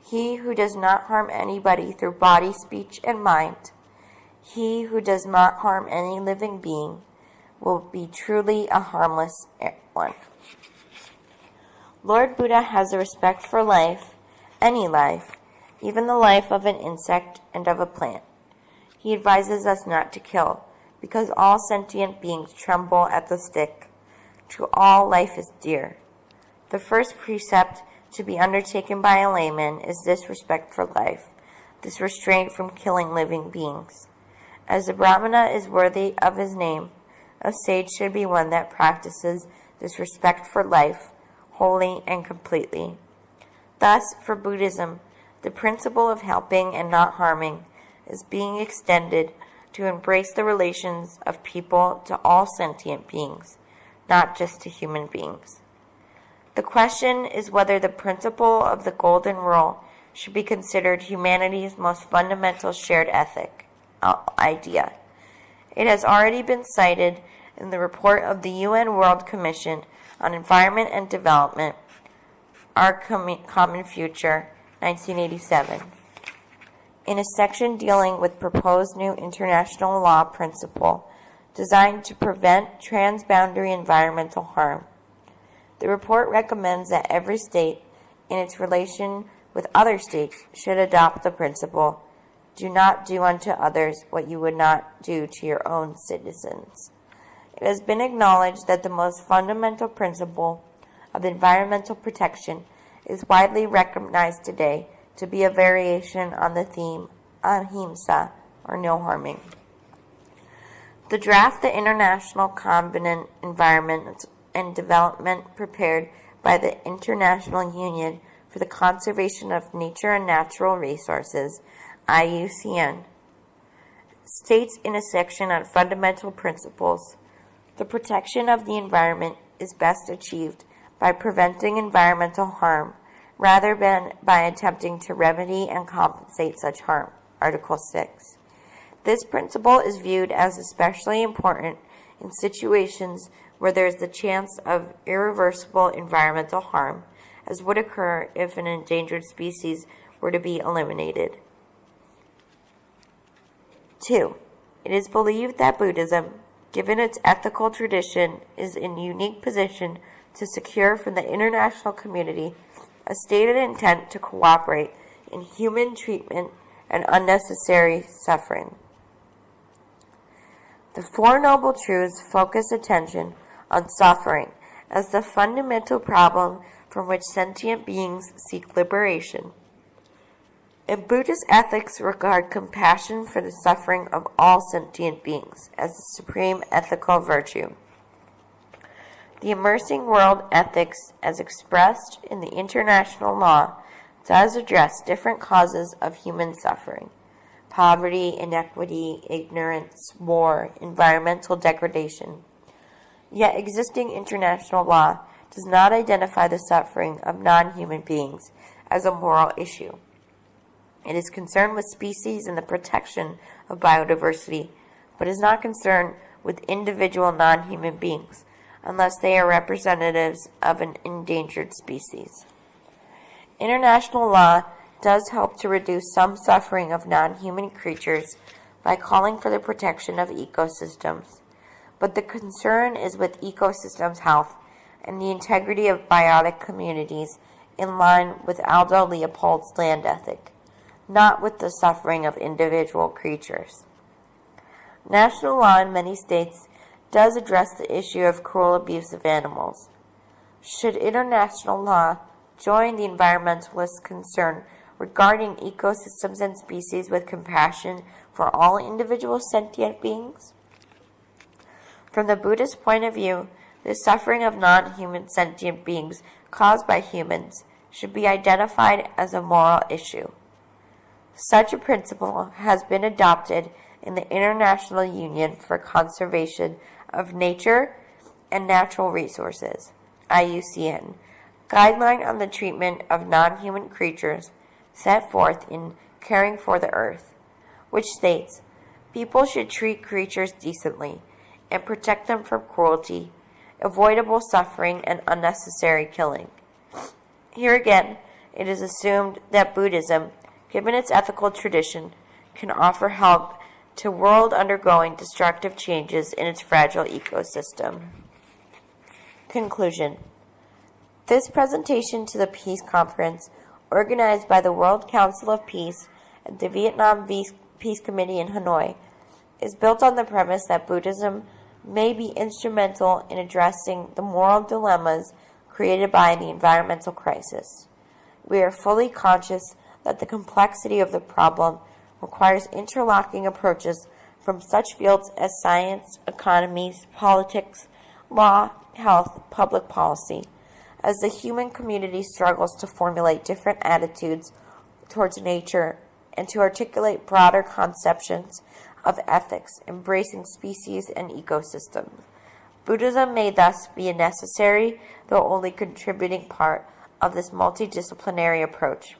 He who does not harm anybody through body, speech, and mind, he who does not harm any living being, will be truly a harmless one. Lord Buddha has a respect for life, any life, even the life of an insect and of a plant. He advises us not to kill, because all sentient beings tremble at the stick. To all life is dear. The first precept to be undertaken by a layman is this respect for life, this restraint from killing living beings. As the Brahmana is worthy of his name, a sage should be one that practices this respect for life wholly and completely. Thus, for Buddhism, the principle of helping and not harming is being extended to embrace the relations of people to all sentient beings, not just to human beings. The question is whether the principle of the Golden Rule should be considered humanity's most fundamental shared ethic idea. It has already been cited in the report of the UN World Commission on Environment and Development, Our Common Future, 1987, in a section dealing with proposed new international law principle designed to prevent transboundary environmental harm. The report recommends that every state, in its relation with other states, should adopt the principle, do not do unto others what you would not do to your own citizens. It has been acknowledged that the most fundamental principle of environmental protection is widely recognized today to be a variation on the theme ahimsa, or no harming. The draft the International Covenant Environment and Development prepared by the International Union for the Conservation of Nature and Natural Resources, IUCN, states in a section on fundamental principles, the protection of the environment is best achieved by preventing environmental harm rather than by attempting to remedy and compensate such harm, Article 6. This principle is viewed as especially important in situations where there is the chance of irreversible environmental harm, as would occur if an endangered species were to be eliminated. 2. It is believed that Buddhism, given its ethical tradition, is in a unique position to secure from the international community a stated intent to cooperate in human treatment and unnecessary suffering. The Four Noble Truths focus attention on suffering as the fundamental problem from which sentient beings seek liberation. And Buddhist ethics regard compassion for the suffering of all sentient beings as the supreme ethical virtue. The immersing world ethics, as expressed in the international law, does address different causes of human suffering: poverty, inequity, ignorance, war, environmental degradation. Yet existing international law does not identify the suffering of non-human beings as a moral issue. It is concerned with species and the protection of biodiversity, but is not concerned with individual non-human beings, unless they are representatives of an endangered species. International law does help to reduce some suffering of non-human creatures by calling for the protection of ecosystems, but the concern is with ecosystems' health and the integrity of biotic communities in line with Aldo Leopold's land ethic, not with the suffering of individual creatures. National law in many states does address the issue of cruel abuse of animals. Should international law join the environmentalist concern regarding ecosystems and species with compassion for all individual sentient beings? From the Buddhist point of view, the suffering of non-human sentient beings caused by humans should be identified as a moral issue. Such a principle has been adopted in the International Union for Conservation of Nature and Natural Resources, IUCN, Guideline on the Treatment of Non-Human Creatures set forth in Caring for the Earth, which states, people should treat creatures decently and protect them from cruelty, avoidable suffering, and unnecessary killing. Here again, it is assumed that Buddhism, given its ethical tradition, can offer help to a world undergoing destructive changes in its fragile ecosystem. Conclusion. This presentation to the Peace Conference, organized by the World Council of Peace and the Vietnam Peace Committee in Hanoi, is built on the premise that Buddhism may be instrumental in addressing the moral dilemmas created by the environmental crisis. We are fully conscious that the complexity of the problem requires interlocking approaches from such fields as science, economies, politics, law, health, public policy, as the human community struggles to formulate different attitudes towards nature and to articulate broader conceptions of ethics, embracing species and ecosystems. Buddhism may thus be a necessary, though only contributing part of this multidisciplinary approach.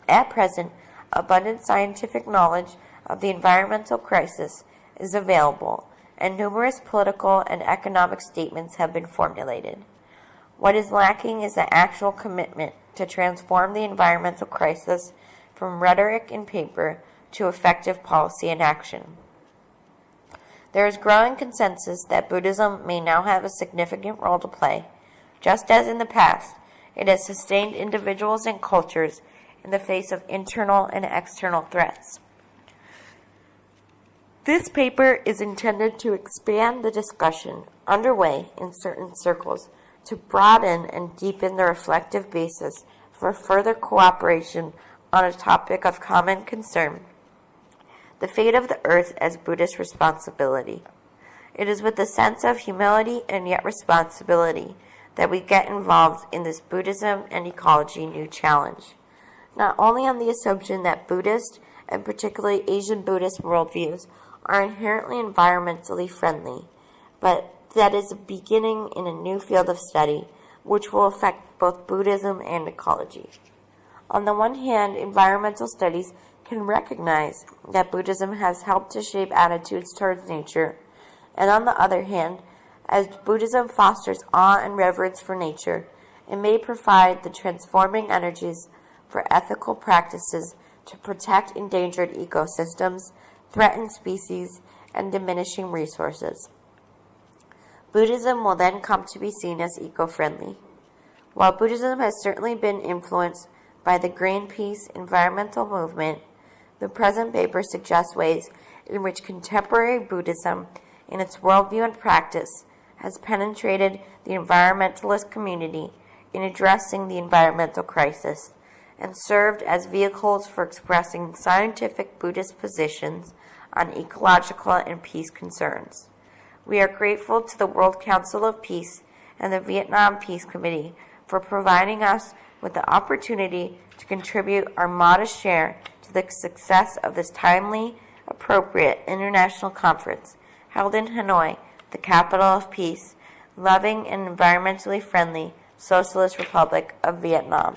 At present, abundant scientific knowledge of the environmental crisis is available, and numerous political and economic statements have been formulated. What is lacking is the actual commitment to transform the environmental crisis from rhetoric and paper to effective policy and action. There is growing consensus that Buddhism may now have a significant role to play. Just as in the past, it has sustained individuals and cultures in the face of internal and external threats. This paper is intended to expand the discussion underway in certain circles to broaden and deepen the reflective basis for further cooperation on a topic of common concern, the fate of the earth as Buddhist responsibility. It is with a sense of humility and yet responsibility that we get involved in this Buddhism and ecology new challenge, not only on the assumption that Buddhist, and particularly Asian Buddhist worldviews, are inherently environmentally friendly, but that is a beginning in a new field of study which will affect both Buddhism and ecology. On the one hand, environmental studies can recognize that Buddhism has helped to shape attitudes towards nature, and on the other hand, as Buddhism fosters awe and reverence for nature, it may provide the transforming energies for ethical practices to protect endangered ecosystems, threatened species, and diminishing resources. Buddhism will then come to be seen as eco-friendly. While Buddhism has certainly been influenced by the Greenpeace environmental movement, the present paper suggests ways in which contemporary Buddhism, in its worldview and practice, has penetrated the environmentalist community in addressing the environmental crisis and served as vehicles for expressing scientific Buddhist positions on ecological and peace concerns. We are grateful to the World Council of Peace and the Vietnam Peace Committee for providing us with the opportunity to contribute our modest share to the success of this timely, appropriate international conference held in Hanoi, the capital of peace, loving and environmentally friendly Socialist Republic of Vietnam.